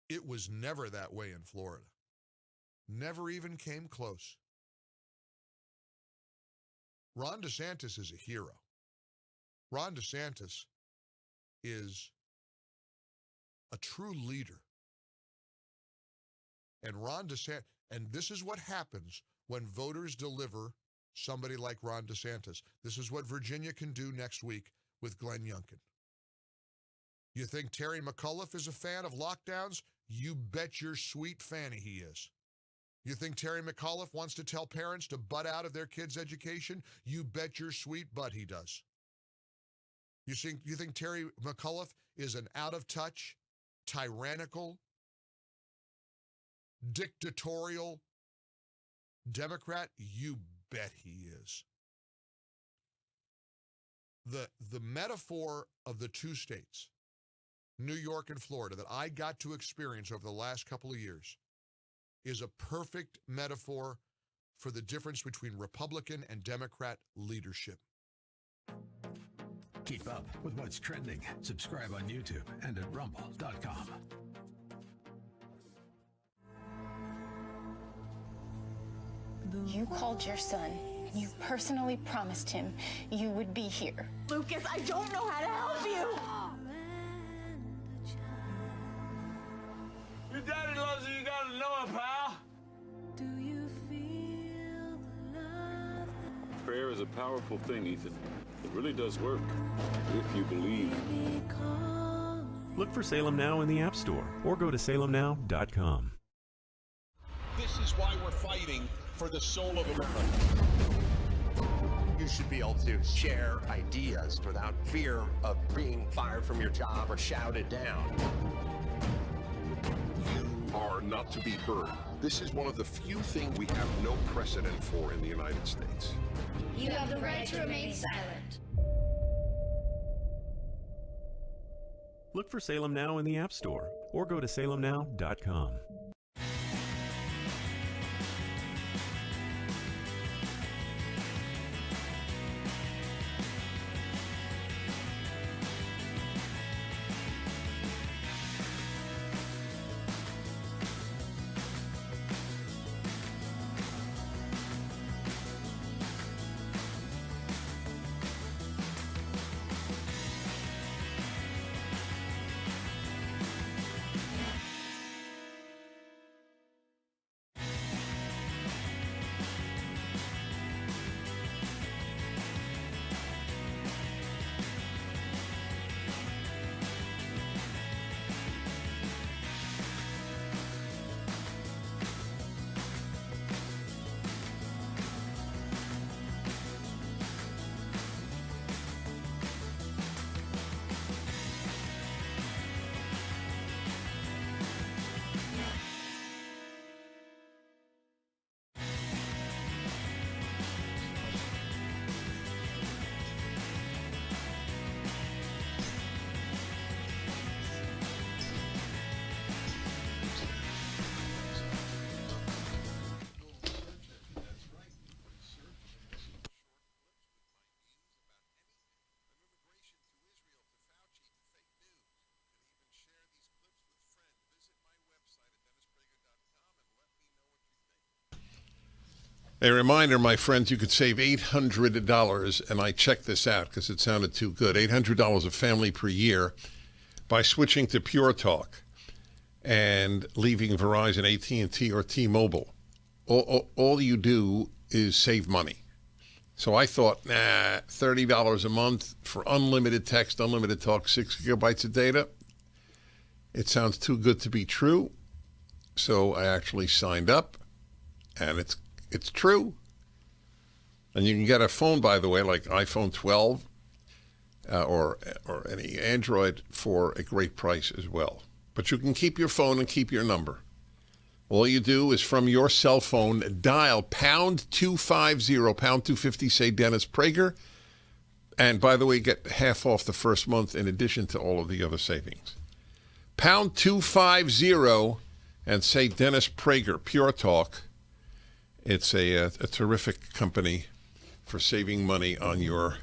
It was never that way in Florida. Never even came close. Ron DeSantis is a hero. Ron DeSantis is a true leader. And Ron DeSantis, and this is what happens when voters deliver somebody like Ron DeSantis. This is what Virginia can do next week with Glenn Youngkin. You think Terry McAuliffe is a fan of lockdowns? You bet your sweet fanny he is. You think Terry McAuliffe wants to tell parents to butt out of their kids' education? You bet your sweet butt he does. You think Terry McAuliffe is an out-of-touch, tyrannical, dictatorial Democrat? You bet he is. The metaphor of the two states, New York and Florida, that I got to experience over the last couple of years is a perfect metaphor for the difference between Republican and Democrat leadership. Keep up with what's trending. Subscribe on YouTube and at rumble.com. You called your son, and you personally promised him you would be here. Lucas, I don't know how to help you. Your daddy loves you, you gotta know it, pal. Prayer is a powerful thing, Ethan. It really does work, if you believe. Look for Salem Now in the App Store or go to salemnow.com. This is why we're fighting for the soul of America. You should be able to share ideas without fear of being fired from your job or shouted down. You are not to be heard. This is one of the few things we have no precedent for in the United States. You have the right to remain silent. Look for Salem Now in the App Store or go to salemnow.com. A reminder, my friends, you could save $800, and I checked this out because it sounded too good. $800 a family per year by switching to Pure Talk and leaving Verizon, AT&T, or T-Mobile. All you do is save money. So I thought, $30 a month for unlimited text, unlimited talk, 6 gigabytes of data. It sounds too good to be true. So I actually signed up, and it's true. And you can get a phone, by the way, like iPhone 12 or any Android for a great price as well. But you can keep your phone and keep your number. All you do is from your cell phone, dial pound 250, pound 250, say Dennis Prager. And by the way, get half off the first month in addition to all of the other savings. Pound 250 and say Dennis Prager, Pure Talk. It's a terrific company for saving money on your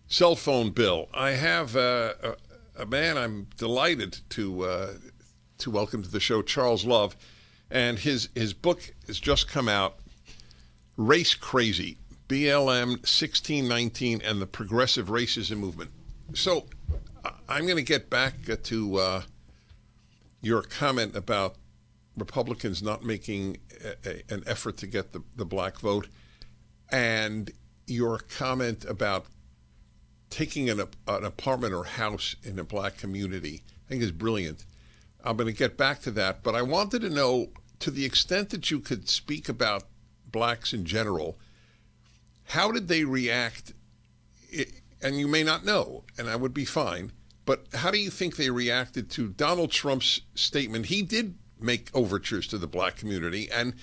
cell phone bill. I have a man I'm delighted to welcome to the show, Charles Love, and his book has just come out, Race Crazy, BLM 1619 and the Progressive Racism Movement. So I'm going to get back to your comment about Republicans not making an effort to get the black vote, and your comment about taking an apartment or house in a black community, I think is brilliant. I'm going to get back to that, but I wanted to know, to the extent that you could speak about blacks in general, how did they react? And you may not know, and I would be fine, but how do you think they reacted to Donald Trump's statement? He did make overtures to the black community, and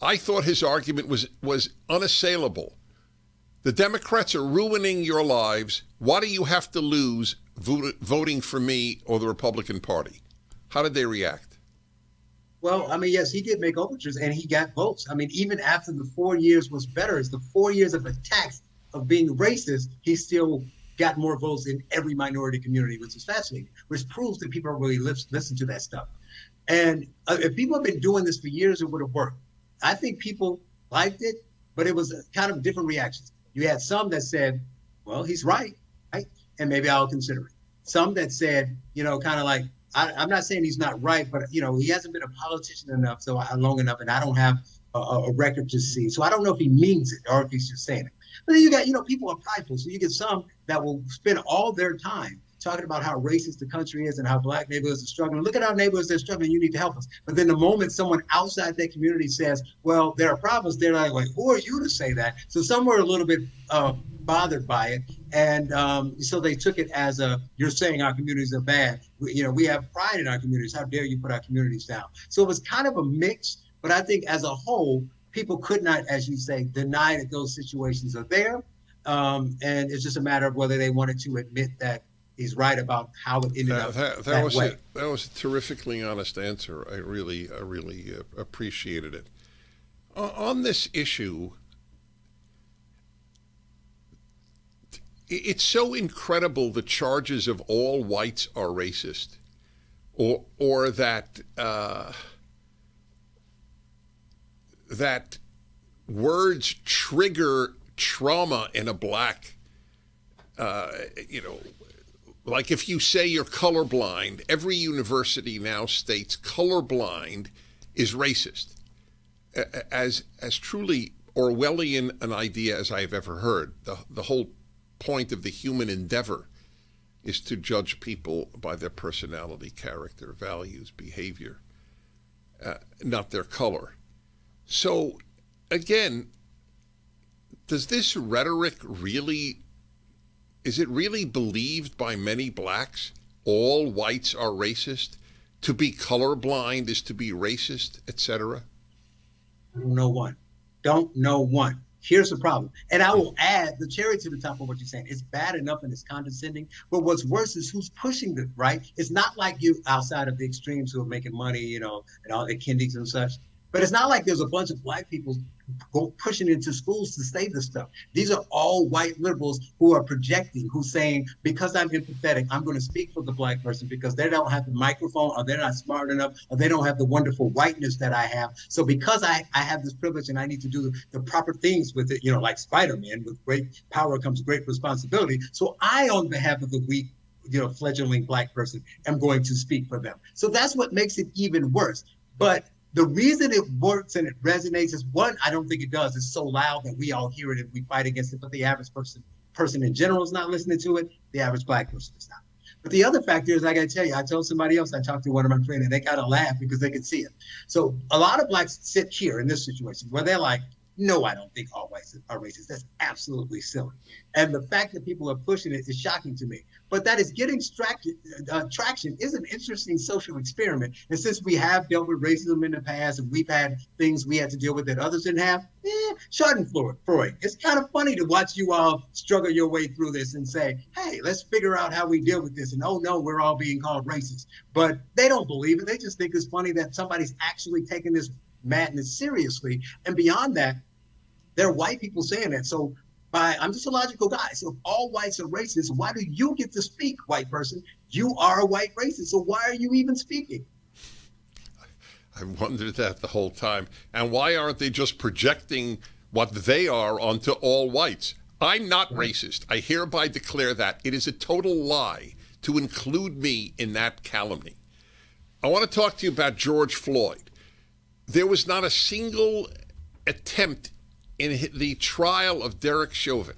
I thought his argument was unassailable. The Democrats are ruining your lives. Why do you have to lose voting for me or the Republican Party? How did they react? Well, I mean, yes, he did make overtures and he got votes. I mean, even after the 4 years was better, it's the 4 years of attacks of being racist, he still got more votes in every minority community, which is fascinating, which proves that people don't really listen to that stuff. And if people have been doing this for years, it would have worked. I think people liked it, but it was kind of different reactions. You had some that said, well, he's right, and maybe I'll consider it. Some that said, kind of like, I'm not saying he's not right, but, he hasn't been a politician enough, long enough, and I don't have a record to see. So I don't know if he means it or if he's just saying it. But then you got, people are prideful. So you get some that will spend all their time talking about how racist the country is and how black neighborhoods are struggling. Look at our neighborhoods, they're struggling, you need to help us. But then the moment someone outside that community says, well, there are problems, they're like, who are you to say that? So some were a little bit bothered by it. And so they took it as you're saying our communities are bad. We have pride in our communities. How dare you put our communities down? So it was kind of a mix, but I think as a whole, people could not, as you say, deny that those situations are there. And it's just a matter of whether they wanted to admit that he's right about how it ended up that way. That was a terrifically honest answer. I really appreciated it. On this issue, it's so incredible the charges of all whites are racist, or that that words trigger trauma in a black, like if you say you're colorblind, every university now states colorblind is racist. As truly Orwellian an idea as I've ever heard. The whole point of the human endeavor is to judge people by their personality, character, values, behavior, not their color. So, again, does this rhetoric is it really believed by many blacks? All whites are racist? To be colorblind is to be racist, etc.? I don't know one. Here's the problem. And I will add the cherry to the top of what you're saying. It's bad enough and it's condescending. But what's worse is who's pushing it, right? It's not like you outside of the extremes who are making money, and all the kindies and such. But it's not like there's a bunch of black people pushing into schools to say this stuff. These are all white liberals who are projecting, who's saying, because I'm empathetic, I'm going to speak for the black person because they don't have the microphone, or they're not smart enough, or they don't have the wonderful whiteness that I have. So because I have this privilege and I need to do the proper things with it, like Spider-Man, with great power comes great responsibility. So I, on behalf of the weak, fledgling black person, am going to speak for them. So that's what makes it even worse. But the reason it works and it resonates is, one, I don't think it does. It's so loud that we all hear it and we fight against it, but the average person in general is not listening to it. The average black person is not. But the other factor is, I got to tell you, I told somebody else, I talked to one of my friends, and they kind of laugh because they can see it. So a lot of blacks sit here in this situation where they're like, No, I don't think all whites are racist. That's absolutely silly. And the fact that people are pushing it is shocking to me. But that is getting traction is an interesting social experiment. And since we have dealt with racism in the past and we've had things we had to deal with that others didn't have, Schadenfreude. It's kind of funny to watch you all struggle your way through this and say, hey, let's figure out how we deal with this. And oh no, we're all being called racist. But they don't believe it. They just think it's funny that somebody's actually taking this madness seriously. And beyond that, there are white people saying that. So I'm just a logical guy. So if all whites are racist, why do you get to speak, white person? You are a white racist. So why are you even speaking? I wondered that the whole time. And why aren't they just projecting what they are onto all whites? I'm not racist. I hereby declare that. It is a total lie to include me in that calumny. I want to talk to you about George Floyd. There was not a single attempt in the trial of Derek Chauvin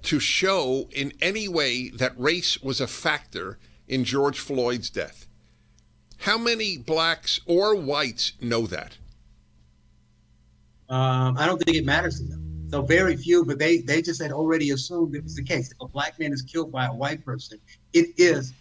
to show in any way that race was a factor in George Floyd's death. How many blacks or whites know that? I don't think it matters to them. So very few, but they just had already assumed it was the case. If a black man is killed by a white person, it is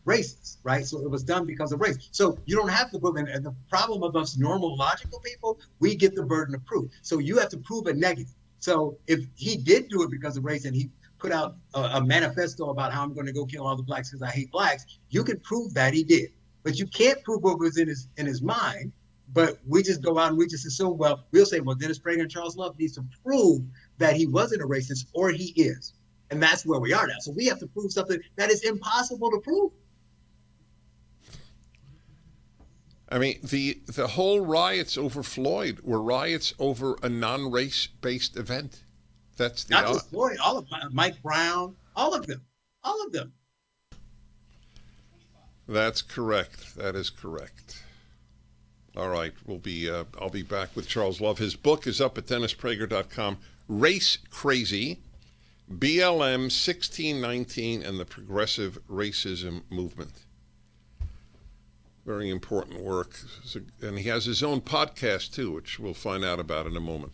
racist, right? So it was done because of race. So you don't have to prove it. And the problem of us normal, logical people, we get the burden of proof. So you have to prove a negative. So if he did do it because of race and he put out a manifesto about how I'm going to go kill all the blacks because I hate blacks, you can prove that he did. But you can't prove what was in his mind. But we just go out and we just assume, we'll say, Dennis Prager and Charles Love needs to prove that he wasn't a racist or he is. And that's where we are now. So we have to prove something that is impossible to prove. I mean, the whole riots over Floyd were riots over a non-race based event. That's the not just Floyd, all of Mike Brown, all of them. That's correct. That is correct. All right, I'll be back with Charles Love. His book is up at DennisPrager.com. Race Crazy, BLM 1619 and the Progressive Racism Movement. Very important work. And he has his own podcast, too, which we'll find out about in a moment.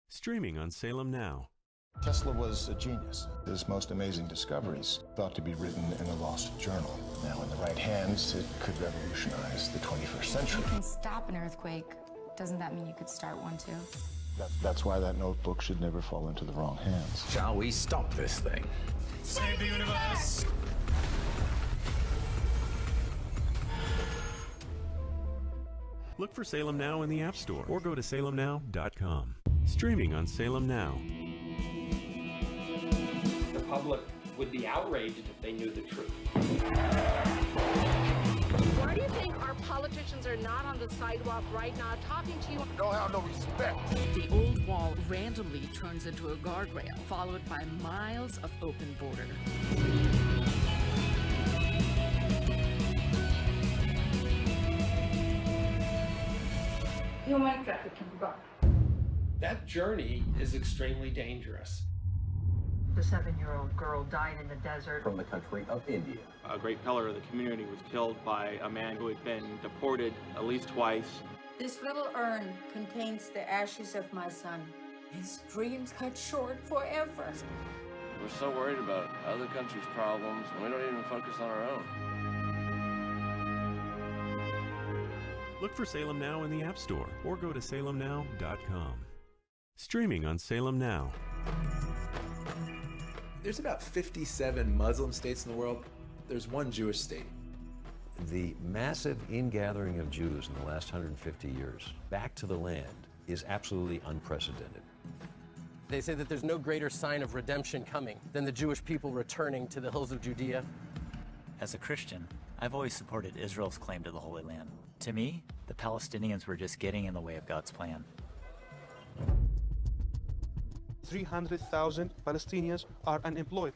Streaming on Salem Now. Tesla was a genius. His most amazing discoveries thought to be written in a lost journal. Now, in the right hands, it could revolutionize the 21st century. You can stop an earthquake. Doesn't that mean you could start one too? That's why that notebook should never fall into the wrong hands. Shall we stop this thing? Save the universe! Look for Salem Now in the App Store or go to salemnow.com. Streaming on Salem Now. The public would be outraged if they knew the truth. Why do you think our politicians are not on the sidewalk right now talking to you? Don't have no respect. The old wall randomly turns into a guardrail, followed by miles of open border. Human trafficking. That journey is extremely dangerous. The 7-year-old girl died in the desert. From the country of India. A great pillar of the community was killed by a man who had been deported at least twice. This little urn contains the ashes of my son. His dreams cut short forever. We're so worried about other countries' problems, and we don't even focus on our own. Look for Salem Now in the App Store or go to salemnow.com. Streaming on Salem Now. There's about 57 Muslim states in the world. There's one Jewish state. The massive ingathering of Jews in the last 150 years back to the land is absolutely unprecedented. They say that there's no greater sign of redemption coming than the Jewish people returning to the hills of Judea. As a Christian, I've always supported Israel's claim to the Holy Land. To me, the Palestinians were just getting in the way of God's plan. 300,000 Palestinians are unemployed.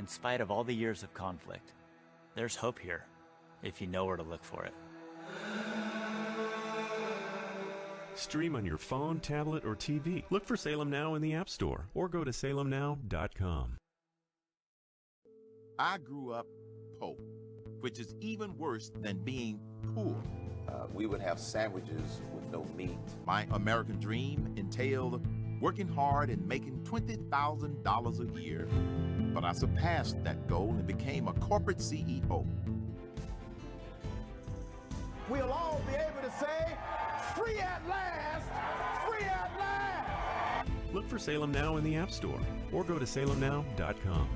in spite of all the years of conflict. There's hope here, if you know where to look for it. Stream on your phone, tablet, or TV. Look for Salem Now in the App Store or go to salemnow.com. I grew up poor, which is even worse than being poor. We would have sandwiches with no meat. My American dream entailed working hard and making $20,000 a year. But I surpassed that goal and became a corporate CEO. We'll all be able to say, free at last, free at last. Look for Salem Now in the App Store or go to salemnow.com.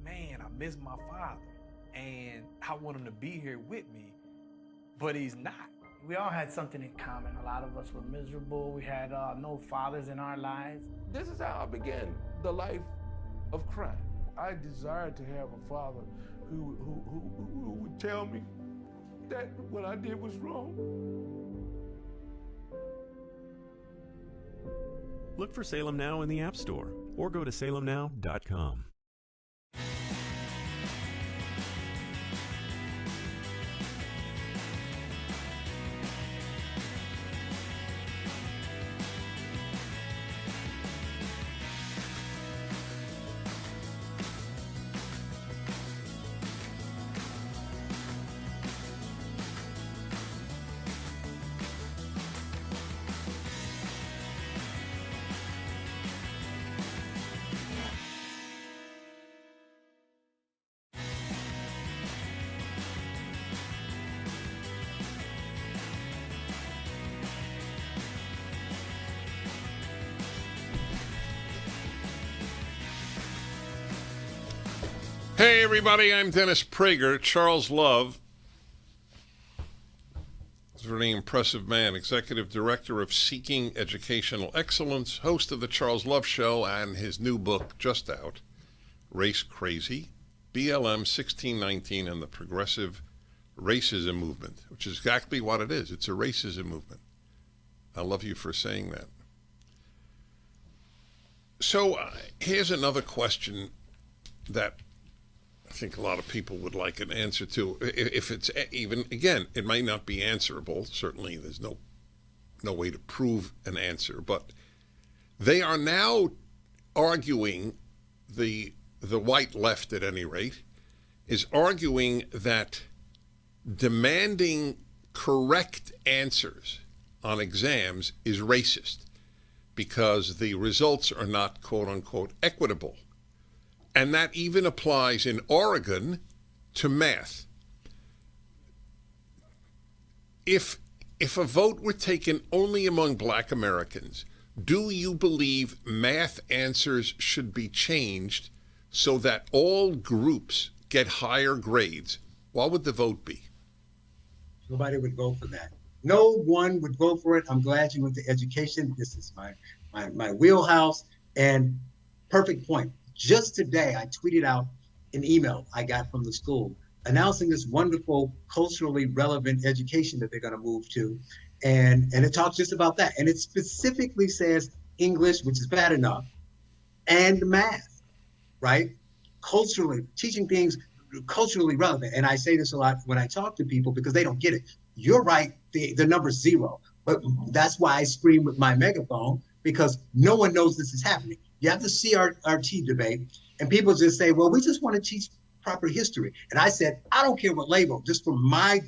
Man, I miss my father, and I want him to be here with me, but he's not. We all had something in common. A lot of us were miserable. We had no fathers in our lives. This is how I began the life of crime. I desired to have a father who would tell me that what I did was wrong. Look for Salem Now in the App Store or go to salemnow.com. Hey, everybody, I'm Dennis Prager. Charles Love is a very impressive man, executive director of Seeking Educational Excellence, host of The Charles Love Show, and his new book, just out, Race Crazy, BLM 1619 and the Progressive Racism Movement, which is exactly what it is. It's a racism movement. I love you for saying that. So here's another question that I think a lot of people would like an answer to. If it's even, again, it might not be answerable. Certainly there's no way to prove an answer, but they are now arguing, the white left at any rate, is arguing that demanding correct answers on exams is racist because the results are not, quote unquote, equitable. And that even applies in Oregon to math. If a vote were taken only among black Americans, do you believe math answers should be changed so that all groups get higher grades? What would the vote be? Nobody would go for that. No one would go for it. I'm glad you went to education. This is my wheelhouse. And perfect point. Just today, I tweeted out an email I got from the school announcing this wonderful culturally relevant education that they're going to move to. And it talks just about that. And it specifically says English, which is bad enough, and math, right? Culturally, teaching things culturally relevant. And I say this a lot when I talk to people because they don't get it. You're right, the number's 0. But that's why I scream with my megaphone, because no one knows this is happening. You have the CRT debate, and people just say, well, we just want to teach proper history. And I said, I don't care what label, just from my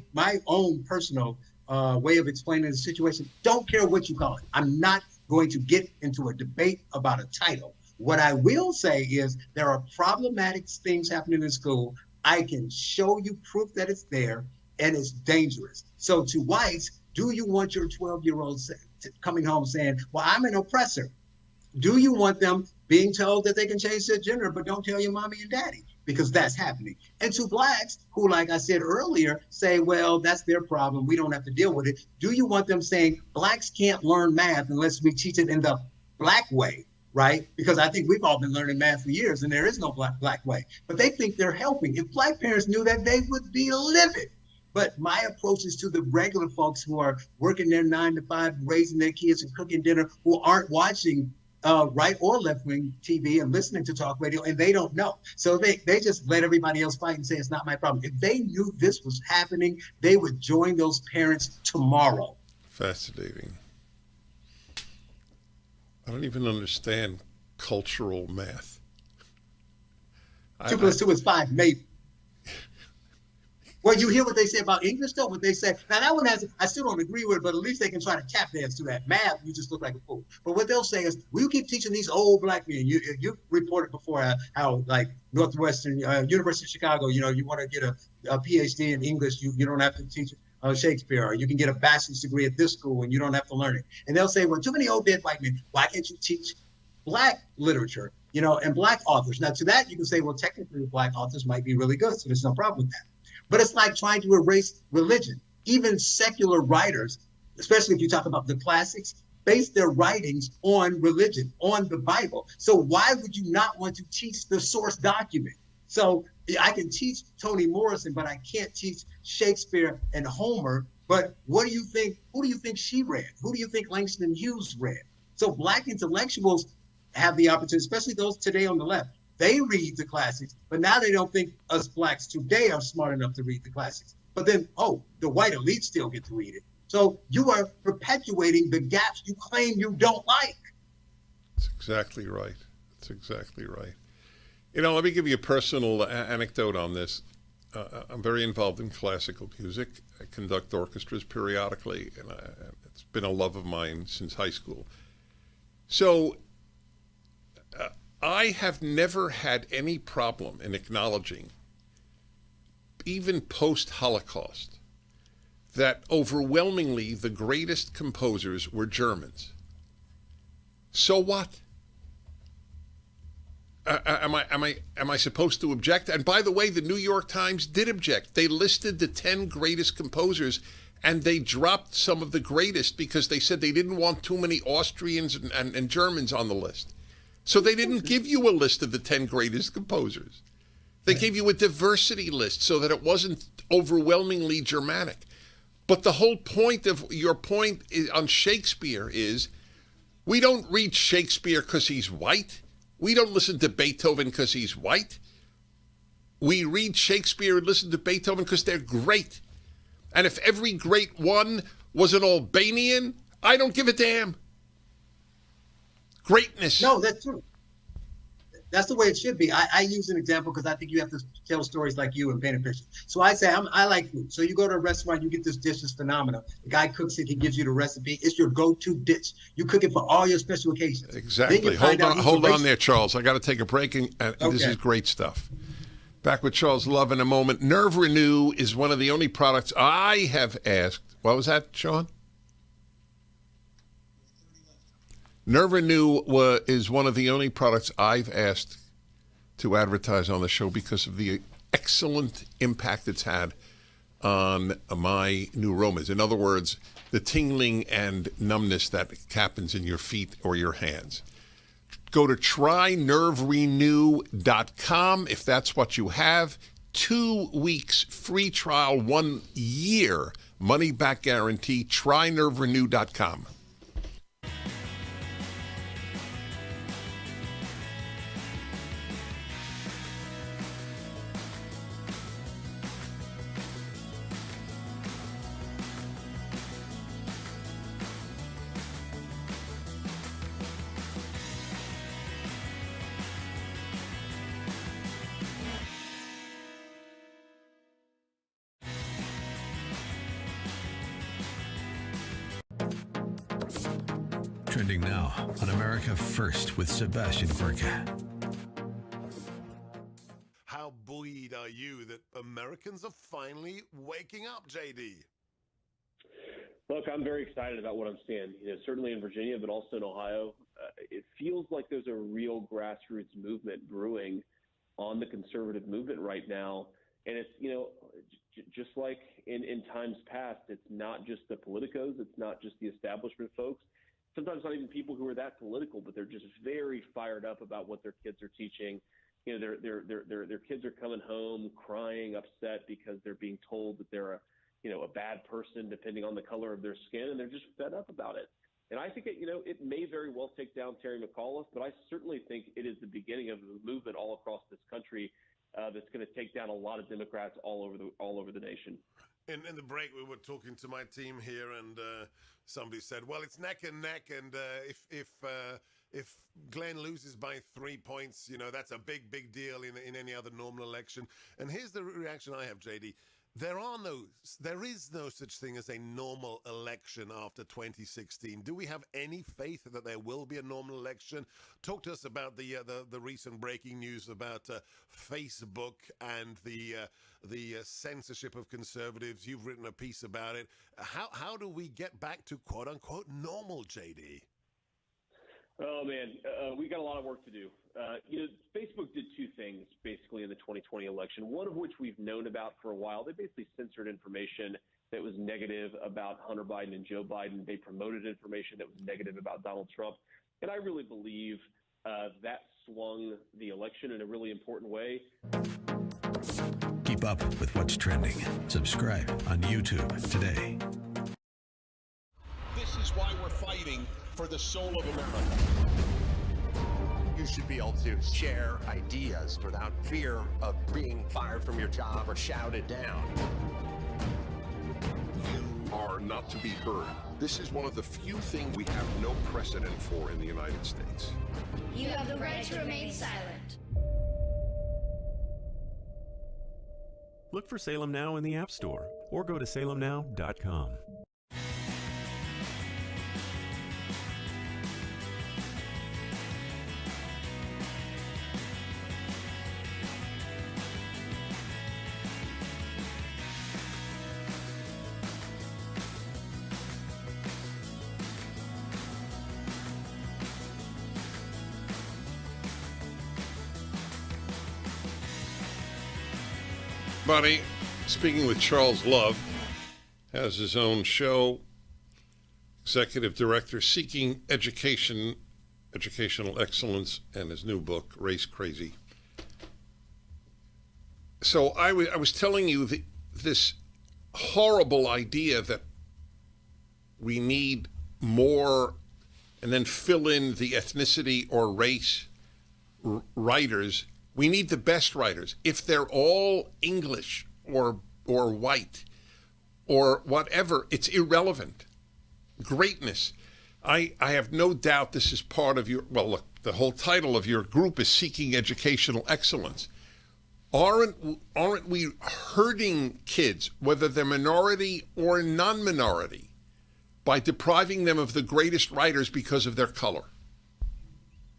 own personal way of explaining the situation, don't care what you call it. I'm not going to get into a debate about a title. What I will say is there are problematic things happening in school. I can show you proof that it's there, and it's dangerous. So to whites, do you want your 12-year-olds coming home saying, well, I'm an oppressor? Do you want them being told that they can change their gender, but don't tell your mommy and daddy? Because that's happening. And to blacks who, like I said earlier, say, well, that's their problem. We don't have to deal with it. Do you want them saying blacks can't learn math unless we teach it in the black way, right? Because I think we've all been learning math for years and there is no black way. But they think they're helping. If black parents knew that, they would be livid. But my approach is to the regular folks who are working their 9 to 5, raising their kids and cooking dinner, who aren't watching right or left-wing TV and listening to talk radio, and they don't know. So they just let everybody else fight and say it's not my problem. If they knew this was happening, they would join those parents tomorrow. Fascinating. I don't even understand cultural math. 2 + 2 is 5, maybe. Well, you hear what they say about English, though? What they say, now that one I still don't agree with it, but at least they can try to tap dance to that. Math, you just look like a fool. But what they'll say is, we keep teaching these old black men. You reported before how like Northwestern, University of Chicago, you want to get a PhD in English, you don't have to teach Shakespeare, or you can get a bachelor's degree at this school and you don't have to learn it. And they'll say, well, too many old dead white men, why can't you teach black literature, and black authors? Now, to that, you can say, well, technically, black authors might be really good, so there's no problem with that. But it's like trying to erase religion. Even secular writers, especially if you talk about the classics, base their writings on religion, on the Bible. So why would you not want to teach the source document? So I can teach Toni Morrison, but I can't teach Shakespeare and Homer. But what do you think? Who do you think she read? Who do you think Langston Hughes read? So black intellectuals have the opportunity, especially those today on the left. They read the classics, but now they don't think us blacks today are smart enough to read the classics. But then, the white elite still get to read it. So you are perpetuating the gaps you claim you don't like. That's exactly right. That's exactly right. Let me give you a personal anecdote on this. I'm very involved in classical music. I conduct orchestras periodically, and it's been a love of mine since high school. So I have never had any problem in acknowledging, even post-Holocaust, that overwhelmingly the greatest composers were Germans. So what? Am I supposed to object? And by the way, the New York Times did object. They listed the 10 greatest composers, and they dropped some of the greatest because they said they didn't want too many Austrians and Germans on the list. So they didn't give you a list of the 10 greatest composers. They gave you a diversity list so that it wasn't overwhelmingly Germanic. But the whole point of your point on Shakespeare is we don't read Shakespeare because he's white. We don't listen to Beethoven because he's white. We read Shakespeare and listen to Beethoven because they're great. And if every great one was an Albanian, I don't give a damn. Greatness. No, that's true. That's the way it should be. I use an example because I think you have to tell stories like you and paint a picture. So I say, I like food. So you go to a restaurant, you get this dish that's phenomenal. The guy cooks it, he gives you the recipe. It's your go-to dish. You cook it for all your special occasions. Exactly. Hold on there, Charles. I got to take a break, and this is great stuff. Back with Charles Love in a moment. Nerve Renew is one of the only products I have asked. What was that, Sean? Nerve Renew is one of the only products I've asked to advertise on the show because of the excellent impact it's had on my neuromas. In other words, the tingling and numbness that happens in your feet or your hands. Go to trynerverenew.com if that's what you have. 2 weeks free trial, 1 year money back guarantee. Trynerverenew.com. Trending now on America First with Sebastian Gorka. How buoyed are you that Americans are finally waking up, JD? Look, I'm very excited about what I'm seeing. Certainly in Virginia, but also in Ohio. It feels like there's a real grassroots movement brewing on the conservative movement right now. And it's, just like in times past, it's not just the politicos, it's not just the establishment folks. Sometimes not even people who are that political, but they're just very fired up about what their kids are teaching. Their kids are coming home crying, upset because they're being told that they're a bad person depending on the color of their skin, and they're just fed up about it. And I think it may very well take down Terry McAuliffe, but I certainly think it is the beginning of a movement all across this country that's going to take down a lot of Democrats all over the nation. In the break, we were talking to my team here, and somebody said, "Well, it's neck and neck, and if Glenn loses by 3 points, that's a big deal in any other normal election." And here's the reaction I have, JD. There is no such thing as a normal election after 2016. Do we have any faith that there will be a normal election? Talk to us about the recent breaking news about Facebook and the censorship of conservatives. You've written a piece about it. How do we get back to quote unquote normal, JD? Oh man, we got a lot of work to do. Facebook did two things basically in the 2020 election, one of which we've known about for a while. They basically censored information that was negative about Hunter Biden and Joe Biden. They promoted information that was negative about Donald Trump. And I really believe that swung the election in a really important way. Keep up with what's trending. Subscribe on YouTube today. This is why we're fighting for the soul of America. You should be able to share ideas without fear of being fired from your job or shouted down. You are not to be heard. This is one of the few things we have no precedent for in the United States. You have the right to remain silent. Look for Salem Now in the App Store or go to salemnow.com. Buddy, speaking with Charles Love, has his own show, executive director, Seeking Educational Excellence, and his new book, Race Crazy. So I was telling you this horrible idea that we need more, and then fill in the ethnicity or race writers. We need the best writers. If they're all English or white or whatever, it's irrelevant. Greatness. I have no doubt this is part of your, well, look, the whole title of your group is Seeking Educational Excellence. Aren't we hurting kids, whether they're minority or non-minority, by depriving them of the greatest writers because of their color?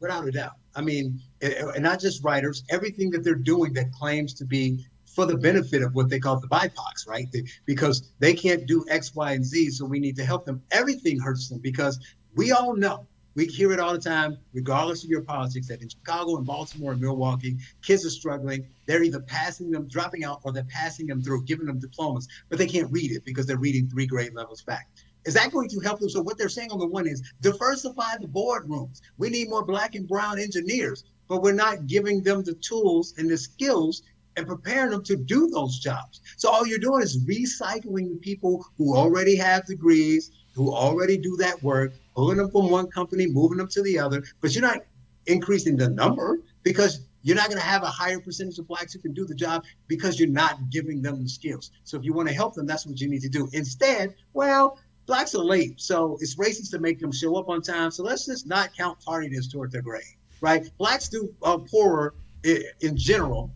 Without a doubt. I mean, and not just writers, everything that they're doing that claims to be for the benefit of what they call the BIPOCs, right? Because they can't do X, Y, and Z, so we need to help them. Everything hurts them because we all know, we hear it all the time, regardless of your politics, that in Chicago and Baltimore and Milwaukee, kids are struggling. They're either passing them, dropping out, or they're passing them through, giving them diplomas, but they can't read it because they're reading 3 grade levels back. Is that going to help them? So what they're saying on the one is diversify the boardrooms. We need more black and brown engineers, but we're not giving them the tools and the skills and preparing them to do those jobs. So all you're doing is recycling the people who already have degrees, who already do that work, pulling them from one company, moving them to the other, but you're not increasing the number because you're not going to have a higher percentage of blacks who can do the job because you're not giving them the skills. So if you want to help them, that's what you need to do. Instead, well, blacks are late, so it's racist to make them show up on time. So let's just not count tardiness toward their grade, right? Blacks do poorer in general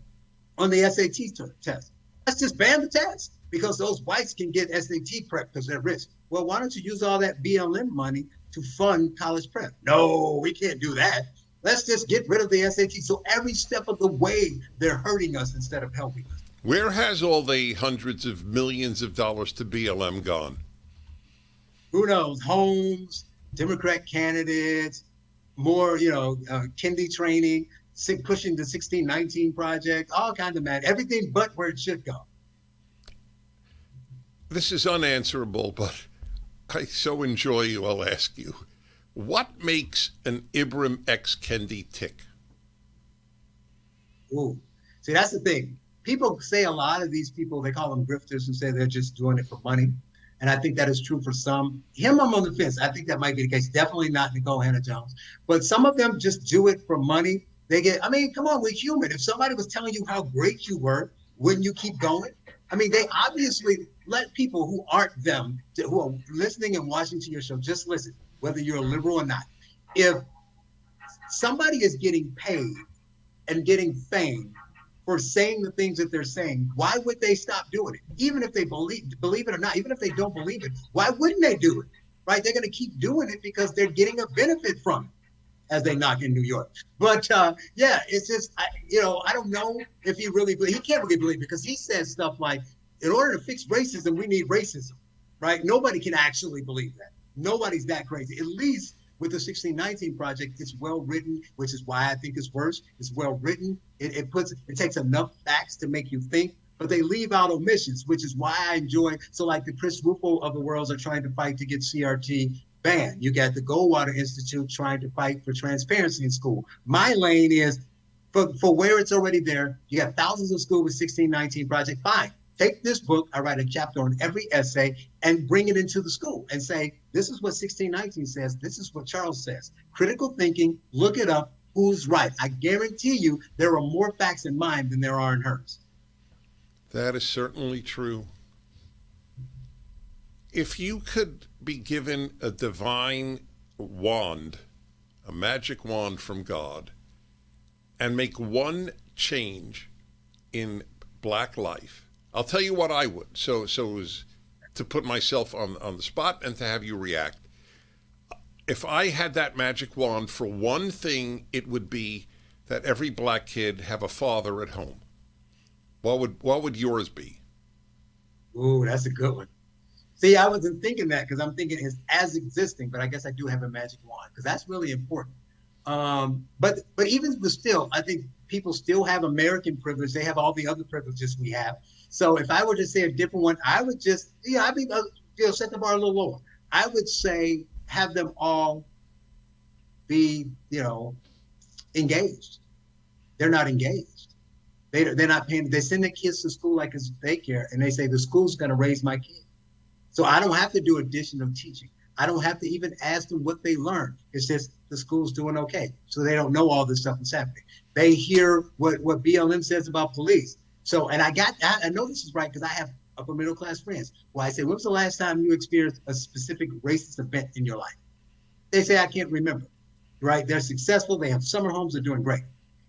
on the SAT test. Let's just ban the test because those whites can get SAT prep because they're rich. Well, why don't you use all that BLM money to fund college prep? No, we can't do that. Let's just get rid of the SAT. So every step of the way, they're hurting us instead of helping us. Where has all the hundreds of millions of dollars to BLM gone? Who knows? Homes, Democrat candidates, more, kindy training, pushing the 1619 project, all kinds of mad, everything but where it should go. This is unanswerable, but I so enjoy you, I'll ask you. What makes an Ibram X. Kendi tick? Ooh, see, that's the thing. People say a lot of these people, they call them grifters who say they're just doing it for money. And I think that is true for some. Him, I'm on the fence. I think that might be the case. Definitely not Nicole Hannah-Jones. But some of them just do it for money. They get, I mean, come on, we're human. If somebody was telling you how great you were, wouldn't you keep going? I mean, they obviously let people who aren't them, who are listening and watching to your show, just listen, whether you're a liberal or not. If somebody is getting paid and getting fame for saying the things that they're saying, why would they stop doing it? Even if they believe it or not, even if they don't believe it, why wouldn't they do it? Right? They're going to keep doing it because they're getting a benefit from it, as they knock in New York. But yeah, it's just, I don't know if he really believes. He can't really believe it because he says stuff like, in order to fix racism, we need racism, right? Nobody can actually believe that. Nobody's that crazy. At least with the 1619 Project, it's well written, which is why I think it's worse. It's well written. It takes enough facts to make you think, but they leave out omissions, which is why I enjoy. So like the Chris Rufo of the worlds are trying to fight to get CRT banned. You got the Goldwater Institute trying to fight for transparency in school. My lane is for where it's already there. You got thousands of schools with 1619 Project. Fine. Take this book, I write a chapter on every essay, and bring it into the school and say, this is what 1619 says, this is what Charles says. Critical thinking, look it up, who's right. I guarantee you there are more facts in mine than there are in hers. That is certainly true. If you could be given a divine wand, a magic wand from God, and make one change in Black life, I'll tell you what I would. So it was to put myself on the spot and to have you react. If I had that magic wand for one thing, it would be that every Black kid have a father at home. What would yours be? Ooh, that's a good one. See, I wasn't thinking that because I'm thinking it's as existing, but I guess I do have a magic wand because that's really important. But even still, I think people still have American privilege. They have all the other privileges we have. So if I were to say a different one, I would just, set the bar a little lower. I would say have them all be, engaged. They're not engaged. They're not paying. They send their kids to school like it's daycare, and they say the school's going to raise my kid. So I don't have to do additional teaching. I don't have to even ask them what they learned. It's just the school's doing okay. So they don't know all this stuff that's happening. They hear what BLM says about police. So, and I know this is right because I have upper middle class friends. Well, I say, when was the last time you experienced a specific racist event in your life? They say, I can't remember, right? They're successful. They have summer homes. They're doing great.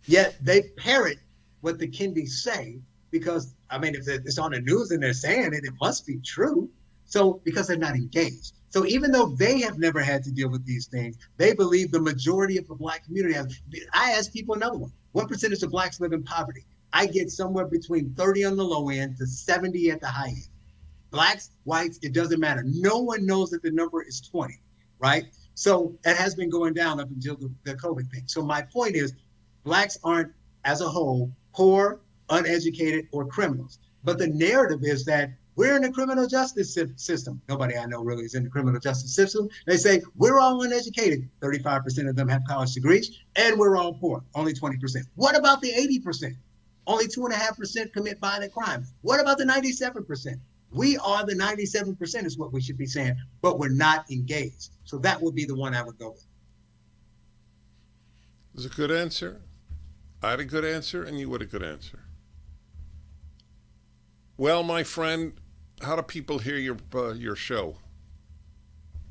Yet they parrot what the Kennedys say because, if it's on the news and they're saying it, it must be true. So because they're not engaged. So even though they have never had to deal with these things, they believe the majority of the Black community has. I ask people another one. What percentage of Blacks live in poverty? I get somewhere between 30 on the low end to 70 at the high end. Blacks, whites, it doesn't matter. No one knows that the number is 20, right? So it has been going down up until the COVID thing. So my point is, Blacks aren't, as a whole, poor, uneducated, or criminals. But the narrative is that we're in the criminal justice system. Nobody I know really is in the criminal justice system. They say we're all uneducated. 35% of them have college degrees, and we're all poor, only 20%. What about the 80%? Only 2.5% commit violent crime. What about the 97%? We are the 97% is what we should be saying, but we're not engaged. So that would be the one I would go with. It was a good answer. I had a good answer, and you had a good answer. Well, my friend, how do people hear your show?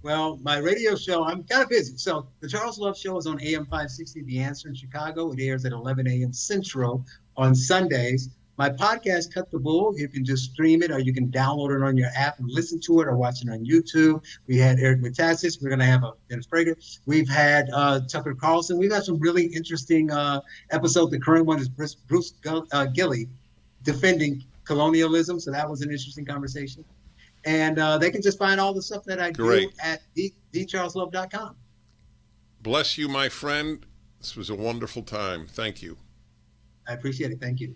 Well, my radio show, I'm kind of busy. So the Charles Love Show is on AM 560, The Answer in Chicago. It airs at 11 a.m. Central on Sundays. My podcast, Cut the Bull, you can just stream it or you can download it on your app and listen to it or watch it on YouTube. We had Eric Metaxas. We're going to have Dennis Prager. We've had Tucker Carlson. We've got some really interesting episodes. The current one is Bruce Gilley defending colonialism. So that was an interesting conversation. And they can just find all the stuff that I do at thecharleslove.com. Bless you, my friend. This was a wonderful time. Thank you. I appreciate it. Thank you.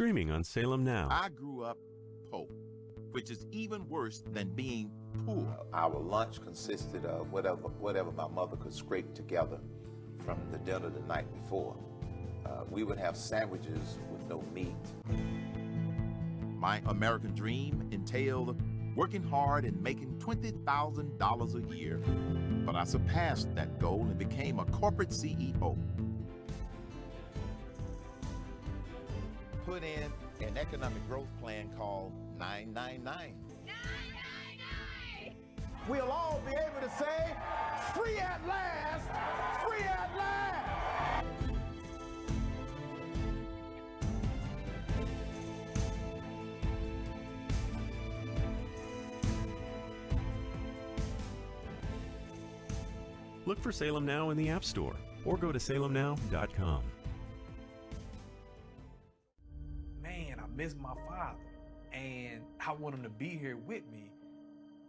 Streaming on Salem Now. I grew up poor, which is even worse than being poor. Our lunch consisted of whatever my mother could scrape together from the dinner the night before. We would have sandwiches with no meat. My American dream entailed working hard and making $20,000 a year. But I surpassed that goal and became a corporate CEO. Put in an economic growth plan called 999. We'll all be able to say, free at last, free at last. Look for Salem Now in the App Store or go to salemnow.com. Man, I miss my father, and I want him to be here with me,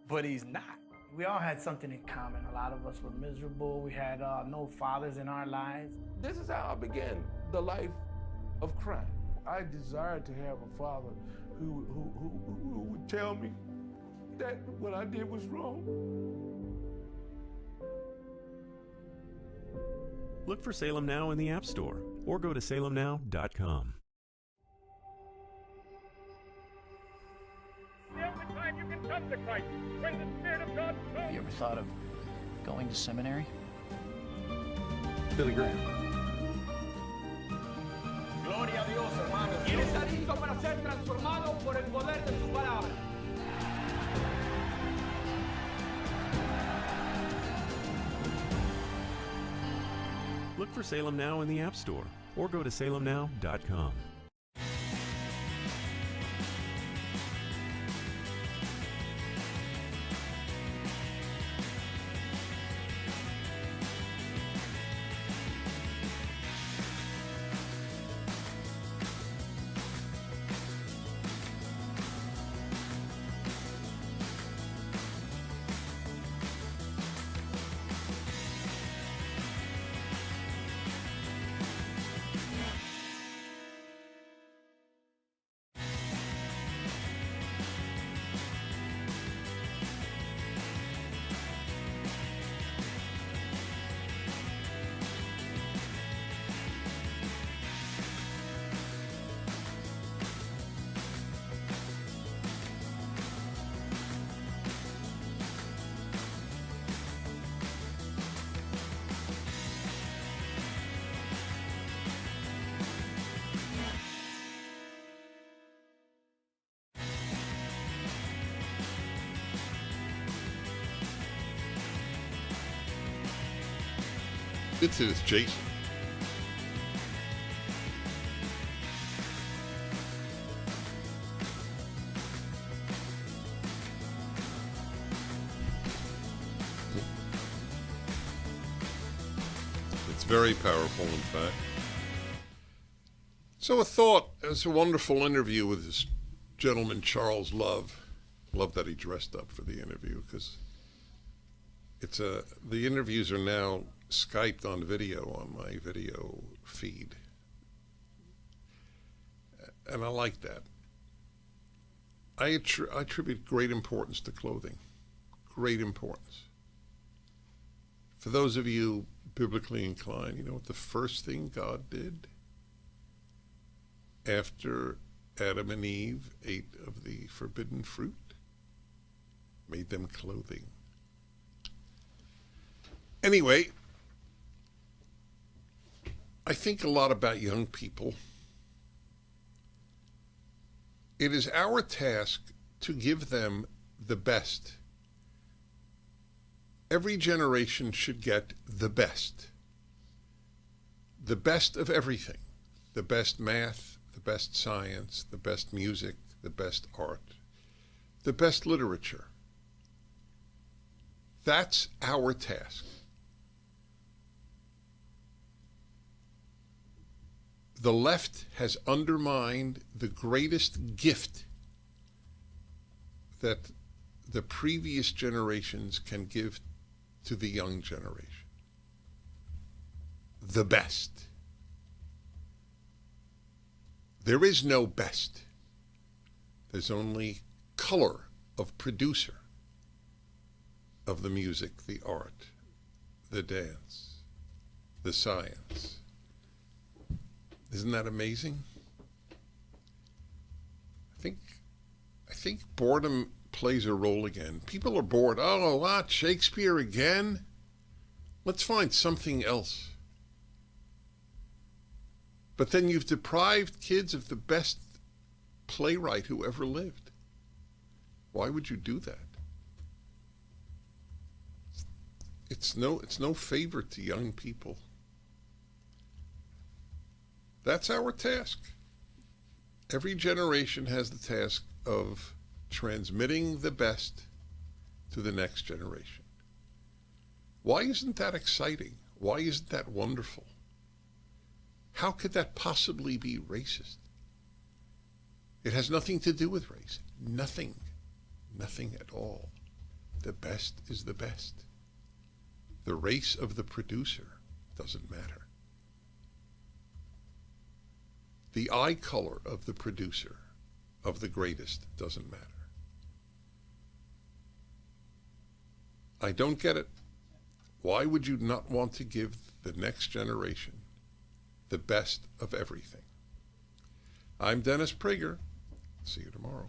but he's not. We all had something in common. A lot of us were miserable. We had no fathers in our lives. This is how I began the life of crime. I desired to have a father who would tell me that what I did was wrong. Look for Salem Now in the App Store or go to salemnow.com. You ever thought of going to seminary? Billy Graham. Gloria a Dios, hermano. ¿Quién está listo para ser transformado por el poder de su palabra? Look for Salem Now in the App Store or go to salemnow.com. It's Jason. It's very powerful, in fact. So a thought, it's a wonderful interview with this gentleman, Charles Love. Love that he dressed up for the interview, because the interviews are now Skyped on video on my video feed. And I like that. I attribute great importance to clothing. Great importance. For those of you biblically inclined, you know what the first thing God did after Adam and Eve ate of the forbidden fruit? Made them clothing. Anyway, I think a lot about young people. It is our task to give them the best. Every generation should get the best. The best of everything. The best math, the best science, the best music, the best art, the best literature. That's our task. The left has undermined the greatest gift that the previous generations can give to the young generation. The best. There is no best. There's only color of producer of the music, the art, the dance, the science. Isn't that amazing? I think boredom plays a role again. People are bored. Oh, what? Shakespeare again? Let's find something else. But then you've deprived kids of the best playwright who ever lived. Why would you do that? It's no favor to young people. That's our task. Every generation has the task of transmitting the best to the next generation. Why isn't that exciting? Why isn't that wonderful? How could that possibly be racist? It has nothing to do with race. Nothing. Nothing at all. The best is the best. The race of the producer doesn't matter. The eye color of the producer, of the greatest, doesn't matter. I don't get it. Why would you not want to give the next generation the best of everything? I'm Dennis Prager. See you tomorrow.